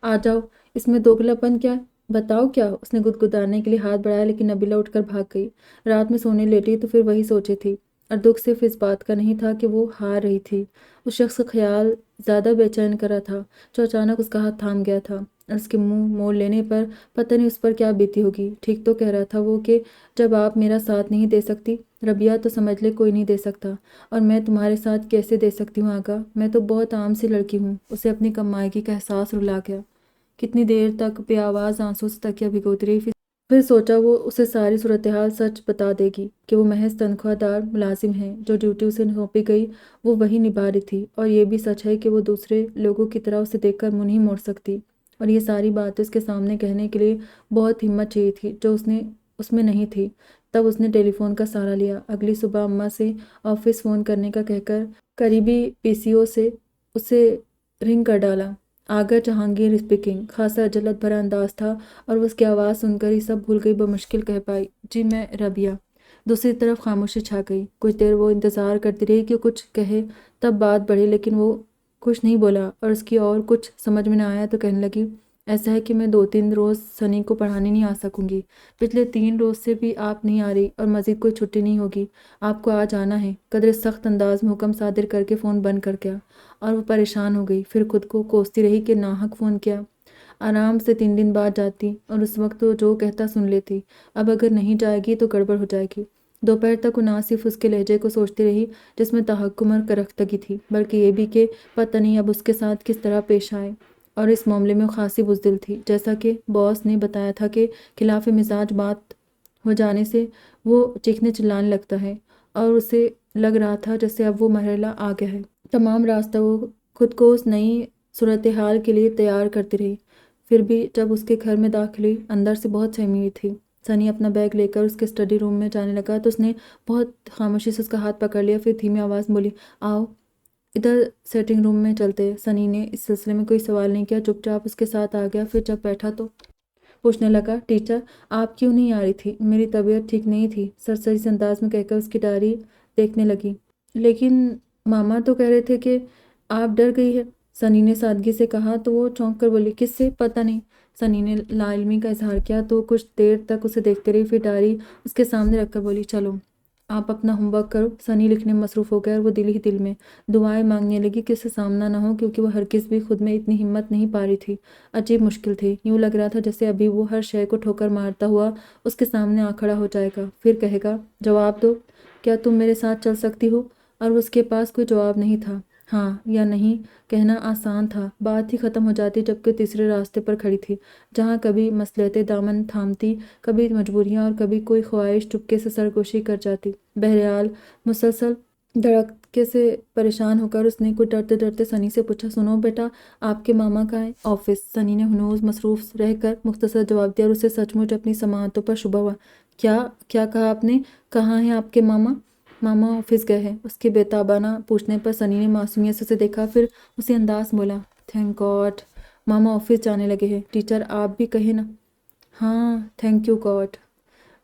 آ جاؤ، اس میں دوگلا پن کیا؟ بتاؤ کیا؟ اس نے گدگدانے کے لیے ہاتھ بڑھایا لیکن نبیلہ اٹھ کر بھاگ گئی۔ رات میں سونے لیٹی تو پھر وہی سوچے تھی، اور دکھ صرف اس بات کا نہیں تھا کہ وہ ہار رہی تھی، اس شخص کا خیال زیادہ بے چین کر رہا تھا جو اچانک اس کا ہاتھ تھام گیا تھا، اور اس کے منہ موڑ لینے پر پتہ نہیں اس پر کیا بیتی ہوگی۔ ٹھیک تو کہہ رہا تھا وہ کہ جب آپ میرا ساتھ نہیں دے سکتی، ربیہ تو سمجھ لے کوئی نہیں دے سکتا، اور میں تمہارے ساتھ کیسے دے سکتی ہوں آغا، میں تو بہت عام سی لڑکی ہوں۔ اسے اپنی کمائیگی کا احساس رلا گیا۔ کتنی دیر تک بے آواز آنسوں سے تکیہ بھگوتی رہی، پھر سوچا وہ اسے ساری صورتحال سچ بتا دے گی کہ وہ محض تنخواہ دار ملازم ہے، جو ڈیوٹی اسے سونپی گئی وہ وہی نبھا رہی تھی، اور یہ بھی سچ ہے کہ وہ دوسرے لوگوں کی طرح اسے دیکھ کر منہ نہیں موڑ سکتی، اور یہ ساری باتیں اس کے سامنے کہنے کے لیے بہت ہمت چاہیے تھی جو اس میں نہیں تھی۔ تب اس نے ٹیلی فون کا سہارا لیا۔ اگلی صبح اماں سے آفس فون کرنے کا کہہ کر قریبی پی سی او سے اسے رنگ کر ڈالا۔ آغا جہانگیر اسپیکنگ۔ خاصا عجلت بھرا انداز تھا اور وہ اس کی آواز سن کر ہی سب بھول گئی، بمشکل کہہ پائی، جی میں ربیہ۔ دوسری طرف خاموشی چھا گئی۔ کچھ دیر وہ انتظار کرتی رہی کہ کچھ کہے، تب بات بڑھی، لیکن وہ کچھ نہیں بولا، اور اس کی اور کچھ سمجھ میں نہ آیا تو کہنے لگی، ایسا ہے کہ میں 2-3 روز سنی کو پڑھانے نہیں آ سکوں گی۔ پچھلے 3 روز سے بھی آپ نہیں آ رہی، اور مزید کوئی چھٹی نہیں ہوگی۔ آپ کو آج آنا ہے۔ قدرے سخت انداز میں حکم صادر کر کے فون بند کر گیا، اور وہ پریشان ہو گئی۔ پھر خود کو کوستی رہی کہ ناحق فون کیا، آرام سے 3 دن بعد جاتی، اور اس وقت وہ جو کہتا سن لیتی۔ اب اگر نہیں جائے گی تو گڑبڑ ہو جائے گی۔ دوپہر تک وہ نہ صرف اس کے لہجے کو سوچتی رہی جس میں تحکم اور کرختگی تھی، بلکہ یہ بھی کہ پتہ نہیں اب اس کے ساتھ کس طرح پیش آئے، اور اس معاملے میں وہ خاصی بزدل تھی۔ جیسا کہ باس نے بتایا تھا کہ خلاف مزاج بات ہو جانے سے وہ چیخنے چلانے لگتا ہے، اور اسے لگ رہا تھا جیسے اب وہ مرحلہ آ گیا ہے۔ تمام راستہ وہ خود کو اس نئی صورتحال کے لیے تیار کرتی رہی۔ پھر بھی جب اس کے گھر میں داخل ہوئی، اندر سے بہت سہمی ہوئی تھی۔ سنی اپنا بیگ لے کر اس کے اسٹڈی روم میں جانے لگا تو اس نے بہت خاموشی سے اس کا ہاتھ پکڑ لیا، پھر دھیمی آواز میں بولی، آؤ ادھر سیٹنگ روم میں چلتے۔ سنی نے اس سلسلے میں کوئی سوال نہیں کیا، چپ چاپ اس کے ساتھ آ گیا۔ پھر جب بیٹھا تو پوچھنے لگا، ٹیچر آپ کیوں نہیں آ رہی تھی؟ میری طبیعت ٹھیک نہیں تھی، سرسری سے انداز میں کہہ کر اس کی ڈائری دیکھنے لگی۔ لیکن ماما تو کہہ رہے تھے کہ آپ ڈر گئی ہے، سنی نے سادگی سے کہا تو وہ چونک کر بولی، کس سے؟ پتہ نہیں۔ سنی نے لا علمی کا اظہار کیا تو کچھ دیر تک اسے دیکھتے رہی، پھر ڈائری اس کے سامنے رکھ کر بولی، چلو آپ اپنا ہوم ورک کرو۔ سنی لکھنے میں مصروف ہو گیا، اور وہ دل ہی دل میں دعائیں مانگنے لگی کہ اسے سامنا نہ ہو، کیونکہ وہ ہرگز بھی خود میں اتنی ہمت نہیں پا رہی تھی۔ عجیب مشکل تھی، یوں لگ رہا تھا جیسے ابھی وہ ہر شے کو ٹھوکر مارتا ہوا اس کے سامنے آ کھڑا ہو جائے گا، پھر کہے گا، جواب دو، کیا تم میرے ساتھ چل سکتی ہو؟ اور اس کے پاس کوئی جواب نہیں تھا۔ ہاں یا نہیں کہنا آسان تھا، بات ہی ختم ہو جاتی، جبکہ تیسرے راستے پر کھڑی تھی، جہاں کبھی مصلحتیں دامن تھامتی، کبھی مجبوریاں، اور کبھی کوئی خواہش چپکے سے سرگوشی کر جاتی۔ بہرحال مسلسل دھڑکے سے پریشان ہو کر اس نے کچھ ڈرتے ڈرتے سنی سے پوچھا، سنو بیٹا، آپ کے ماما کہاں ہیں؟ آفس۔ سنی نے ہنوز مصروف رہ کر مختصر جواب دیا، اور اسے سچ مچ اپنی سماعتوں پر شبہ ہوا۔ کیا کہا آپ نے؟ کہاں ہیں آپ کے ماما؟ ماما آفس گئے ہیں۔ اس کے بے تابانہ پوچھنے پر سنی نے معصومیت سے اسے دیکھا، پھر اسی انداز میں بولا، تھینک گاڈ، ماما آفس جانے لگے ہیں۔ ٹیچر آپ بھی کہیں نا۔ ہاں تھینک یو گاڈ،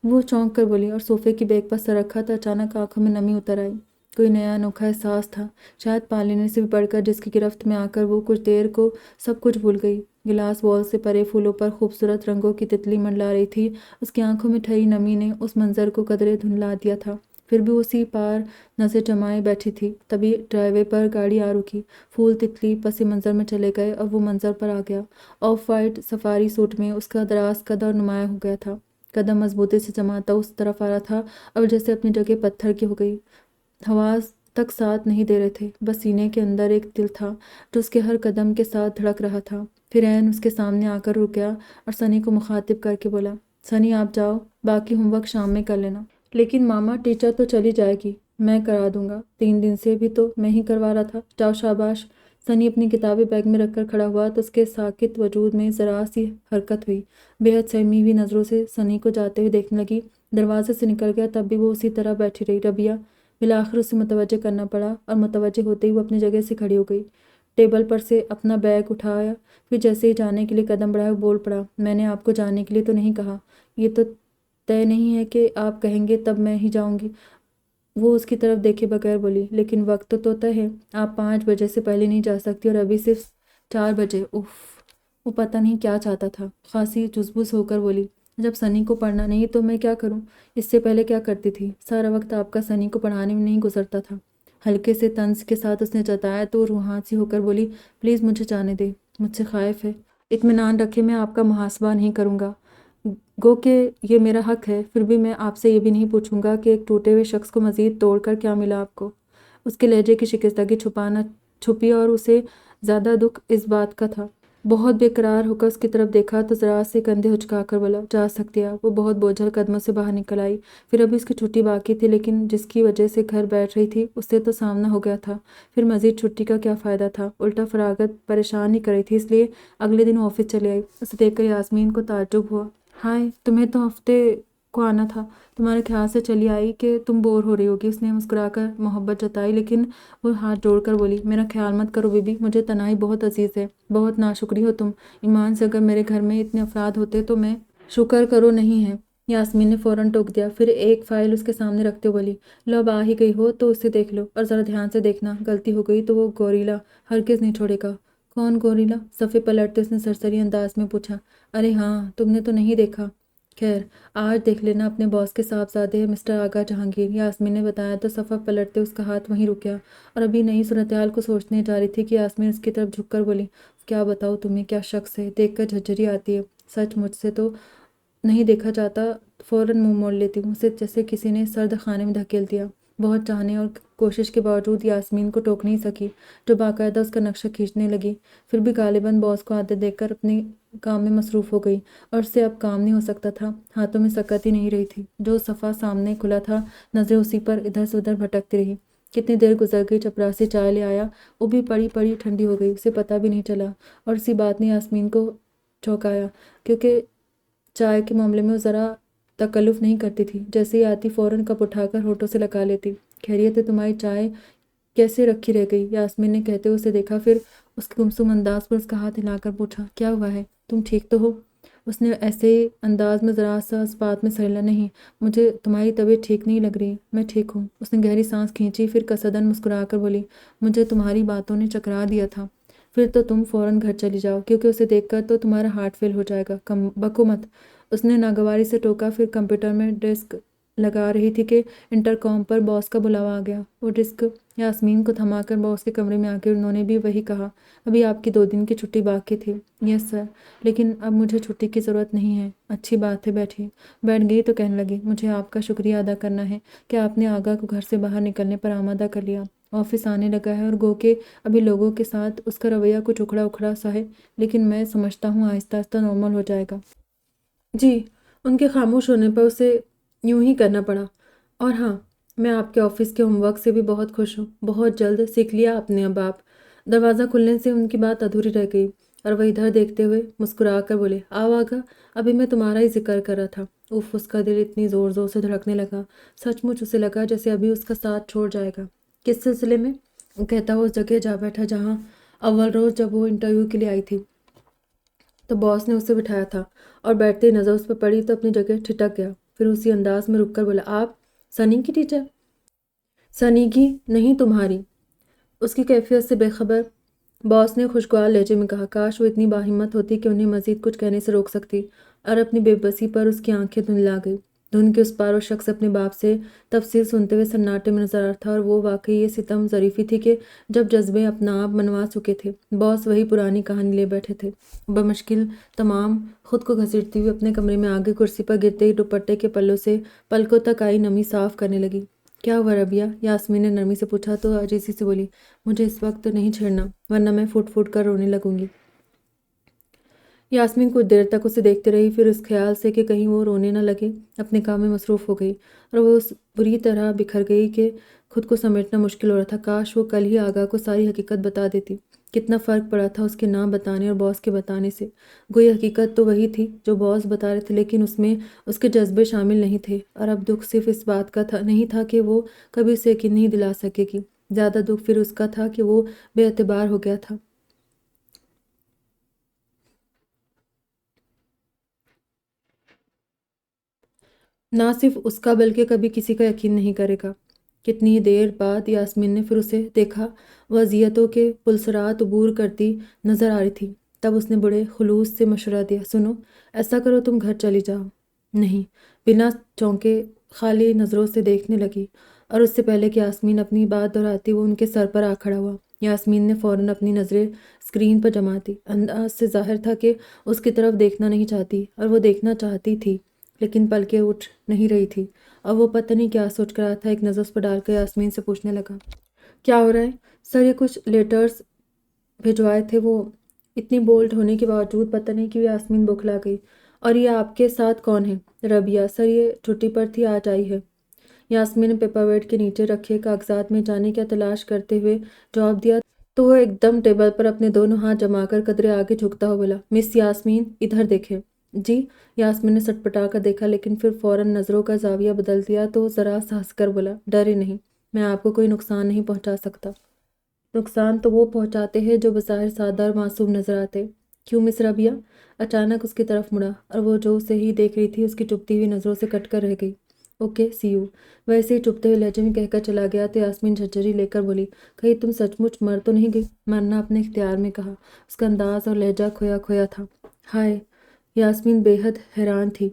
وہ چونک کر بولی اور صوفے کی بیگ پر سر رکھا تو اچانک آنکھوں میں نمی اتر آئی۔ کوئی نیا انوکھا احساس تھا، شاید پا لینے سے بھی بڑھ کر، جس کی گرفت میں آ کر وہ کچھ دیر کو سب کچھ بھول گئی۔ گلاس وال سے پرے پھولوں پر خوبصورت رنگوں کی تتلی منڈلا رہی تھی، اس کی آنکھوں میں ٹھہری نمی نے اس منظر کو قدرے دھندلا دیا تھا، پھر بھی اسی پار نظر جمائے بیٹھی تھی۔ تبھی ڈرائی وے پر گاڑی آ رکی، پھول تتلی پس منظر میں چلے گئے اور وہ منظر پر آ گیا۔ آف وائٹ سفاری سوٹ میں اس کا دراز قد اور نمایاں ہو گیا تھا، قدم مضبوطی سے جماتا اس طرف آ رہا تھا اور جیسے اپنی جگہ پتھر کی ہو گئی۔ حواس تک ساتھ نہیں دے رہے تھے، بس سینے کے اندر ایک دل تھا جو اس کے ہر قدم کے ساتھ دھڑک رہا تھا۔ پھر عین اس کے سامنے آ کر رک گیا اور سنی کو مخاطب کر کے بولا، سنی آپ جاؤ، باقی ہوم ورک شام میں کر لینا۔ لیکن ماما ٹیچر تو چلی جائے گی، میں کرا دوں گا، 3 دن سے بھی تو میں ہی کروا رہا تھا، جاؤ شاباش۔ سنی اپنی کتابیں بیگ میں رکھ کر کھڑا ہوا تو اس کے ساکت وجود میں ذرا سی حرکت ہوئی۔ بے حد سہمی ہوئی نظروں سے سنی کو جاتے ہوئے دیکھنے لگی۔ دروازے سے نکل گیا تب بھی وہ اسی طرح بیٹھی رہی۔ ربیہ بالآخر اسے متوجہ کرنا پڑا اور متوجہ ہوتے ہی وہ اپنی جگہ سے کھڑی ہو گئی، ٹیبل پر سے اپنا بیگ اٹھایا، پھر جیسے ہی جانے کے لیے قدم بڑھائے وہ بول پڑا، میں نے آپ کو جانے کے لیے تو نہیں کہا، یہ تو طے نہیں ہے کہ آپ کہیں گے تب میں ہی جاؤں گی۔ وہ اس کی طرف دیکھے بغیر بولی، لیکن وقت تو طے ہے، آپ 5 بجے سے پہلے نہیں جا سکتی اور ابھی صرف 4 بجے۔ اف، وہ پتہ نہیں کیا چاہتا تھا، خاصی جزبز ہو کر بولی، جب سنی کو پڑھنا نہیں تو میں کیا کروں؟ اس سے پہلے کیا کرتی تھی؟ سارا وقت آپ کا سنی کو پڑھانے میں نہیں گزرتا تھا؟ ہلکے سے طنز کے ساتھ اس نے جتایا تو روحان سی ہو کر بولی، پلیز مجھے جانے دے، مجھ سے خائف ہے۔ اطمینان رکھے میں آپ کا محاسبہ نہیں کروں گا، گو کہ یہ میرا حق ہے، پھر بھی میں آپ سے یہ بھی نہیں پوچھوں گا کہ ایک ٹوٹے ہوئے شخص کو مزید توڑ کر کیا ملا آپ کو۔ اس کے لہجے کی شکستگی چھپانا چھپی اور اسے زیادہ دکھ اس بات کا تھا۔ بہت بے قرار ہو کر اس کی طرف دیکھا تو ذرا سے کندھے اچکا کر بولا، جا سکتی آپ۔ وہ بہت بوجھل قدموں سے باہر نکل آئی، پھر ابھی اس کی چھٹی باقی تھی، لیکن جس کی وجہ سے گھر بیٹھ رہی تھی اس سے تو سامنا ہو گیا تھا، پھر مزید چھٹی کا کیا فائدہ تھا؟ الٹا فراغت پریشان ہی کر رہی تھی، اس لیے اگلے دن آفس چلی آئی۔ اسے دیکھ کر یاسمین کو تعجب ہوا، ہائے تمہیں تو ہفتے کو آنا تھا، تمہارے خیال سے چلی آئی کہ تم بور ہو رہی ہوگی۔ اس نے مسکرا کر محبت جتائی، لیکن وہ ہاتھ جوڑ کر بولی، میرا خیال مت کرو بی بی، مجھے تنہائی بہت عزیز ہے۔ بہت ناشکری ہو تم، ایمان سے اگر میرے گھر میں اتنے افراد ہوتے تو میں… شکر کرو نہیں ہے۔ یاسمین نے فوراً ٹوک دیا، پھر ایک فائل اس کے سامنے رکھتے ہوئے بولی، لو اب آ ہی گئی ہو تو اسے دیکھ لو، اور ذرا دھیان سے دیکھنا، غلطی ہو گئی تو وہ گوریلا ہرگز نہیں چھوڑے گا۔ کون گوریلا؟ صفحے پلٹتے اس نے سرسری انداز میں پوچھا۔ ارے ہاں، تم نے تو نہیں دیکھا؟ خیر آج دیکھ لینا، اپنے باس کے صاحبزادے مسٹر آغا جہانگیر، یاسمین نے بتایا تو صفحہ پلٹتے اس کا ہاتھ وہیں رک گیا، اور ابھی نئی صورتحال کو سوچنے جا رہی تھی کہ یاسمین اس کی طرف جھک کر بولی، کیا بتاؤ تمہیں، کیا شخص ہے، دیکھ کر جھرجھری آتی ہے، سچ مجھ سے تو نہیں دیکھا جاتا، فوراً منہ موڑ لیتی ہوں، اسے جیسے کسی نے سرد خانے میں دھکیل دیا۔ بہت چاہنے اور کوشش کے باوجود یاسمین کو ٹوک نہیں سکی، جو باقاعدہ اس کا نقشہ کھینچنے لگی، پھر بھی غالباً باس کو آتے دیکھ کر اپنے کام میں مصروف ہو گئی، اور اس سے اب کام نہیں ہو سکتا تھا، ہاتھوں میں سکت ہی نہیں رہی تھی۔ جو صفحہ سامنے کھلا تھا، نظریں اسی پر ادھر سے ادھر بھٹکتی رہی۔ کتنی دیر گزر گئی، چپراسی چائے لے آیا، وہ بھی پڑی پڑی ٹھنڈی ہو گئی، اسے پتہ بھی نہیں چلا، اور اسی بات نے یاسمین کو چونکایا، کیونکہ چائے کے معاملے میں وہ ذرا تکلف نہیں کرتی تھی، جیسے ہی آتی فوراً کپ اٹھا کر ہونٹوں سے لگا لیتی۔ خیریت ہے، تمہاری چائے کیسے رکھی رہ گئی؟ یاسمین نے کہتے ہوئے اسے دیکھا، پھر اس کے گمسم انداز پر اس کا ہاتھ ہلا کر پوچھا، کیا ہوا ہے، تم ٹھیک تو ہو؟ اس نے ایسے انداز میں ذرا سا اس بات میں سہلا، نہیں مجھے تمہاری طبیعت ٹھیک نہیں لگ رہی، میں ٹھیک ہوں۔ اس نے گہری سانس کھینچی، پھر قصداً مسکرا کر بولی، مجھے تمہاری باتوں نے چکرا دیا تھا۔ پھر تو تم فوراً گھر چلی جاؤ، کیونکہ اسے دیکھ کر تو تمہارا ہارٹ فیل ہو جائے گا، بکو مت۔ اس نے ناگواری سے ٹوکا، پھر کمپیوٹر میں ڈسک لگا رہی تھی کہ انٹرکام پر باس کا بلاوا آ گیا۔ وہ ڈسک یاسمین کو تھما کر باس کے کمرے میں آ کے انہوں نے بھی وہی کہا، ابھی آپ کی 2 دن کی چھٹی باقی تھی۔ یس سر، لیکن اب مجھے چھٹی کی ضرورت نہیں ہے۔ اچھی بات ہے، بیٹھیے۔ بیٹھ گئی تو کہنے لگی، مجھے آپ کا شکریہ ادا کرنا ہے کہ آپ نے آغا کو گھر سے باہر نکلنے پر آمادہ کر لیا۔ آفس آنے لگا ہے اور گو کہ ابھی لوگوں کے ساتھ اس کا رویہ کچھ اکھڑا اکھڑا سا ہے، لیکن میں سمجھتا ہوں آہستہ آہستہ نارمل ہو جائے گا۔ جی، ان کے خاموش ہونے پر اسے یوں ہی کرنا پڑا، اور ہاں میں آپ کے آفس کے ہوم ورک سے بھی بہت خوش ہوں، بہت جلد سیکھ لیا آپ نے اب آپ۔ دروازہ کھلنے سے ان کی بات ادھوری رہ گئی، اور وہ ادھر دیکھتے ہوئے مسکرا کر بولے، آؤ آغا، ابھی میں تمہارا ہی ذکر کر رہا تھا۔ اف، اس کا دل اتنی زور زور سے دھڑکنے لگا، سچ مچ اسے لگا جیسے ابھی اس کا ساتھ چھوڑ جائے گا۔ کس سلسلے میں؟ وہ کہتا ہوا اس جگہ جا بیٹھا جہاں اول روز جب وہ انٹرویو کے لیے آئی تھی۔ تو باس نے اسے بٹھایا تھا اور بیٹھتے ہی نظر اس پر پڑی تو اپنی جگہ ٹھٹک گیا۔ پھر اسی انداز میں رک کر بولا، آپ سنی کی ٹیچر؟ سنی کی نہیں، تمہاری۔ اس کی کیفیت سے بے خبر باس نے خوشگوار لہجے میں کہا۔ کاش وہ اتنی باہمت ہوتی کہ انہیں مزید کچھ کہنے سے روک سکتی، اور اپنی بے بسی پر اس کی آنکھیں دھندلا گئی۔ دھند کے اس پار وہ شخص اپنے باپ سے تفصیل سنتے ہوئے سناٹے میں نظر آ رہا تھا، اور وہ واقعی یہ ستم ظریفی تھی کہ جب جذبے اپنا آپ منوا چکے تھے، باس وہی پرانی کہانی لے بیٹھے تھے۔ بمشکل تمام خود کو گھسیٹتی ہوئی اپنے کمرے میں آگے کرسی پر گرتے ہی دوپٹے کے پلوں سے پلکوں تک آئی نمی صاف کرنے لگی۔ کیا ہوا ربیہ؟ یاسمین نے نرمی سے پوچھا تو عاجزی سے بولی، مجھے اس وقت نہیں چھیڑنا ورنہ میں پھوٹ پھوٹ کر رونے لگوں گی۔ یاسمین کچھ دیر تک اسے دیکھتے رہی، پھر اس خیال سے کہ کہیں وہ رونے نہ لگے اپنے کام میں مصروف ہو گئی، اور وہ اس بری طرح بکھر گئی کہ خود کو سمیٹنا مشکل ہو رہا تھا۔ کاش وہ کل ہی آغا کو ساری حقیقت بتا دیتی۔ کتنا فرق پڑا تھا اس کے نہ بتانے اور باس کے بتانے سے۔ گویا حقیقت تو وہی تھی جو باس بتا رہے تھے، لیکن اس میں اس کے جذبے شامل نہیں تھے، اور اب دکھ صرف اس بات کا نہیں تھا کہ وہ کبھی اسے یقین نہیں دلا سکے گی، زیادہ دکھ پھر اس کا تھا کہ وہ بے اعتبار ہو گیا تھا۔ نہ صرف اس کا بلکہ کبھی کسی کا یقین نہیں کرے گا۔ کتنی دیر بعد یاسمین نے پھر اسے دیکھا، وہ اذیتوں کے پلسرات عبور کرتی نظر آ رہی تھی۔ تب اس نے بڑے خلوص سے مشورہ دیا، سنو، ایسا کرو تم گھر چلی جاؤ۔ نہیں، بنا چونکے خالی نظروں سے دیکھنے لگی، اور اس سے پہلے کہ یاسمین اپنی بات دہراتی وہ ان کے سر پر آ کھڑا ہوا۔ یاسمین نے فوراً اپنی نظریں اسکرین پر جما دی۔ انداز سے ظاہر تھا کہ اس کی طرف دیکھنا نہیں چاہتی، اور وہ دیکھنا چاہتی تھی لیکن پلکیں اٹھ نہیں رہی تھی، اور وہ پتہ نہیں کیا سوچ کر رہا تھا۔ ایک نظر اس پر ڈال کر یاسمین سے پوچھنے لگا، کیا ہو رہا ہے؟ سر، یہ کچھ لیٹرز بھجوائے تھے۔ وہ اتنی بولڈ ہونے کے باوجود پتہ نہیں کیوں یاسمین بوکھلا گئی۔ اور یہ آپ کے ساتھ کون ہے؟ ربیہ۔ سر، یہ چھٹی پر تھی، آج آئی ہے۔ یاسمین نے پیپر ویٹ کے نیچے رکھے کاغذات میں جانے کیا تلاش کرتے ہوئے جواب دیا تو وہ ایک دم ٹیبل پر اپنے دونوں ہاتھ جما کر قدرے آگے جھکتا ہوا بولا، مس یاسمین، ادھر دیکھیں۔ جی؟ یاسمین نے سٹپٹا کر دیکھا، لیکن پھر فوراً نظروں کا زاویہ بدل دیا تو ذرا سا ہنس کر بولا، ڈرے نہیں، میں آپ کو کوئی نقصان نہیں پہنچا سکتا۔ نقصان تو وہ پہنچاتے ہیں جو بظاہر سادہ اور معصوم نظر آتے۔ کیوں مس ربیہ؟ اچانک اس کی طرف مڑا، اور وہ جو اسے ہی دیکھ رہی تھی اس کی چبھتی ہوئی نظروں سے کٹ کر رہ گئی۔ اوکے، سی یو، ویسے ہی چبھتے ہوئے لہجے میں کہہ کر چلا گیا تو یاسمین جھنجھری لے کر بولی، کہیں تم سچ مچ مر تو نہیں گئی؟ مرنا اپنے اختیار میں کہا۔ اس کا انداز اور لہجہ کھویا کھویا تھا۔ ہائے! یاسمین بے حد حیران تھی،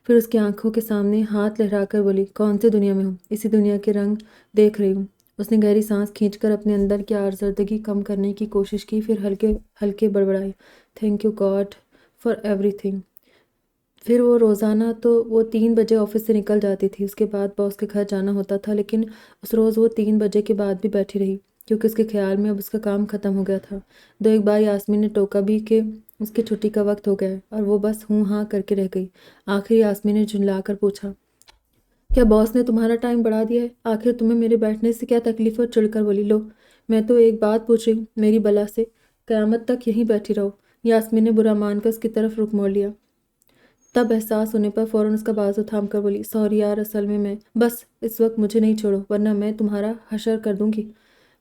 پھر اس کی آنکھوں کے سامنے ہاتھ لہرا کر بولی، کون سی دنیا میں ہوں؟ اسی دنیا کے رنگ دیکھ رہی ہوں۔ اس نے گہری سانس کھینچ کر اپنے اندر کی آزردگی کم کرنے کی کوشش کی، پھر ہلکے ہلکے بڑبڑائی، thank you God for everything. پھر وہ روزانہ تو وہ 3 بجے آفس سے نکل جاتی تھی، اس کے بعد باس کے گھر جانا ہوتا تھا، لیکن اس روز وہ 3 بجے کے بعد بھی بیٹھی رہی، کیونکہ اس کے خیال میں اب اس کا کام ختم ہو گیا تھا۔ دو ایک بار یاسمین نے ٹوکا بھی کہ اس کی چھٹی کا وقت ہو گیا ہے، اور وہ بس ہوں ہاں کر کے رہ گئی۔ آخر یاسمین نے جھنجلا کر پوچھا، کیا باس نے تمہارا ٹائم بڑھا دیا ہے؟ آخر تمہیں میرے بیٹھنے سے کیا تکلیف ہے؟ اور چڑ کر بولی، لو، میں تو ایک بات پوچھ رہی ہوں، میری بلا سے قیامت تک یہیں بیٹھی رہو۔ یاسمین نے برا مان کر اس کی طرف رخ موڑ لیا، تب احساس ہونے پر فوراً اس کا بازو تھام کر بولی، سوری یار، اصل میں بس اس وقت مجھے نہیں چھوڑو ورنہ میں تمہارا حشر کر دوں گی۔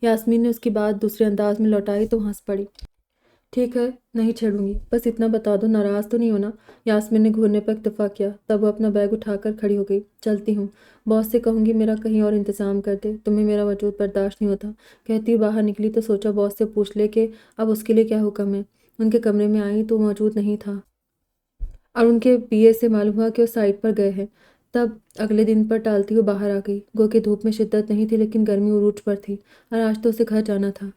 یاسمین نے اس کی بات دوسرے انداز میں لوٹائی تو ہنس پڑی، ٹھیک ہے، نہیں چھیڑوں گی، بس اتنا بتا دو، ناراض تو نہیں ہونا؟ یاسمین نے گھورنے پر اکتفا کیا، تب وہ اپنا بیگ اٹھا کر کھڑی ہو گئی۔ چلتی ہوں، باس سے کہوں گی میرا کہیں اور انتظام کر دے، تمہیں میرا وجود برداشت نہیں ہوتا۔ کہتی ہوئی باہر نکلی تو سوچا باس سے پوچھ لے کہ اب اس کے لیے کیا حکم ہے۔ ان کے کمرے میں آئی تو موجود نہیں تھا، اور ان کے پی اے سے معلوم ہوا کہ وہ سائٹ پر گئے ہیں۔ تب اگلے دن پر ٹالتی ہوئی باہر آ گئی، گو کہ دھوپ میں شدت نہیں تھی لیکن گرمی عروج پر تھی، اور آج تو اسے گھر جانا تھا۔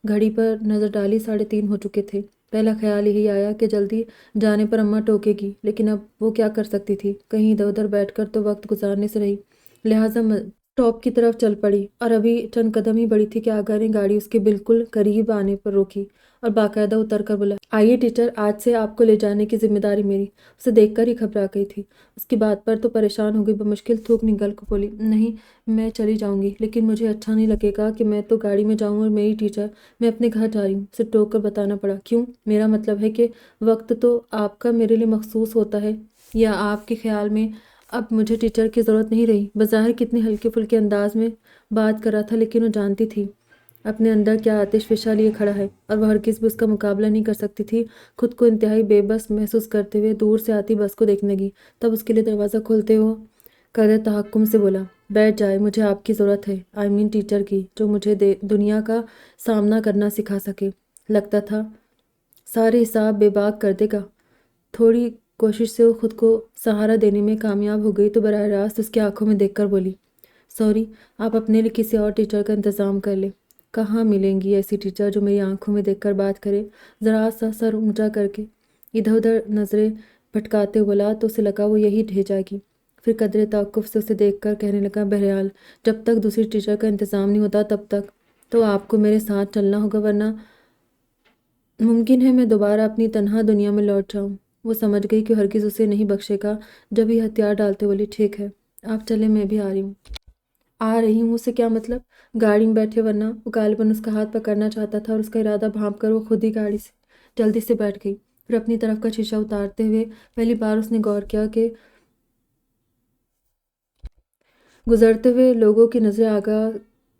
گھڑی پر نظر ڈالی، 3:30 ہو چکے تھے۔ پہلا خیال یہی آیا کہ جلدی جانے پر اماں ٹوکے گی، لیکن اب وہ کیا کر سکتی تھی؟ کہیں ادھر ادھر بیٹھ کر تو وقت گزارنے سے رہی، لہٰذا اسٹاپ کی طرف چل پڑی، اور ابھی چند قدم ہی بڑھی تھی کہ آغا نے گاڑی اس کے بالکل قریب آنے پر روکی اور باقاعدہ اتر کر بولا، آئیے ٹیچر، آج سے آپ کو لے جانے کی ذمہ داری میری۔ اسے دیکھ کر ہی گھبرا گئی تھی، اس کی بات پر تو پریشان ہو گئی، بمشکل تھوک نگل کو بولی، نہیں، میں چلی جاؤں گی، لیکن مجھے اچھا نہیں لگے گا کہ میں تو گاڑی میں جاؤں اور میری ٹیچر، میں اپنے گھر جا رہی ہوں۔ اسے ٹوک کر بتانا پڑا، کیوں؟ میرا مطلب ہے کہ وقت تو آپ کا میرے لیے مخصوص ہوتا ہے، یا آپ کے خیال میں اب مجھے ٹیچر کی ضرورت نہیں رہی؟ بظاہر کتنے ہلکے پھلکے انداز میں بات کر رہا تھا، لیکن وہ جانتی تھی اپنے اندر کیا آتش فشاں لیے کھڑا ہے، اور وہ ہرگز بھی اس کا مقابلہ نہیں کر سکتی تھی۔ خود کو انتہائی بے بس محسوس کرتے ہوئے دور سے آتی بس کو دیکھنے لگی۔ تب اس کے لیے دروازہ کھولتے ہوئے قدر تحکم سے بولا، بیٹھ جائے، مجھے آپ کی ضرورت ہے، ٹیچر کی، جو مجھے دنیا کا سامنا کرنا سکھا سکے۔ لگتا تھا سارے حساب بے باک کر دے گا۔ تھوڑی کوشش سے وہ خود کو سہارا دینے میں کامیاب ہو گئی تو براہ راست اس کی آنکھوں میں دیکھ کر بولی، سوری، آپ اپنے لیے کسی اور ٹیچر کا انتظام کر لیں۔ کہاں ملیں گی ایسی ٹیچر جو میری آنکھوں میں دیکھ کر بات کرے؟ ذرا سا سر اونچا کر کے ادھر ادھر نظریں بھٹکاتے بولا تو اسے لگا وہ یہی ڈھہ جائے گی۔ پھر قدرے توقف سے اسے دیکھ کر کہنے لگا، بہرحال جب تک دوسری ٹیچر کا انتظام نہیں ہوتا تب تک تو آپ کو میرے ساتھ چلنا ہوگا، ورنہ ممکن ہے میں دوبارہ اپنی تنہا دنیا میں لوٹ جاؤں۔ وہ سمجھ گئی کہ ہرگز اسے نہیں بخشے گا، جب یہ ہتھیار ڈالتے بولی، ٹھیک ہے، آپ چلیں، میں بھی آ رہی ہوں۔ آ رہی ہوں اسے کیا مطلب؟ گاڑی میں بیٹھے، ورنہ وہ غالباً اس کا ہاتھ پکڑنا چاہتا تھا، اور اس کا ارادہ بھانپ کر وہ خود ہی گاڑی سے جلدی سے بیٹھ گئی۔ پھر اپنی طرف کا شیشہ اتارتے ہوئے پہلی بار اس نے غور کیا کہ گزرتے ہوئے لوگوں کی نظریں آگاہ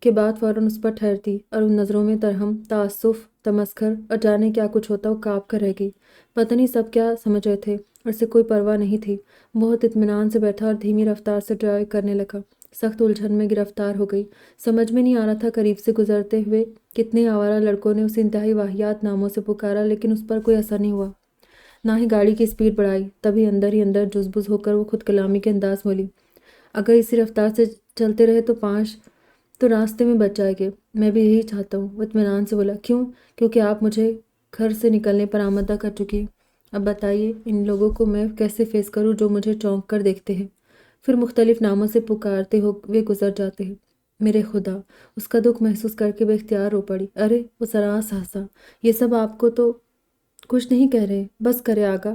کے بعد فوراً اس پر ٹھہرتی، اور ان نظروں میں ترہم، تعسف، تمسخر اور جانے کیا کچھ ہوتا، وہ کانپ کر رہ گئی۔ پتہ نہیں سب کیا سمجھ رہے تھے، اور اسے کوئی پرواہ نہیں تھی۔ بہت اطمینان سے بیٹھا اور دھیمی رفتار سے ڈرائیو کرنے لگا۔ سخت الجھن میں گرفتار ہو گئی۔ سمجھ میں نہیں آ رہا تھا قریب سے گزرتے ہوئے کتنے آوارہ لڑکوں نے اسے انتہائی واہیات ناموں سے پکارا، لیکن اس پر کوئی اثر نہیں ہوا، نہ ہی گاڑی کی سپیڈ بڑھائی۔ تبھی ہی اندر جز بز ہو کر وہ خود کلامی کے انداز میں بولی، اگر اسی رفتار سے چلتے رہے تو 5 تو راستے میں بچ جائے گے۔ میں بھی یہی چاہتا ہوں، وہ اطمینان سے بولا۔ کیوں؟ کیونکہ آپ مجھے گھر سے نکلنے پر آمادہ کر چکی۔ اب بتائیے ان لوگوں کو میں کیسے فیس کروں جو مجھے چونک کر دیکھتے ہیں، پھر مختلف ناموں سے پکارتے ہوئے گزر جاتے ہیں۔ میرے خدا! اس کا دکھ محسوس کر کے بے اختیار رو پڑی۔ ارے وہ ذرا سا ہنسا، یہ سب آپ کو تو کچھ نہیں کہہ رہے، بس کرے آگا،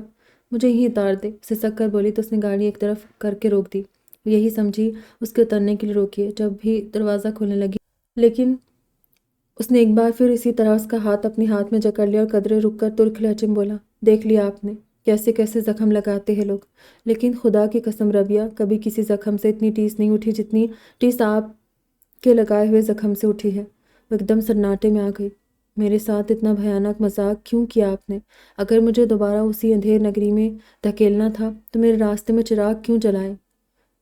مجھے یہیں اتار دے، سسک کر بولی تو اس نے گاڑی ایک طرف کر کے روک دی۔ وہ یہی سمجھی اس کے اترنے کے لیے روکی ہے، جب بھی دروازہ کھولنے لگی، لیکن اس نے ایک بار پھر اسی طرح اس کا ہاتھ اپنے ہاتھ میں جکڑ لیا، اور قدرے رک کر ترک لہجے میں بولا، دیکھ لیا آپ نے کیسے کیسے زخم لگاتے ہیں لوگ، لیکن خدا کی قسم ربیہ، کبھی کسی زخم سے اتنی ٹیس نہیں اٹھی جتنی ٹیس آپ کے لگائے ہوئے زخم سے اٹھی ہے۔ وہ ایک دم سناٹے میں آ گئی۔ میرے ساتھ اتنا بھیانک مذاق کیوں کیا آپ نے؟ اگر مجھے دوبارہ اسی اندھیر نگری میں دھکیلنا تھا تو میرے راستے میں چراغ کیوں جلائے؟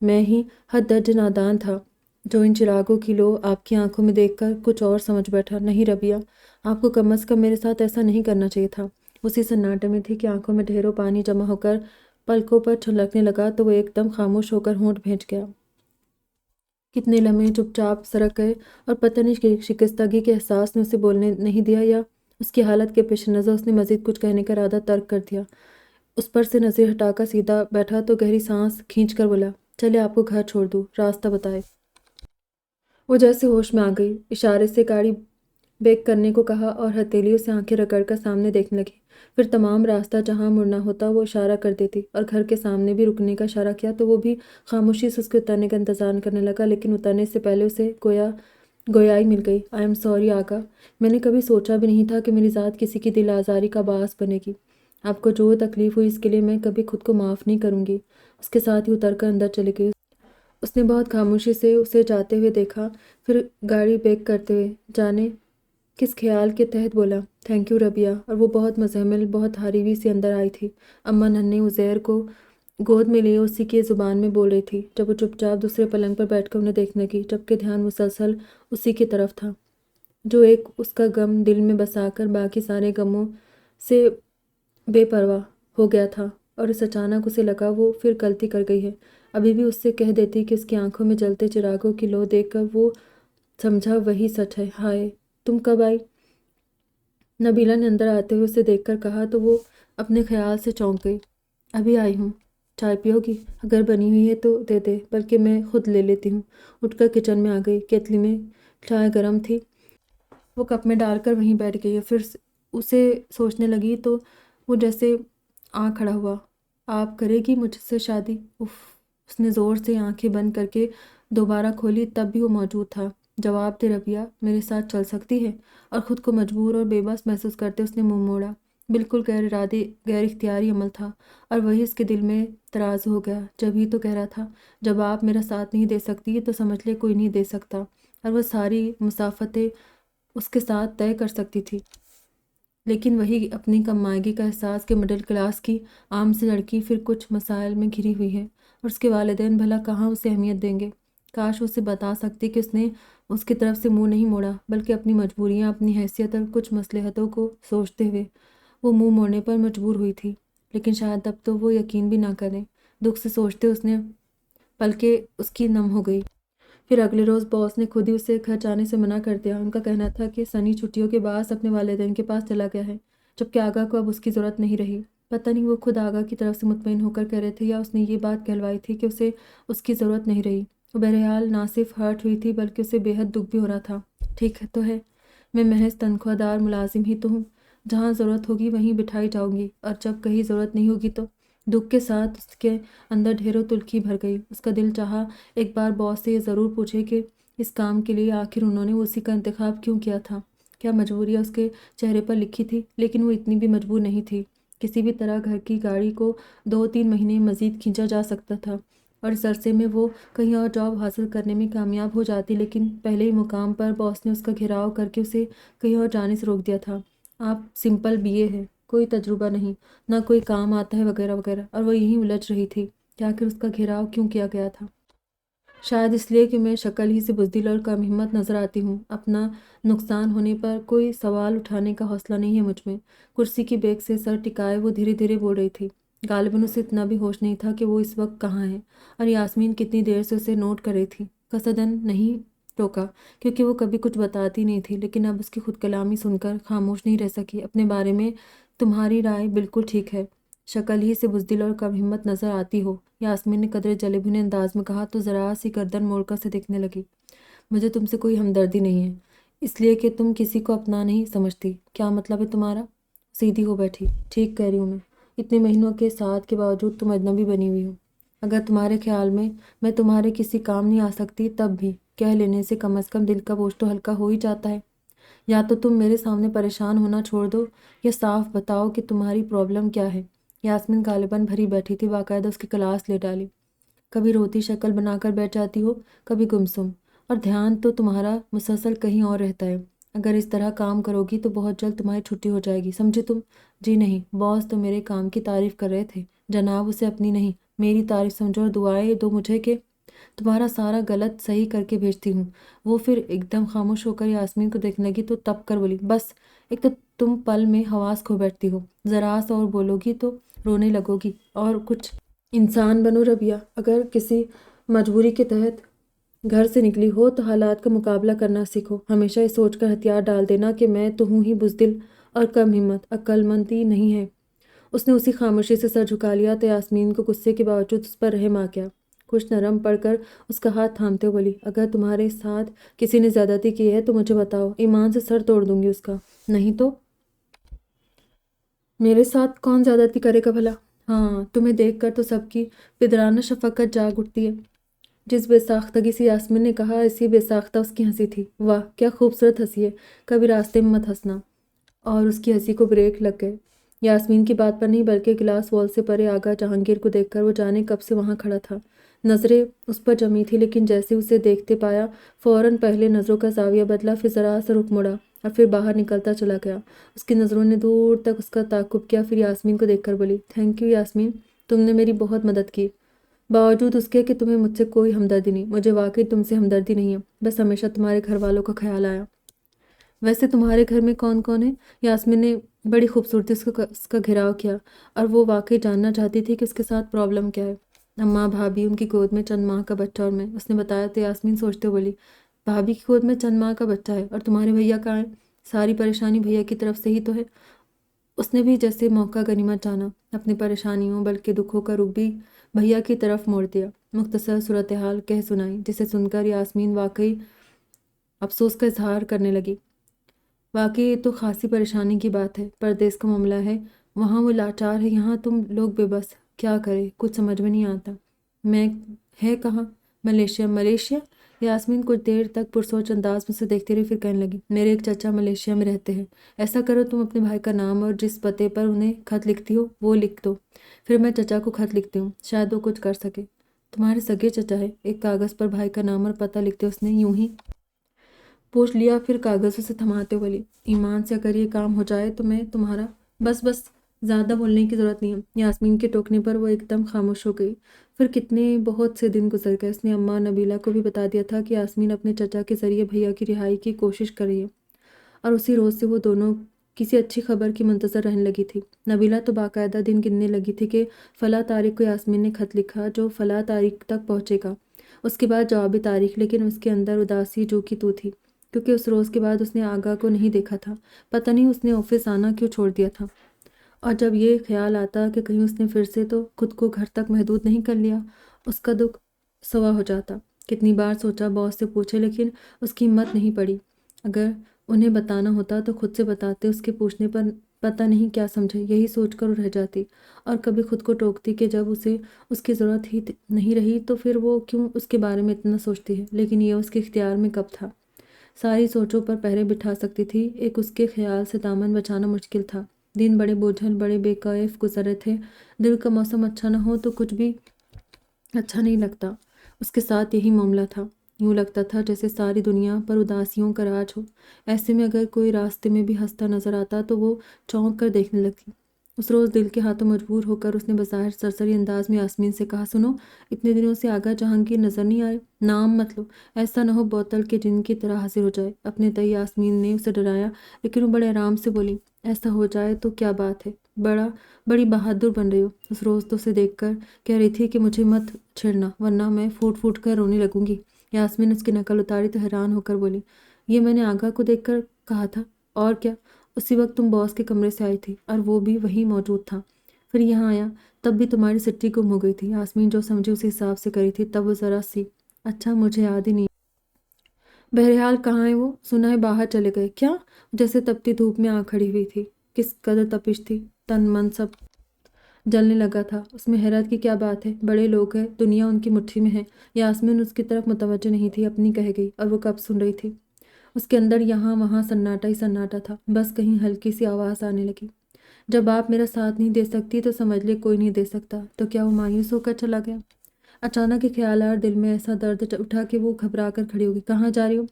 میں ہی حد درج نادان تھا جو ان چراغوں کی لو آپ کی آنکھوں میں دیکھ کر کچھ اور سمجھ بیٹھا۔ نہیں ربیہ، آپ کو کم از کم میرے ساتھ ایسا نہیں کرنا چاہیے تھا۔ اسی سناٹے میں تھی کہ آنکھوں میں ڈھیروں پانی جمع ہو کر پلکوں پر چھلکنے لگا تو وہ ایک دم خاموش ہو کر ہونٹ بھینچ گیا۔ کتنے لمحے چپ چاپ سرک گئے، اور پتہ نہیں شکستگی کے احساس نے اسے بولنے نہیں دیا یا اس کی حالت کے پیش نظر اس نے مزید کچھ کہنے کا ارادہ ترک کر دیا۔ اس پر سے نظر ہٹا کر سیدھا بیٹھا تو گہری سانس کھینچ کر بولا، چلے آپ کو گھر چھوڑ دوں، راستہ بتائے۔ وہ جیسے ہوش میں آ گئی، اشارے سے گاڑی بیک کرنے کو کہا اور ہتھیلیوں سے آنکھیں رگڑ کر سامنے دیکھنے لگی۔ پھر تمام راستہ جہاں مڑنا ہوتا وہ اشارہ کر دیتی، اور گھر کے سامنے بھی رکنے کا اشارہ کیا تو وہ بھی خاموشی سے اس کے اترنے کا انتظار کرنے لگا، لیکن اترنے سے پہلے اسے گویائی مل گئی۔ آئی ایم سوری آقا، میں نے کبھی سوچا بھی نہیں تھا کہ میری ذات کسی کی دل آزاری کا باعث بنے گی۔ آپ کو جو تکلیف ہوئی اس کے لیے میں کبھی خود کو معاف نہیں کروں گی۔ اس کے ساتھ ہی اتر کر اندر چلی گئی۔ اس نے بہت خاموشی سے اسے جاتے ہوئے دیکھا، پھر گاڑی بیک کرتے ہوئے جانے کس خیال کے تحت بولا، تھینک یو ربیہ، اور وہ بہت مزمل، بہت ہاری ہوئی سی اندر آئی تھی۔ اماں ننھے عزیر کو گود میں لیے اسی کی زبان میں بول رہی تھی، جب وہ چپ چاپ دوسرے پلنگ پر بیٹھ کر انہیں دیکھنے لگی، جبکہ دھیان مسلسل اسی کی طرف تھا، جو ایک اس کا غم دل میں بسا کر باقی سارے غموں سے بے پرواہ ہو گیا تھا۔ اور اس اچانک اسے لگا وہ پھر غلطی کر گئی ہے۔ ابھی بھی اس سے کہہ دیتی کہ اس کی آنکھوں میں جلتے چراغوں کی لو دیکھ کر وہ سمجھا وہی سچ ہے۔ ہائے، تم کب آئی؟ نبیلہ نے اندر آتے ہوئے اسے دیکھ کر کہا تو وہ اپنے خیال سے چونک گئی۔ ابھی آئی ہوں، چائے پیو گی؟ اگر بنی ہوئی ہے تو دے دے، بلکہ میں خود لے لیتی ہوں۔ اٹھ کر کچن میں آ گئی، کیتلی میں چائے گرم تھی، وہ کپ میں ڈال کر وہیں بیٹھ گئی، اور پھر اسے سوچنے لگی تو وہ جیسے کھڑا ہوا۔ آپ کرے گی مجھ سے شادی؟ اف! اس نے زور سے آنکھیں بند کر کے دوبارہ کھولی، تب بھی وہ موجود تھا۔ جواب دے ربیہ، میرے ساتھ چل سکتی ہے؟ اور خود کو مجبور اور بے بس محسوس کرتے اس نے منہ موڑا۔ بالکل غیر اختیاری عمل تھا، اور وہی اس کے دل میں تراز ہو گیا۔ جب ہی تو کہہ رہا تھا، جب آپ میرا ساتھ نہیں دے سکتی تو سمجھ لے کوئی نہیں دے سکتا۔ اور وہ ساری مسافتیں اس کے ساتھ طے کر سکتی تھی، لیکن وہی اپنی کم مائگی کا احساس کہ مڈل کلاس کی عام سی لڑکی پھر کچھ مسائل میں گھری ہوئی ہے اور اس کے والدین بھلا کہاں اسے اہمیت دیں گے۔ کاش اسے بتا سکتی کہ اس نے اس کی طرف سے منہ نہیں موڑا، بلکہ اپنی مجبوریاں، اپنی حیثیت اور کچھ مصلحتوں کو سوچتے ہوئے وہ منہ موڑنے پر مجبور ہوئی تھی۔ لیکن شاید اب تو وہ یقین بھی نہ کریں۔ دکھ سے سوچتے اس نے پلکیں اس کی نم ہو گئی۔ پھر اگلے روز باس نے خود ہی اسے گھر جانے سے منع کر دیا۔ ان کا کہنا تھا کہ سنی چھٹیوں کے بعد اپنے والدین کے پاس چلا گیا ہے، جبکہ آگا کو اب اس کی ضرورت نہیں رہی۔ پتہ نہیں وہ خود آگا کی طرف سے مطمئن ہو کر کہہ رہے تھے یا اس نے یہ بات کہلوائی تھی کہ اسے اس کی ضرورت نہیں رہی۔ وہ بہرحال نہ صرف ہرٹ ہوئی تھی بلکہ اسے بے حد دکھ بھی ہو رہا تھا۔ ٹھیک تو ہے، میں محض تنخواہ دار ملازم ہی تو ہوں، جہاں ضرورت ہوگی وہیں بٹھائی جاؤں گی، اور جب کہیں ضرورت نہیں ہوگی تو۔ دکھ کے ساتھ اس کے اندر ڈھیروں تلخی بھر گئی۔ اس کا دل چاہا ایک بار باس سے یہ ضرور پوچھے کہ اس کام کے لیے آخر انہوں نے اسی کا انتخاب کیوں کیا تھا۔ کیا مجبوریاں اس کے چہرے پر لکھی تھی؟ لیکن وہ اتنی بھی مجبور نہیں تھی۔ کسی بھی طرح گھر کی گاڑی کو 2-3 مہینے مزید کھینچا جا سکتا تھا اور اس عرصے میں وہ کہیں اور جاب حاصل کرنے میں کامیاب ہو جاتی، لیکن پہلے ہی مقام پر باس نے اس کا گھیراؤ کر کے اسے کہیں اور جانے سے روک دیا تھا۔ آپ سمپل بی اے ہے، کوئی تجربہ نہیں، نہ کوئی کام آتا ہے وغیرہ وغیرہ، اور وہ یہیں الجھ رہی تھی کہ آخر اس کا گھیراؤ کیوں کیا گیا تھا۔ شاید اس لیے کہ میں شکل ہی سے بزدل اور کم ہمت نظر آتی ہوں۔ اپنا نقصان ہونے پر کوئی سوال اٹھانے کا حوصلہ نہیں ہے مجھ میں۔ کرسی کی بیک سے سر ٹکائے وہ دھیرے دھیرے بول رہی تھی۔ غالباً اسے اتنا بھی ہوش نہیں تھا کہ وہ اس وقت کہاں ہے، اور یاسمین کتنی دیر سے اسے نوٹ کر رہی تھی۔ قصداً نہیں ٹوکا، کیونکہ وہ کبھی کچھ بتاتی نہیں تھی، لیکن اب اس کی خود کلامی سن کر خاموش نہیں رہ سکی۔ اپنے بارے میں تمہاری رائے بالکل ٹھیک ہے، شکل ہی سے بزدل اور کم ہمت نظر آتی ہو، یاسمین نے قدرے جلے بھنے انداز میں کہا تو ذرا سی گردن موڑ کر اسے دیکھنے لگی۔ مجھے تم سے کوئی ہمدردی نہیں ہے، اس لیے کہ تم کسی کو اپنا نہیں سمجھتی۔ کیا مطلب ہے تمہارا؟ سیدھی ہو بیٹھی۔ ٹھیک کہہ رہی ہوں میں، اتنے مہینوں کے ساتھ کے باوجود تم اجنبی بنی ہوئی ہو۔ اگر تمہارے خیال میں تمہارے کسی کام نہیں آ سکتی، تب بھی کہہ لینے سے کم از کم دل کا بوجھ تو ہلکا ہو ہی جاتا ہے۔ یا تو تم میرے سامنے پریشان ہونا چھوڑ دو یا صاف بتاؤ کہ تمہاری پرابلم کیا ہے۔ یاسمین غالباً بھری بیٹھی تھی، باقاعدہ اس کی کلاس لے ڈالی۔ کبھی روتی شکل بنا کر بیٹھ جاتی ہو، کبھی گمسم، اور دھیان تو تمہارا مسلسل کہیں اور رہتا ہے۔ اگر اس طرح کام کرو گی تو بہت جلد تمہاری چھٹی ہو جائے گی، سمجھے تم؟ جی نہیں، باس تو میرے کام کی تعریف کر رہے تھے جناب، اسے اپنی نہیں میری تعریف سمجھو اور دعائیں دو مجھے کہ تمہارا سارا غلط صحیح کر کے بھیجتی ہوں۔ وہ پھر ایک دم خاموش ہو کر یاسمین کو دیکھنے لگی تو تب کر بولی، بس ایک تو تم پل میں حواس کھو بیٹھتی ہو، ذرا سا اور بولو گی تو رونے لگو گی، اور کچھ انسان بنو ربیہ۔ اگر کسی مجبوری کے تحت گھر سے نکلی ہو تو حالات کا مقابلہ کرنا سیکھو، ہمیشہ یہ سوچ کر ہتھیار ڈال دینا کہ میں تو ہوں ہی بزدل اور کم ہمت، عقل مندی نہیں ہے۔ اس نے اسی خاموشی سے سر جھکا لیا تو یاسمین کو غصے کے باوجود اس پر رحم آ گیا۔ کچھ نرم پڑ کر اس کا ہاتھ تھامتے ہوئے بولی، اگر تمہارے ساتھ کسی نے زیادتی کی ہے تو مجھے بتاؤ، ایمان سے سر توڑ دوں گی اس کا، نہیں تو۔ میرے ساتھ کون زیادتی کرے گا بھلا؟ ہاں، تمہیں دیکھ کر تو سب کی پدرانہ شفقت جاگ اٹھتی ہے۔ جس بے ساختگی سے یاسمین نے کہا، اسی بے ساختہ اس کی ہنسی تھی۔ واہ کیا خوبصورت ہنسی ہے، کبھی راستے میں مت ہنسنا۔ اور اس کی ہنسی کو بریک لگ گئے۔ یاسمین کی بات پر نہیں بلکہ گلاس وال سے پرے آگا جہانگیر کو دیکھ کر وہ جانے کب سے وہاں کھڑا تھا۔ نظریں اس پر جمی تھی، لیکن جیسے اسے دیکھتے پایا فوراً پہلے نظروں کا زاویہ بدلا، پھر ذرا سا رخ موڑا اور پھر باہر نکلتا چلا گیا۔ اس کی نظروں نے دور تک اس کا تعاقب کیا، پھر یاسمین کو دیکھ کر بولی، تھینک یو یاسمین، تم نے میری بہت مدد کی۔ باوجود اس کے کہ تمہیں مجھ سے کوئی ہمدردی نہیں، مجھے واقعی تم سے ہمدردی نہیں ہے، بس ہمیشہ تمہارے گھر والوں کا خیال آیا۔ ویسے تمہارے گھر میں کون کون ہے؟ یاسمین نے بڑی خوبصورتی سے اس کا گھیراؤ کیا، اور وہ واقعی جاننا چاہتی تھی کہ اس کے ساتھ پرابلم کیا ہے۔ اماں، بھابھی، ان کی گود میں چند ماہ کا بچہ اور میں، اس نے بتایا تو یاسمین سوچتے بولی، بھابھی کی گود میں چند ماہ کا بچہ ہے اور تمہارے بھیا کہاں ہیں؟ ساری پریشانی بھیا کی طرف سے ہی تو ہے۔ اس نے بھی جیسے موقع غنیمت جانا، اپنی پریشانیوں بلکہ دکھوں کا رخ بھی بھیا کی طرف موڑ دیا، مختصر صورتحال کہہ سنائی، جسے سن کر یاسمین واقعی افسوس کا اظہار کرنے لگی۔ واقعی یہ تو خاصی پریشانی کی بات ہے، پردیس کا معاملہ ہے، وہاں وہ لاچار ہے، یہاں تم لوگ بے بس، کیا کرے کچھ سمجھ میں نہیں آتا۔ میں ہے کہاں؟ ملیشیا؟ ملیشیا؟ یاسمین کچھ دیر تک پرسوچ انداز میں سے دیکھتی رہی، پھر کہنے لگی، میرے ایک چچا ملیشیا میں رہتے ہیں، ایسا کرو تم اپنے بھائی کا نام اور جس پتے پر انہیں خط لکھتی ہو وہ لکھ دو، پھر میں چچا کو خط لکھتی ہوں، شاید وہ کچھ کر سکے۔ تمہارے سگے چچا ہے؟ ایک کاغذ پر بھائی کا نام اور پتہ لکھتے اس نے یوں ہی پوچھ لیا، پھر کاغذوں سے تھماتے ہوئے بولی، ایمان سے اگر یہ کام ہو جائے تو میں تمہارا بس زیادہ بولنے کی ضرورت نہیں ہے۔ یاسمین کے ٹوکنے پر وہ ایک دم خاموش ہو گئی۔ پھر کتنے بہت سے دن گزر گئے۔ اس نے اماں اور نبیلہ کو بھی بتا دیا تھا کہ یاسمین اپنے چچا کے ذریعے بھیا کی رہائی کی کوشش کر رہی ہے، اور اسی روز سے وہ دونوں کسی اچھی خبر کی منتظر رہنے لگی تھی۔ نبیلہ تو باقاعدہ دن گننے لگی تھی کہ فلاں تاریخ کو یاسمین نے خط لکھا جو فلاں تاریخ تک پہنچے گا، اس کے بعد جوابی تاریخ، لیکن اس کے اندر اداسی جو کی تو تھی، کیونکہ اس روز کے بعد اس نے آغا کو نہیں دیکھا تھا۔ پتہ نہیں اس نے آفس آنا کیوں چھوڑ دیا تھا، اور جب یہ خیال آتا کہ کہیں اس نے پھر سے تو خود کو گھر تک محدود نہیں کر لیا، اس کا دکھ سوا ہو جاتا۔ کتنی بار سوچا باس سے پوچھے، لیکن اس کی ہمت نہیں پڑی۔ اگر انہیں بتانا ہوتا تو خود سے بتاتے، اس کے پوچھنے پر پتہ نہیں کیا سمجھے، یہی سوچ کر وہ رہ جاتی، اور کبھی خود کو ٹوکتی کہ جب اسے اس کی ضرورت ہی نہیں رہی تو پھر وہ کیوں اس کے بارے میں اتنا سوچتی ہے۔ لیکن یہ اس کے اختیار میں کب تھا؟ ساری سوچوں پر پہرے بٹھا سکتی تھی، ایک اس کے خیال سے دامن بچانا مشکل تھا۔ دن بڑے بوجھل، بڑے بے کیف گزر رہے تھے۔ دل کا موسم اچھا نہ ہو تو کچھ بھی اچھا نہیں لگتا۔ اس کے ساتھ یہی معاملہ تھا۔ یوں لگتا تھا جیسے ساری دنیا پر اداسیوں کا راج ہو۔ ایسے میں اگر کوئی راستے میں بھی ہنستا نظر آتا تو وہ چونک کر دیکھنے لگتی۔ اس روز دل کے ہاتھوں مجبور ہو کر اس نے بظاہر سرسری انداز میں یاسمین سے کہا، سنو، اتنے دنوں سے آغا جہانگیر نظر نہیں آئے، نام مت لو، ایسا نہ ہو بوتل کے جن کی طرح حاضر ہو جائے۔ اپنے تئیں یاسمین نے اسے ڈرایا، لیکن وہ بڑے آرام سے بولی، ایسا ہو جائے تو کیا بات ہے، بڑی بہادر بن رہی ہو۔ اس روز تو اسے دیکھ کر کہہ رہی تھی کہ مجھے مت چھیڑنا ورنہ میں پھوٹ پھوٹ کر رونے لگوں گی۔ یاسمین نے اس کی نقل اتاری تو حیران ہو کر بولی، یہ میں نے آغا کو دیکھ کر کہا تھا، اور کیا، اسی وقت تم باس کے کمرے سے آئی تھی اور وہ بھی وہیں موجود تھا، پھر یہاں آیا، تب بھی تمہاری سٹی گم ہو گئی تھی۔ یاسمین جو سمجھی اسی حساب سے کری تھی، تب وہ ذرا سی، اچھا مجھے یاد ہی نہیں، بہرحال کہاں ہے وہ، سنا ہے باہر چلے گئے، کیا؟ جیسے تپتی دھوپ میں آ کھڑی ہوئی تھی، کس قدر تپش تھی، تن من سب جلنے لگا تھا۔ اس میں حیرت کی کیا بات ہے، بڑے لوگ ہیں، دنیا ان کی مٹھی میں ہے۔ یاسمین اس کی طرف متوجہ نہیں تھی، اپنی کہہ گئی، اور وہ کب سن رہی تھی؟ اس کے اندر یہاں وہاں سناٹا ہی سناٹا تھا، بس کہیں ہلکی سی آواز آنے لگی، جب آپ میرا ساتھ نہیں دے سکتی تو سمجھ لے کوئی نہیں دے سکتا۔ تو کیا وہ مایوس ہو کر چلا گیا؟ اچانک یہ خیال آیا اور دل میں ایسا درد اٹھا کہ وہ گھبرا کر کھڑی ہوگی۔ کہاں جا رہی ہو؟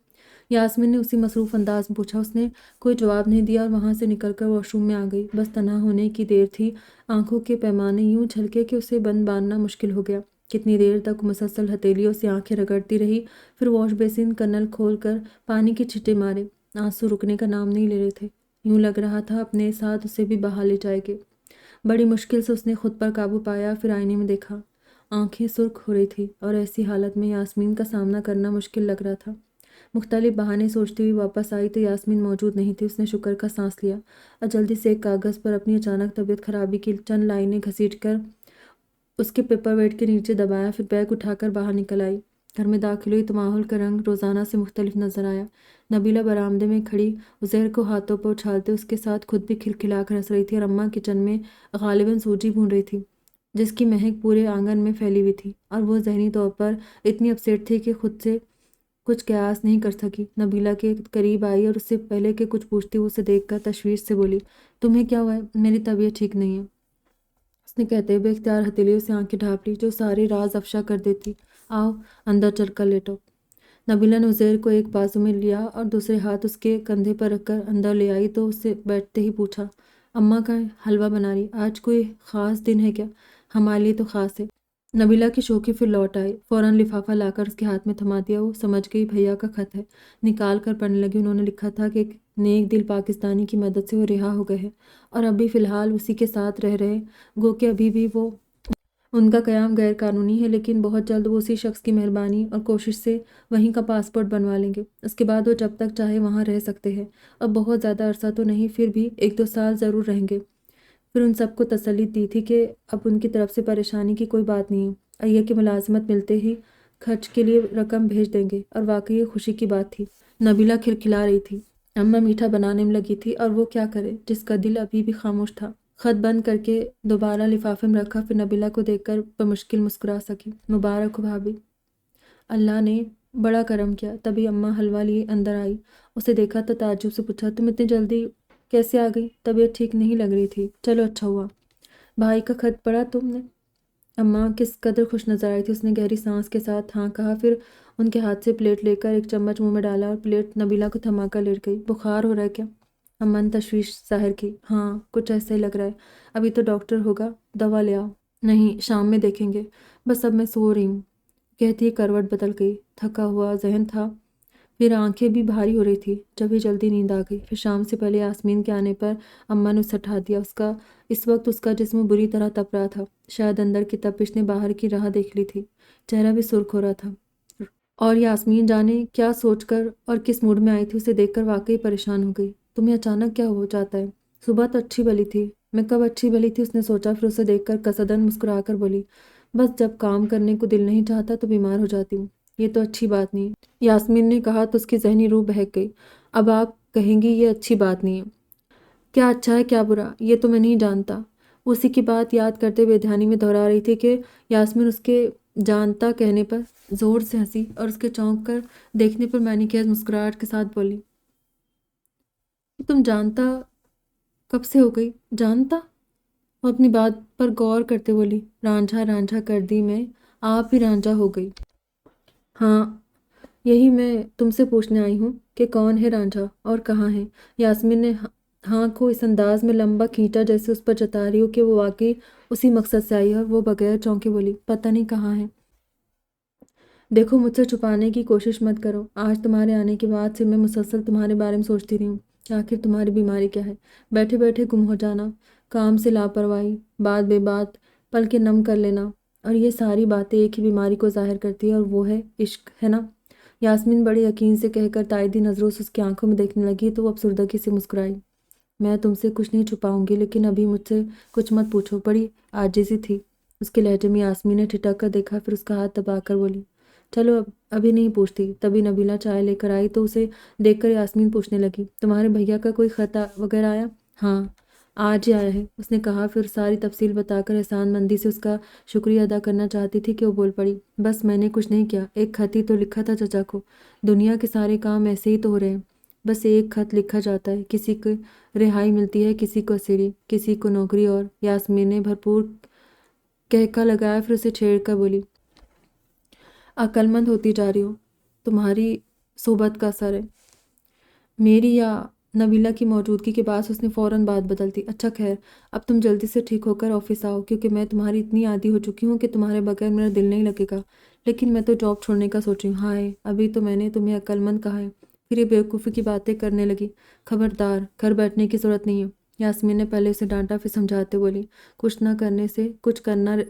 یاسمین نے اسی مصروف انداز میں پوچھا۔ اس نے کوئی جواب نہیں دیا اور وہاں سے نکل کر واش روم میں آ گئی۔ بس تنہا ہونے کی دیر تھی، آنکھوں کے پیمانے یوں جھلکے کہ اسے بند باندھنا مشکل ہو گیا۔ کتنی دیر تک مسلسل ہتھیلیوں سے آنکھیں رگڑتی رہی، پھر واش بیسن کا نل کھول کر پانی کی چھٹے مارے۔ آنسو رکنے کا نام نہیں لے رہے تھے، یوں لگ رہا تھا اپنے ساتھ اسے بھی بہا لے جائے گے۔ بڑی مشکل سے اس نے خود پر قابو پایا، پھر آئینے میں دیکھا، آنکھیں سرخ ہو رہی تھی، اور ایسی حالت میں یاسمین کا سامنا کرنا مشکل لگ رہا تھا۔ مختلف بہانے سوچتی ہوئی واپس آئی تو یاسمین موجود نہیں تھی۔ اس نے شکر کا سانس لیا اور جلدی سے ایک کاغذ پر اپنی اچانک طبیعت خرابی کی چند لائنیں گھسیٹ کر اس کے پیپر ویٹ کے نیچے دبایا، پھر بیگ اٹھا کر باہر نکل آئی۔ گھر میں داخل ہوئی تو ماحول کا رنگ روزانہ سے مختلف نظر آیا۔ نبیلہ برآمدے میں کھڑی عزیر کو ہاتھوں پر اچھالتے اس کے ساتھ خود بھی کھلکھلا کر ہنس رہی تھی، اور اماں کچن میں غالباً سوجی بھون رہی تھی جس کی مہک پورے آنگن میں پھیلی ہوئی تھی، اور وہ ذہنی طور پر اتنی اپسیٹ تھی کہ خود سے کچھ قیاس نہیں کر سکی۔ نبیلہ کے قریب آئی اور اس سے پہلے کہ کچھ پوچھتی وہ اسے دیکھ کر تشویش سے بولی، تمہیں کیا ہوا ہے؟ میری طبیعت ٹھیک نہیں ہے، اس نے کہتے ہوئے اختیار ہتھیلیوں سے آنکھیں ڈھانپ لی جو سارے راز افشا کر دیتی۔ آؤ اندر چل کر لیٹو۔ نبیلہ نے عزیر کو ایک بازو میں لیا اور دوسرے ہاتھ اس کے کندھے پر رکھ کر اندر لے آئی تو اس سے بیٹھتے ہی پوچھا، اماں کا حلوہ بنا رہی، آج کوئی خاص دن ہے کیا؟ ہمارے لیے تو خاص ہے۔ نبیلہ کی شوخی پھر لوٹ آئی، فوراً لفافہ لا کر اس کے ہاتھ میں تھما دیا۔ وہ سمجھ گئی بھیا کا خط ہے، نکال کر پڑھنے لگی۔ انہوں نے لکھا تھا کہ ایک نیک دل پاکستانی کی مدد سے وہ رہا ہو گئے ہیں اور ابھی فی الحال اسی کے ساتھ رہ رہے، گو کہ ابھی بھی وہ ان کا قیام غیر قانونی ہے، لیکن بہت جلد وہ اسی شخص کی مہربانی اور کوشش سے وہیں کا پاسپورٹ بنوا لیں گے۔ اس کے بعد وہ جب تک چاہے وہاں رہ سکتے ہیں، اب بہت زیادہ عرصہ تو نہیں، پھر بھی 1-2 سال ضرور رہیں گے۔ پھر ان سب کو تسلی دی تھی کہ اب ان کی طرف سے پریشانی کی کوئی بات نہیں ہے، اور یہ کہ ملازمت ملتے ہی خرچ کے لیے رقم بھیج دیں گے، اور واقعی یہ خوشی کی بات تھی۔ نبیلہ کھلکھلا رہی تھی، اماں میٹھا بنانے میں لگی تھی، اور وہ کیا کرے جس کا دل ابھی بھی خاموش تھا۔ خط بند کر کے دوبارہ لفافے میں رکھا، پھر نبیلہ کو دیکھ کر بمشکل مسکرا سکی، مبارک ہو بھابھی، اللہ نے بڑا کرم کیا۔ تبھی اماں حلوہ لیے اندر آئی، اسے دیکھا تو تعجب سے پوچھا، تم اتنی جلدی کیسے آ گئی؟ طبیعت ٹھیک نہیں لگ رہی تھی؟ چلو اچھا ہوا۔ بھائی کا خط پڑھا تم نے؟ اماں کس قدر خوش نظر آئی تھی۔ اس نے گہری سانس کے ساتھ ہاں کہا، پھر ان کے ہاتھ سے پلیٹ لے کر ایک چمچ منہ میں ڈالا اور پلیٹ نبیلہ کو تھما کر لیٹ گئی۔ بخار ہو رہا ہے کیا؟ اماں نے تشویش ظاہر کی۔ ہاں کچھ ایسا ہی لگ رہا ہے، ابھی تو ڈاکٹر ہوگا، دوا لے آؤ۔ نہیں، شام میں دیکھیں گے، بس اب میں سو رہی ہوں، کہتی ہی کروٹ بدل گئی۔ تھکا ہوا ذہن تھا، پھر آنکھیں بھی بھاری ہو رہی تھی، جب ہی جلدی نیند آ گئی۔ پھر شام سے پہلے یاسمین کے آنے پر اماں نے اسے اٹھا دیا۔ اس وقت اس کا جسم بری طرح تپ رہا تھا، شاید اندر کی تپش نے باہر کی راہ دیکھ لی تھی۔ چہرہ بھی سرخ ہو رہا تھا، اور یاسمین جانے کیا سوچ کر اور کس موڈ میں آئی تھی، اسے دیکھ کر واقعی پریشان ہو گئی۔ تمہیں اچانک کیا ہو جاتا ہے؟ صبح تو اچھی بھلی تھی۔ میں کب اچھی بھلی تھی؟ اس نے سوچا، پھر اسے دیکھ کر قصدن مسکرا کر بولی، بس جب کام کرنے کو دل نہیں چاہتا تو بیمار ہو جاتی ہوں، یہ تو اچھی بات نہیں ہے۔ یاسمین نے کہا تو اس کی ذہنی روح بہک گئی۔ اب آپ کہیں گی یہ اچھی بات نہیں ہے؟ کیا اچھا ہے کیا برا، یہ تو میں نہیں جانتا۔ اسی کی بات یاد کرتے ہوئے دھیانی میں دہرا رہی تھی کہ یاسمین اس کے جانتا کہنے پر زور سے ہنسی اور اس کے چونک کر دیکھنے پر معنی خیز مسکراہٹ کے ساتھ بولی، تم جانتا کب سے ہو گئی؟ جانتا؟ وہ اپنی بات پر غور کرتے بولی، رانجھا رانجھا کر دی میں، آپ ہی رانجھا ہو گئی۔ ہاں، یہی میں تم سے پوچھنے آئی ہوں کہ کون ہے رانجھا اور کہاں ہے؟ یاسمین نے ہاں کو اس انداز میں لمبا کھینچا جیسے اس پر جتا رہی ہو کہ وہ واقعی اسی مقصد سے آئی ہے، اور وہ بغیر چونکے بولی، پتہ نہیں کہاں ہے۔ دیکھو مجھ سے چھپانے کی کوشش مت کرو، آج تمہارے آنے کے بعد سے میں مسلسل تمہارے بارے میں سوچتی رہی ہوں کہ آخر تمہاری بیماری کیا ہے۔ بیٹھے بیٹھے گم ہو جانا، کام سے لاپرواہی، بات بے بات پلکیں نم کر لینا، اور یہ ساری باتیں ایک ہی بیماری کو ظاہر کرتی ہے، اور وہ ہے عشق، ہے نا؟ یاسمین بڑے یقین سے کہہ کر تائیدی نظروں سے اس کی آنکھوں میں دیکھنے لگی تو وہ افسردگی سے مسکرائی۔ میں تم سے کچھ نہیں چھپاؤں گی، لیکن ابھی مجھ سے کچھ مت پوچھو۔ بڑی عاجزی تھی اس کے لہجے میں۔ یاسمین نے ٹھٹک کر دیکھا، پھر اس کا ہاتھ دبا کر بولی، چلو ابھی نہیں پوچھتی۔ تبھی نبیلہ چائے لے کر آئی تو اسے دیکھ کر یاسمین پوچھنے لگی، تمہارے بھیا کا کوئی خط وغیرہ آیا؟ ہاں آج ہی آیا ہے، اس نے کہا، پھر ساری تفصیل بتا کر احسان مندی سے اس کا شکریہ ادا کرنا چاہتی تھی کہ وہ بول پڑی، بس میں نے کچھ نہیں کیا، ایک خط ہی تو لکھا تھا چچا کو، دنیا کے سارے کام ایسے ہی تو ہو رہے ہیں، بس ایک خط لکھا جاتا ہے، کسی کو رہائی ملتی ہے، کسی کو اسیری، کسی کو نوکری، اور یاسمین نے بھرپور کہکا لگایا، پھر اسے چھیڑ کر بولی، عقل مند ہوتی جا رہی ہو، تمہاری صحبت کا اثر ہے۔ میری یا نبیلہ کی موجودگی کے بعد اس نے فوراً بات بدل دی، اچھا خیر، اب تم جلدی سے ٹھیک ہو کر آفس آؤ، کیونکہ میں تمہاری اتنی عادی ہو چکی ہوں کہ تمہارے بغیر میرا دل نہیں لگے گا، لیکن میں تو جاب چھوڑنے کا سوچ رہی ہوں۔ ہائے، ابھی تو میں نے تمہیں عقل مند کہا ہے، پھر یہ بیوقوفی کی باتیں کرنے لگی۔ خبردار، گھر بیٹھنے کی ضرورت نہیں ہے۔ یاسمین نے پہلے اسے ڈانٹا، پھر سمجھاتے بولی، کچھ نہ کرنے سے کچھ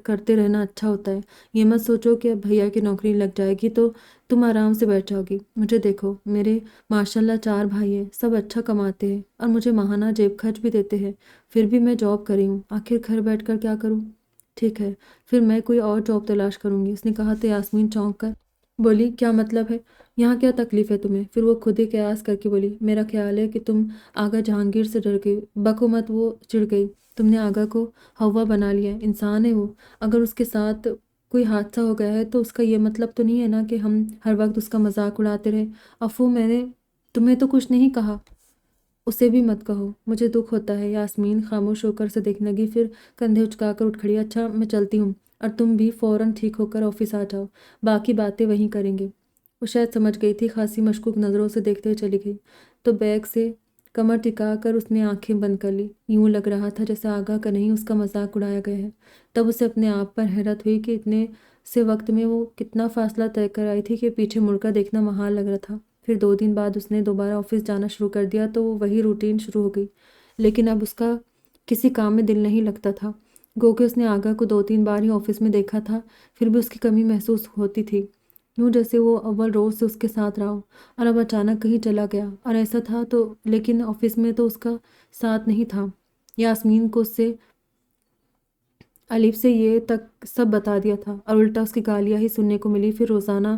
کرتے رہنا اچھا ہوتا ہے، یہ مت سوچو کہ اب بھیا کی نوکری لگ جائے گی تو تم آرام سے بیٹھ جاؤ گی۔ مجھے دیکھو، میرے ماشاءاللہ 4 بھائی ہیں، سب اچھا کماتے ہیں اور مجھے ماہانہ جیب خرچ بھی دیتے ہیں، پھر بھی میں جاب کر رہی ہوں، آخر گھر بیٹھ کر کیا کروں؟ ٹھیک ہے، پھر میں کوئی اور جاب تلاش کروں گی، اس نے کہا تو یاسمین چونک کر بولی، کیا مطلب ہے؟ یہاں کیا تکلیف ہے تمہیں؟ پھر وہ خود ہی قیاس کر کے بولی، میرا خیال ہے کہ تم آغا جہانگیر سے ڈر گئی۔ بکو مت، وہ چڑ گئی، تم نے آغا کو ہوا بنا لیا ہے، انسان ہے وہ، اگر اس کے ساتھ کوئی حادثہ ہو گیا ہے تو اس کا یہ مطلب تو نہیں ہے نا کہ ہم ہر وقت اس کا مذاق اڑاتے رہے۔ افو، میں نے تمہیں تو کچھ نہیں کہا، اسے بھی مت کہو، مجھے دکھ ہوتا ہے۔ یاسمین خاموش ہو کر اسے دیکھنے لگی، پھر کندھے اچکا کر اٹھ کھڑی، اچھا میں چلتی ہوں، اور تم بھی فوراً ٹھیک ہو کر آفس آ جاؤ، باقی باتیں وہیں کریں گے۔ وہ شاید سمجھ گئی تھی، خاصی مشکوک نظروں سے دیکھتے ہوئے چلی گئی، تو بیگ سے کمر ٹکا کر اس نے آنکھیں بند کر لی۔ یوں لگ رہا تھا جیسے آگاہ کا نہیں اس کا مذاق اڑایا گیا ہے۔ تب اسے اپنے آپ پر حیرت ہوئی کہ اتنے سے وقت میں وہ کتنا فاصلہ طے کر آئی تھی کہ پیچھے مڑ کر دیکھنا محال لگ رہا تھا۔ پھر 2 دن بعد اس نے دوبارہ آفس جانا شروع کر دیا تو وہی روٹین شروع ہو گئی، لیکن اب اس کا کسی کام میں دل نہیں لگتا تھا، گو کہ اس نے آگاہ کو 2-3 بار ہی آفس میں دیکھا تھا، پھر بھی اس کی کمی محسوس ہوتی تھی، یوں جیسے وہ اول روز سے اس کے ساتھ رہا ہو اور اب اچانک کہیں چلا گیا، اور ایسا تھا تو لیکن آفس میں تو اس کا ساتھ نہیں تھا۔ یاسمین کو اس سے الف سے یہ تک سب بتا دیا تھا، اور الٹا اس کی گالیاں ہی سننے کو ملی۔ پھر روزانہ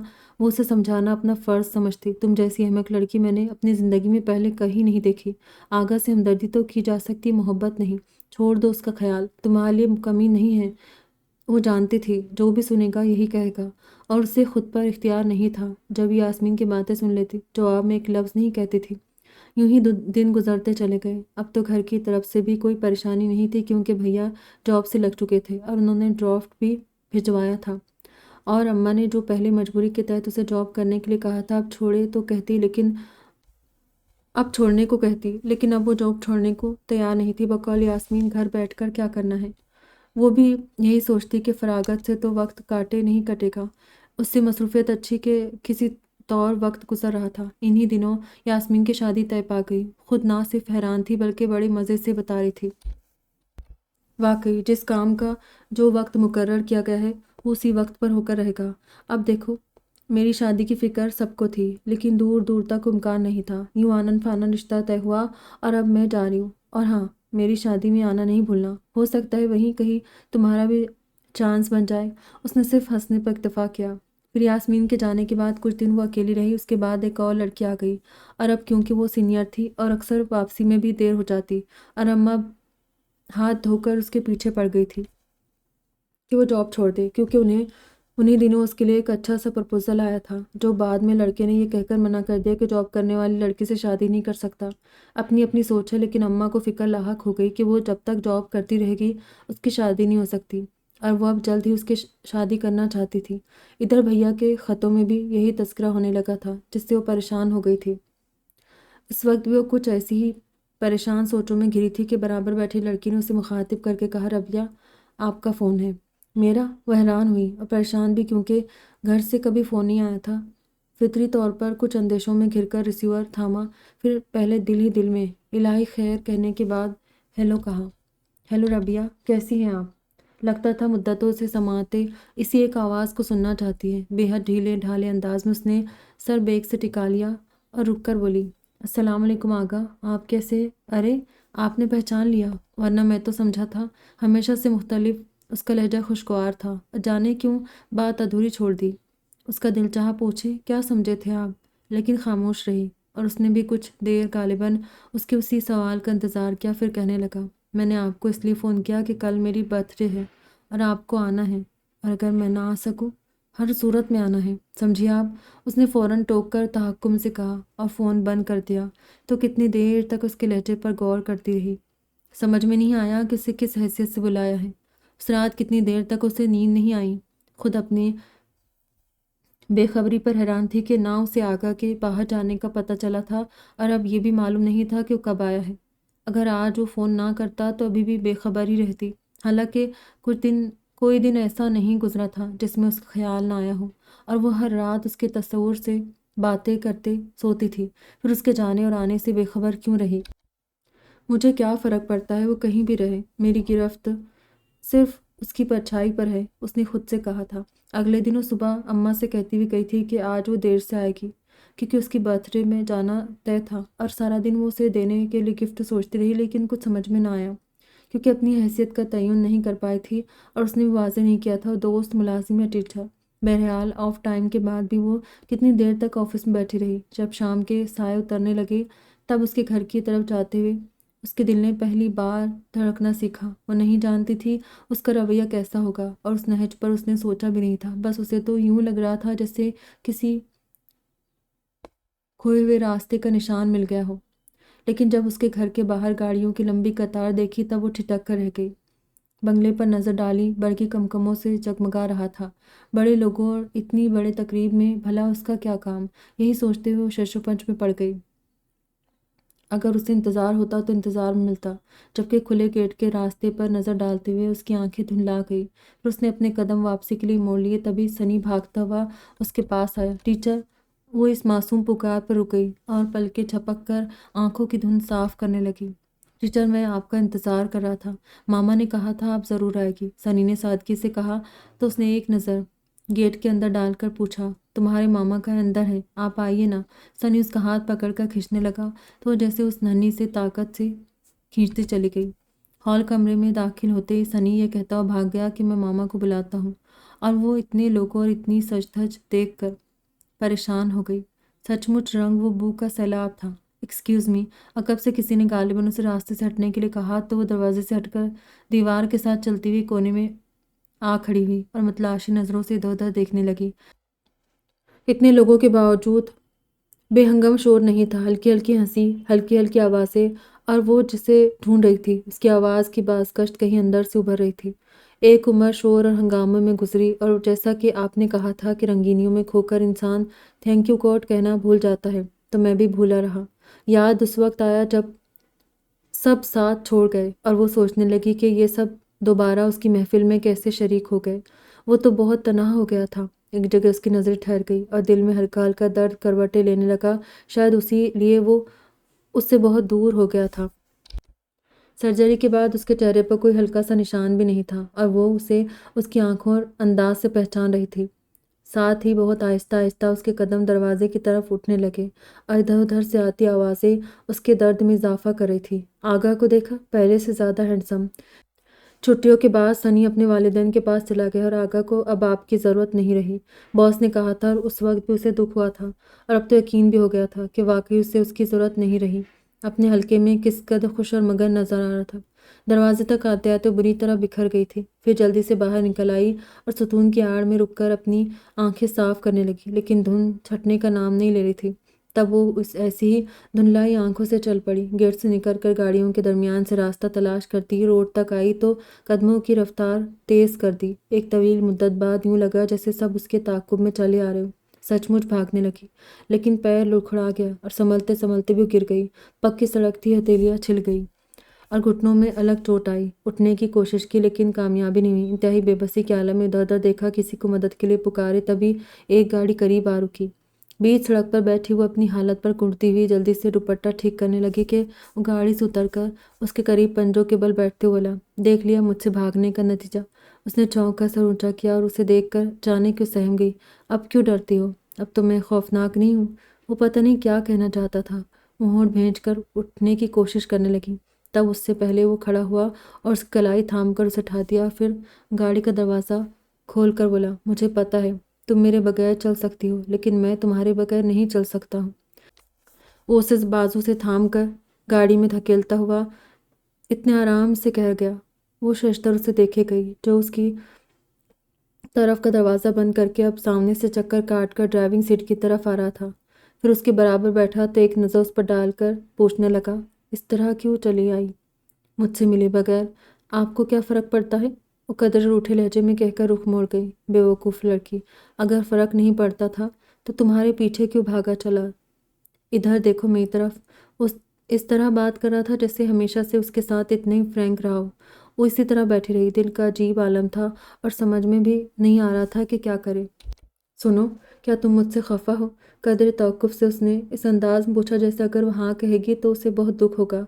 وہ اسے سمجھانا اپنا فرض سمجھتی، تم جیسی احمق لڑکی میں نے اپنی زندگی میں پہلے کہیں نہیں دیکھی، آغا سے ہمدردی تو کی جا سکتی، محبت نہیں، چھوڑ دو اس کا خیال، تمہارے لیے کمی نہیں ہے۔ وہ جانتی تھی جو بھی سنے گا یہی کہے گا، اور اسے خود پر اختیار نہیں تھا۔ جب یاسمین کی باتیں سن لیتی، جواب میں ایک لفظ نہیں کہتی تھی۔ یوں ہی دن گزرتے چلے گئے۔ اب تو گھر کی طرف سے بھی کوئی پریشانی نہیں تھی، کیونکہ بھیا جاب سے لگ چکے تھے اور انہوں نے ڈرافٹ بھی بھجوایا تھا، اور اماں نے جو پہلے مجبوری کے تحت اسے جاب کرنے کے لیے کہا تھا اب چھوڑنے کو کہتی، لیکن اب وہ جاب چھوڑنے کو تیار نہیں تھی۔ بقول یاسمین گھر بیٹھ کر کیا کرنا ہے، وہ بھی یہی سوچتی کہ فراغت سے تو وقت نہیں کٹے گا، اس سے مصروفیت اچھی کہ کسی طور وقت گزر رہا تھا۔ انہی دنوں یاسمین کی شادی طے پا گئی۔ خود نہ صرف حیران تھی بلکہ بڑے مزے سے بتا رہی تھی۔ واقعی جس کام کا جو وقت مقرر کیا گیا ہے وہ اسی وقت پر ہو کر رہے گا۔ اب دیکھو، میری شادی کی فکر سب کو تھی، لیکن دور دور تک امکان نہیں تھا۔ یوں آنن فانن رشتہ طے ہوا اور اب میں جا رہی ہوں، اور ہاں، میری شادی میں آنا نہیں بھولنا، ہو سکتا ہے وہیں کہیں تمہارا بھی چانس بن جائے۔ اس نے صرف ہنسنے پر اکتفا کیا۔ پھر یاسمین کے جانے کے بعد کچھ دن وہ اکیلی رہی۔ اس کے بعد ایک اور لڑکی آ گئی، اور اب کیونکہ وہ سینئر تھی اور اکثر واپسی میں بھی دیر ہو جاتی، اور اماں ہاتھ دھو کر اس کے پیچھے پڑ گئی تھی کہ وہ جاب چھوڑ دے، کیونکہ انہی دنوں اس کے لیے ایک اچھا سا پرپوزل آیا تھا، جو بعد میں لڑکے نے یہ کہہ کر منع کر دیا کہ جاب کرنے والی لڑکی سے شادی نہیں کر سکتا۔ اپنی اپنی سوچ ہے، لیکن اماں کو فکر لاحق ہو گئی کہ وہ جب تک جاب کرتی رہے گی اس کی شادی نہیں ہو سکتی، اور وہ اب جلد ہی اس کی شادی کرنا چاہتی تھی۔ ادھر بھیا کے خطوں میں بھی یہی تذکرہ ہونے لگا تھا، جس سے وہ پریشان ہو گئی تھی۔ اس وقت بھی وہ کچھ ایسی ہی پریشان سوچوں میں گھری تھی کہ برابر بیٹھی لڑکی نے اسے مخاطب کر کے کہا، ربیہ آپ کا فون ہے۔ میرا؟ وہ حیران ہوئی اور پریشان بھی، کیونکہ گھر سے کبھی فون نہیں آیا تھا۔ فطری طور پر کچھ اندیشوں میں گھر کر ریسیور تھاما، پھر پہلے دل ہی دل میں الہی خیر کہنے کے بعد ہیلو کہا۔ ہیلو ربیہ، کیسی ہیں آپ؟ لگتا تھا مدتوں سے سماعتیں اسی ایک آواز کو سننا چاہتی ہیں۔ بے حد ڈھیلے ڈھالے انداز میں اس نے سر بیگ سے ٹکا لیا اور رک کر بولی، السلام علیکم آغا، آپ کیسے؟ ارے آپ نے پہچان لیا، ورنہ میں تو سمجھا تھا ہمیشہ سے مختلف۔ اس کا لہجہ خوشگوار تھا، جانے کیوں بات ادھوری چھوڑ دی۔ اس کا دل چاہا پوچھے، کیا سمجھے تھے آپ؟ لیکن خاموش رہی، اور اس نے بھی کچھ دیر غالباً اس کے اسی سوال کا انتظار کیا، پھر کہنے لگا، میں نے آپ کو اس لیے فون کیا کہ کل میری برتھ ڈے ہے اور آپ کو آنا ہے، اور اگر میں نہ آ سکوں، ہر صورت میں آنا ہے، سمجھیے آپ؟ اس نے فوراً ٹوک کر تحکم سے کہا اور فون بند کر دیا۔ تو کتنی دیر تک اس کے لہجے پر غور کرتی رہی۔ سمجھ میں نہیں آیا کہ اسے کس حیثیت سے بلایا ہے۔ اس رات کتنی دیر تک اسے نیند نہیں آئی۔ خود اپنے بے خبری پر حیران تھی کہ نہ اسے آغا کے باہر جانے کا پتہ چلا تھا، اور اب یہ بھی معلوم نہیں تھا کہ وہ کب آیا ہے۔ اگر آج وہ فون نہ کرتا تو ابھی بھی بے خبر ہی رہتی۔ حالانکہ کوئی دن ایسا نہیں گزرا تھا جس میں اس کا خیال نہ آیا ہو، اور وہ ہر رات اس کے تصور سے باتیں کرتے سوتی تھی۔ پھر اس کے جانے اور آنے سے بے خبر کیوں رہی؟ مجھے کیا فرق پڑتا ہے وہ کہیں بھی رہے، میری گرفت صرف اس کی پرچھائی پر ہے، اس نے خود سے کہا تھا۔ اگلے دن وہ صبح اماں سے کہتی ہوئی گئی تھی کہ آج وہ دیر سے آئے گی، کیونکہ اس کی برتھ ڈے میں جانا طے تھا، اور سارا دن وہ اسے دینے کے لیے گفٹ سوچتی رہی، لیکن کچھ سمجھ میں نہ آیا، کیونکہ اپنی حیثیت کا تعین نہیں کر پائی تھی، اور اس نے بھی واضح نہیں کیا تھا دوست، ملازم یا ٹیچر۔ بہرحال آف ٹائم کے بعد بھی وہ کتنی دیر تک آفس میں بیٹھی رہی۔ جب شام کے سائے اترنے لگے تب اس کے گھر کی طرف جاتے ہوئے اس کے دل نے پہلی بار دھڑکنا سیکھا۔ وہ نہیں جانتی تھی اس کا رویہ کیسا ہوگا، اور اس نہج پر اس نے سوچا بھی نہیں تھا، بس اسے تو یوں لگ رہا تھا جیسے کسی کھوئے ہوئے راستے کا نشان مل گیا ہو۔ لیکن جب اس کے گھر کے باہر گاڑیوں کی لمبی قطار دیکھی تب وہ ٹھٹک کر رہ گئی۔ بنگلے پر نظر ڈالی، برقی کمکموں سے جگمگا رہا تھا۔ بڑے لوگوں اور اتنی بڑے تقریب میں بھلا اس کا کیا کام، یہی سوچتے ہوئے وہ شش و پنج میں پڑ گئی۔ اگر اسے انتظار ہوتا تو انتظار میں ملتا، جبکہ کھلے گیٹ کے راستے پر نظر ڈالتے ہوئے اس کی آنکھیں دھندلا گئی۔ پھر اس نے اپنے قدم واپسی کے لیے موڑ لیے، تبھی سنی بھاگتا ہوا اس کے پاس آیا۔ ٹیچر! وہ اس معصوم پکار پر رک گئی اور پلکیں جھپک کر آنکھوں کی دھند صاف کرنے لگی۔ ٹیچر، میں آپ کا انتظار کر رہا تھا، ماما نے کہا تھا آپ ضرور آئے گی، سنی نے سادگی سے کہا، تو اس نے ایک نظر گیٹ کے اندر ڈال کر پوچھا، تمہارے ماما کا اندر ہے، آپ آئیے نا۔ سنی اس کا ہاتھ پکڑ کر کھینچنے لگا تو وہ جیسے اس ننھی سے طاقت سے کھینچتی چلی گئی۔ ہال کمرے میں داخل ہوتے ہی سنی یہ کہتا ہوا بھاگ گیا کہ میں ماما کو بلاتا ہوں، اور وہ اتنے لوگوں اور اتنی سج دھج دیکھ کر پریشان ہو گئی۔ سچ مچ رنگ و بو کا سیلاب تھا۔ ایکسکیوز می، عقب سے کسی نے غالباً اسے راستے سے ہٹنے کے لیے کہا تو وہ دروازے سے ہٹ کر دیوار کے ساتھ چلتی ہوئی کونے میں آ کھڑی ہوئی اور متلاشی نظروں سے ادھر ادھر دیکھنے لگی۔ اتنے لوگوں کے باوجود بے ہنگم شور نہیں تھا، ہلکی ہلکی ہنسی، ہلکی ہلکی آوازیں، اور وہ جسے ڈھونڈ رہی تھی اس کی آواز کی بازگشت کہیں اندر سے ابھر رہی تھی۔ ایک عمر شور اور ہنگاموں میں گزری، اور جیسا کہ آپ نے کہا تھا کہ رنگینیوں میں کھو کر انسان تھینک یو گاڈ کہنا بھول جاتا ہے، تو میں بھی بھولا رہا۔ یاد اس وقت آیا جب سب ساتھ چھوڑ گئے اور وہ سوچنے لگی کہ یہ سب دوبارہ اس کی محفل میں کیسے شریک ہو گئے۔ وہ تو بہت تنہا ہو گیا تھا۔ ایک جگہ اس کی نظر ٹھہر گئی اور دل میں ہلکا ہلکا درد کروٹیں لینے لگا، شاید اسی لیے وہ اس سے بہت دور ہو گیا تھا۔ سرجری کے بعد اس کے چہرے پر کوئی ہلکا سا نشان بھی نہیں تھا، اور وہ اسے اس کی آنکھوں اور انداز سے پہچان رہی تھی۔ ساتھ ہی بہت آہستہ آہستہ اس کے قدم دروازے کی طرف اٹھنے لگے، اور ادھر ادھر سے آتی آوازیں اس کے درد میں اضافہ کر رہی تھی۔ آغا کو دیکھا، پہلے سے زیادہ ہینڈسم۔ چھٹیوں کے بعد سنی اپنے والدین کے پاس چلا گیا، اور آغا کو اب آپ کی ضرورت نہیں رہی۔ باس نے کہا تھا، اور اس وقت بھی اسے دکھ ہوا تھا، اور اب تو یقین بھی ہو گیا تھا کہ واقعی اسے اس کی ضرورت نہیں رہی۔ اپنے حلقے میں کس قدر خوش اور مگن نظر آ رہا تھا۔ دروازے تک آتے آتے بری طرح بکھر گئی تھی، پھر جلدی سے باہر نکل آئی اور ستون کی آڑ میں رک کر اپنی آنکھیں صاف کرنے لگی، لیکن دھند چھٹنے کا نام نہیں لے رہی تھی۔ تب وہ ایسی ہی دھندلائی آنکھوں سے چل پڑی، گیٹ سے نکل کر گاڑیوں کے درمیان سے راستہ تلاش کرتی روڈ تک آئی تو قدموں کی رفتار تیز کر دی۔ ایک طویل مدت بعد یوں لگا جیسے سب اس کے تعاقب میں چلے آ رہے ہوں۔ سچ مچ بھاگنے لگی، لیکن پیر لڑکھڑا گیا اور سنبھلتے سنبھلتے بھی گر گئی۔ پکی سڑک تھی، ہتھیلیاں چھل گئی اور گھٹنوں میں الگ چوٹ آئی۔ اٹھنے کی کوشش کی لیکن کامیابی نہیں ہوئی۔ انتہائی بے بسی کے عالم میں ادھر ادھر دیکھا، کسی کو مدد کے لیے پکارے، تبھی ایک گاڑی قریب آ رکی۔ بیچ سڑک پر بیٹھی وہ اپنی حالت پر کنڑتی ہوئی جلدی سے دوپٹہ ٹھیک کرنے لگی کہ وہ گاڑی سے اتر کر اس کے قریب پنجوں کے بل بیٹھتے ہوئے بولا، دیکھ لیا مجھ سے بھاگنے کا نتیجہ؟ اس نے چونک کر سر اونچا کیا اور اسے دیکھ کر جانے کیوں سہم گئی۔ اب کیوں ڈرتی ہو؟ اب تو میں خوفناک نہیں ہوں۔ وہ پتہ نہیں کیا کہنا چاہتا تھا۔ وہ ہونٹ بھینچ کر اٹھنے کی کوشش کرنے لگی، تب اس سے پہلے وہ کھڑا ہوا اور اس کی کلائی تھام کر اسے اٹھا دیا، پھر گاڑی کا دروازہ کھول کر بولا، مجھے پتہ ہے تم میرے بغیر چل سکتی ہو، لیکن میں تمہارے بغیر نہیں چل سکتا ہوں۔ وہ اسے بازو سے تھام کر گاڑی میں دھکیلتا ہوا اتنے آرام سے کہہ گیا۔ وہ ششدر اسے دیکھے گئی، جو اس کی طرف کا دروازہ بند کر کے اب سامنے سے چکر کاٹ کر ڈرائیونگ سیٹ کی طرف آ رہا تھا۔ پھر اس کے برابر بیٹھا تو ایک نظر اس پر ڈال کر پوچھنے لگا، اس طرح کیوں چلی آئی مجھ سے ملے بغیر؟ آپ کو کیا فرق پڑتا ہے؟ وہ قدر روٹھے لہجے میں کہہ کر رخ موڑ گئی۔ بے وقوف لڑکی، اگر فرق نہیں پڑتا تھا تو تمہارے پیچھے کیوں بھاگا چلا؟ ادھر دیکھو میری طرف۔ اس طرح بات کر رہا تھا جیسے ہمیشہ سے اس کے ساتھ اتنا ہی فرینک رہا ہو۔ وہ اسی طرح بیٹھی رہی، دل کا عجیب عالم تھا اور سمجھ میں بھی نہیں آ رہا تھا کہ کیا کرے۔ سنو، کیا تم مجھ سے خفا ہو؟ قدر توقف سے اس نے اس انداز میں پوچھا جیسے اگر وہ ہاں کہے گی تو اسے بہت دکھ ہوگا،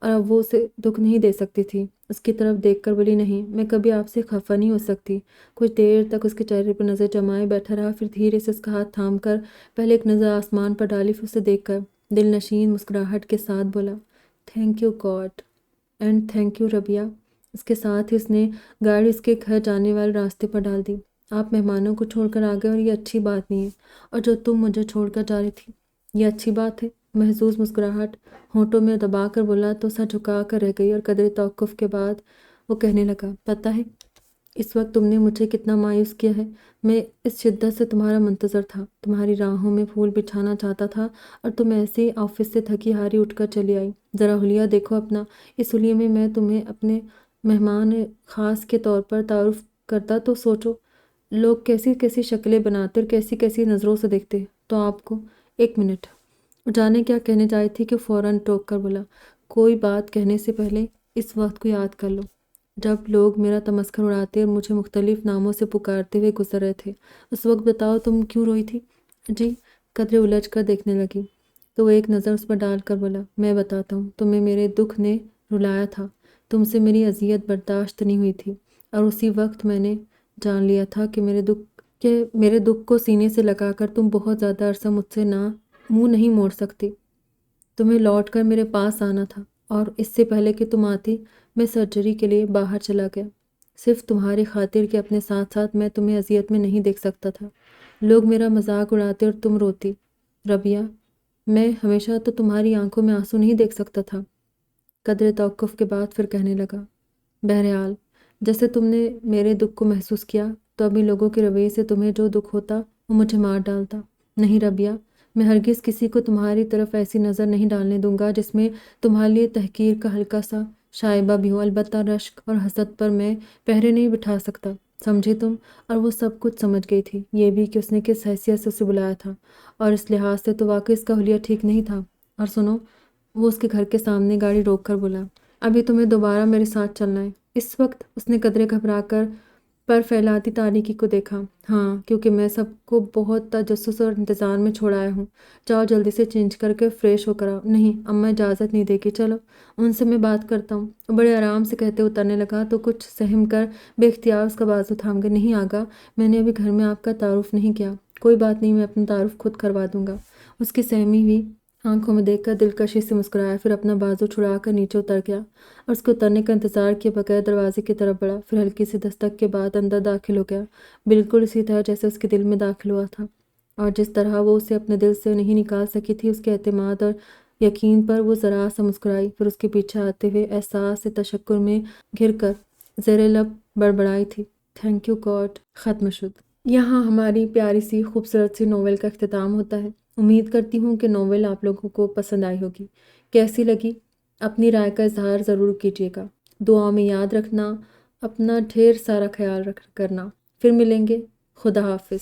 اور اب وہ اسے دکھ نہیں دے سکتی تھی۔ اس کی طرف دیکھ کر بولی، نہیں، میں کبھی آپ سے خفا نہیں ہو سکتی۔ کچھ دیر تک اس کے چہرے پر نظر جمائے بیٹھا رہا، پھر دھیرے سے اس کا ہاتھ تھام کر پہلے ایک نظر آسمان پر ڈالی، پھر اسے دیکھ کر دل نشین مسکراہٹ کے ساتھ بولا، thank you God and thank you Rabia. اس کے ساتھ ہی اس نے گاڑی اس کے گھر جانے والے راستے پر ڈال دی۔ آپ مہمانوں کو چھوڑ کر آ گئے اور یہ اچھی بات نہیں ہے، اور جو تم مجھے چھوڑ کر جا رہی تھی یہ اچھی بات ہے۔ محظوظ مسکراہٹ ہونٹوں میں دبا کر بولا تو سر جھکا کر رہ گئی، اور قدر توقف کے بعد وہ کہنے لگا، پتہ ہے اس وقت تم نے مجھے کتنا مایوس کیا ہے؟ میں اس شدت سے تمہارا منتظر تھا، تمہاری راہوں میں پھول بچھانا چاہتا تھا، اور تم ایسے ہی آفس سے تھکی ہاری اٹھ کر چلی آئی۔ ذرا حلیہ دیکھو اپنا۔ اس حلیے میں تمہیں اپنے مہمان خاص کے طور پر تعارف کرتا تو سوچو لوگ کیسی کیسی شکلیں بناتے اور کیسی کیسی نظروں سے دیکھتے تو آپ کو۔ ایک منٹ، جانے کیا کہنے جائی تھی کہ فوراً ٹوک کر بولا، کوئی بات کہنے سے پہلے اس وقت کو یاد کر لو جب لوگ میرا تمسخر اڑاتے اور مجھے مختلف ناموں سے پکارتے ہوئے گزر رہے تھے۔ اس وقت بتاؤ تم کیوں روئی تھی؟ جی، قدرے الجھ کر دیکھنے لگی تو وہ ایک نظر اس پر ڈال کر بولا، میں بتاتا ہوں، تمہیں میرے دکھ نے رلایا تھا، تم سے میری اذیت برداشت نہیں ہوئی تھی، اور اسی وقت میں نے جان لیا تھا کہ میرے دکھ کو سینے سے لگا کر تم بہت زیادہ عرصہ مجھ سے منہ نہیں موڑ سکتی۔ تمہیں لوٹ کر میرے پاس آنا تھا، اور اس سے پہلے کہ تم آتی میں سرجری کے لیے باہر چلا گیا، صرف تمہاری خاطر کہ اپنے ساتھ ساتھ میں تمہیں اذیت میں نہیں دیکھ سکتا تھا۔ لوگ میرا مذاق اڑاتے اور تم روتی۔ ربیہ، میں ہمیشہ تو تمہاری آنکھوں میں آنسو نہیں دیکھ سکتا تھا۔ قدر توقف کے بعد پھر کہنے لگا، بہرحال جیسے تم نے میرے دکھ کو محسوس کیا تو ابھی لوگوں کے رویے سے تمہیں جو دکھ ہوتا وہ مجھے مار ڈالتا۔ نہیں ربیہ، میں ہرگز کسی کو تمہاری طرف ایسی نظر نہیں ڈالنے دوں گا جس میں تمہارے لیے تحقیر کا ہلکا سا شائبہ بھی ہوں، البتہ رشک اور حسد پر میں پہرے نہیں بٹھا سکتا، سمجھے تم؟ اور وہ سب کچھ سمجھ گئی تھی، یہ بھی کہ اس نے کس حیثیت سے اسے بلایا تھا، اور اس لحاظ سے تو واقعی اس کا حلیہ ٹھیک نہیں تھا۔ اور سنو، وہ اس کے گھر کے سامنے گاڑی روک کر بولا، ابھی تمہیں دوبارہ میرے ساتھ چلنا ہے؟ اس وقت اس نے قدرے گھبرا کر پر پھیلاتی تاریکی کو دیکھا۔ ہاں، کیونکہ میں سب کو بہت تجسس اور انتظار میں چھوڑ آیا ہوں۔ جاؤ جلدی سے چینج کر کے فریش ہو کر آؤ۔ نہیں، اماں اجازت نہیں دے گی، چلو ان سے میں بات کرتا ہوں۔ وہ بڑے آرام سے کہتے اترنے لگا تو کچھ سہم کر بے اختیار اس کا بازو تھام گئے۔ نہیں آگا، میں نے ابھی گھر میں آپ کا تعارف نہیں کیا۔ کوئی بات نہیں، میں اپنا تعارف خود کروا دوں گا۔ اس کی سہمی ہوئی آنکھوں میں دیکھ کر دلکشی سے مسکرایا، پھر اپنا بازو چھڑا کر نیچے اتر گیا اور اس کے اترنے کا انتظار کیے بغیر دروازے کی طرف بڑھا، پھر ہلکی سی دستک کے بعد اندر داخل ہو گیا، بالکل اسی طرح جیسے اس کے دل میں داخل ہوا تھا، اور جس طرح وہ اسے اپنے دل سے نہیں نکال سکی تھی۔ اس کے اعتماد اور یقین پر وہ ذرا سا مسکرائی، پھر اس کے پیچھے آتے ہوئے احساس تشکر میں گھر کر زیر لب بڑبڑائی تھی، تھینک یو گاڈ۔ ختم شد۔ یہاں ہماری پیاری سی خوبصورت سی ناول کا اختتام ہوتا ہے۔ امید کرتی ہوں کہ ناول آپ لوگوں کو پسند آئی ہوگی۔ کیسی لگی؟ اپنی رائے کا اظہار ضرور کیجیے گا۔ دعاؤں میں یاد رکھنا، اپنا ڈھیر سارا خیال کرنا۔ پھر ملیں گے۔ خدا حافظ۔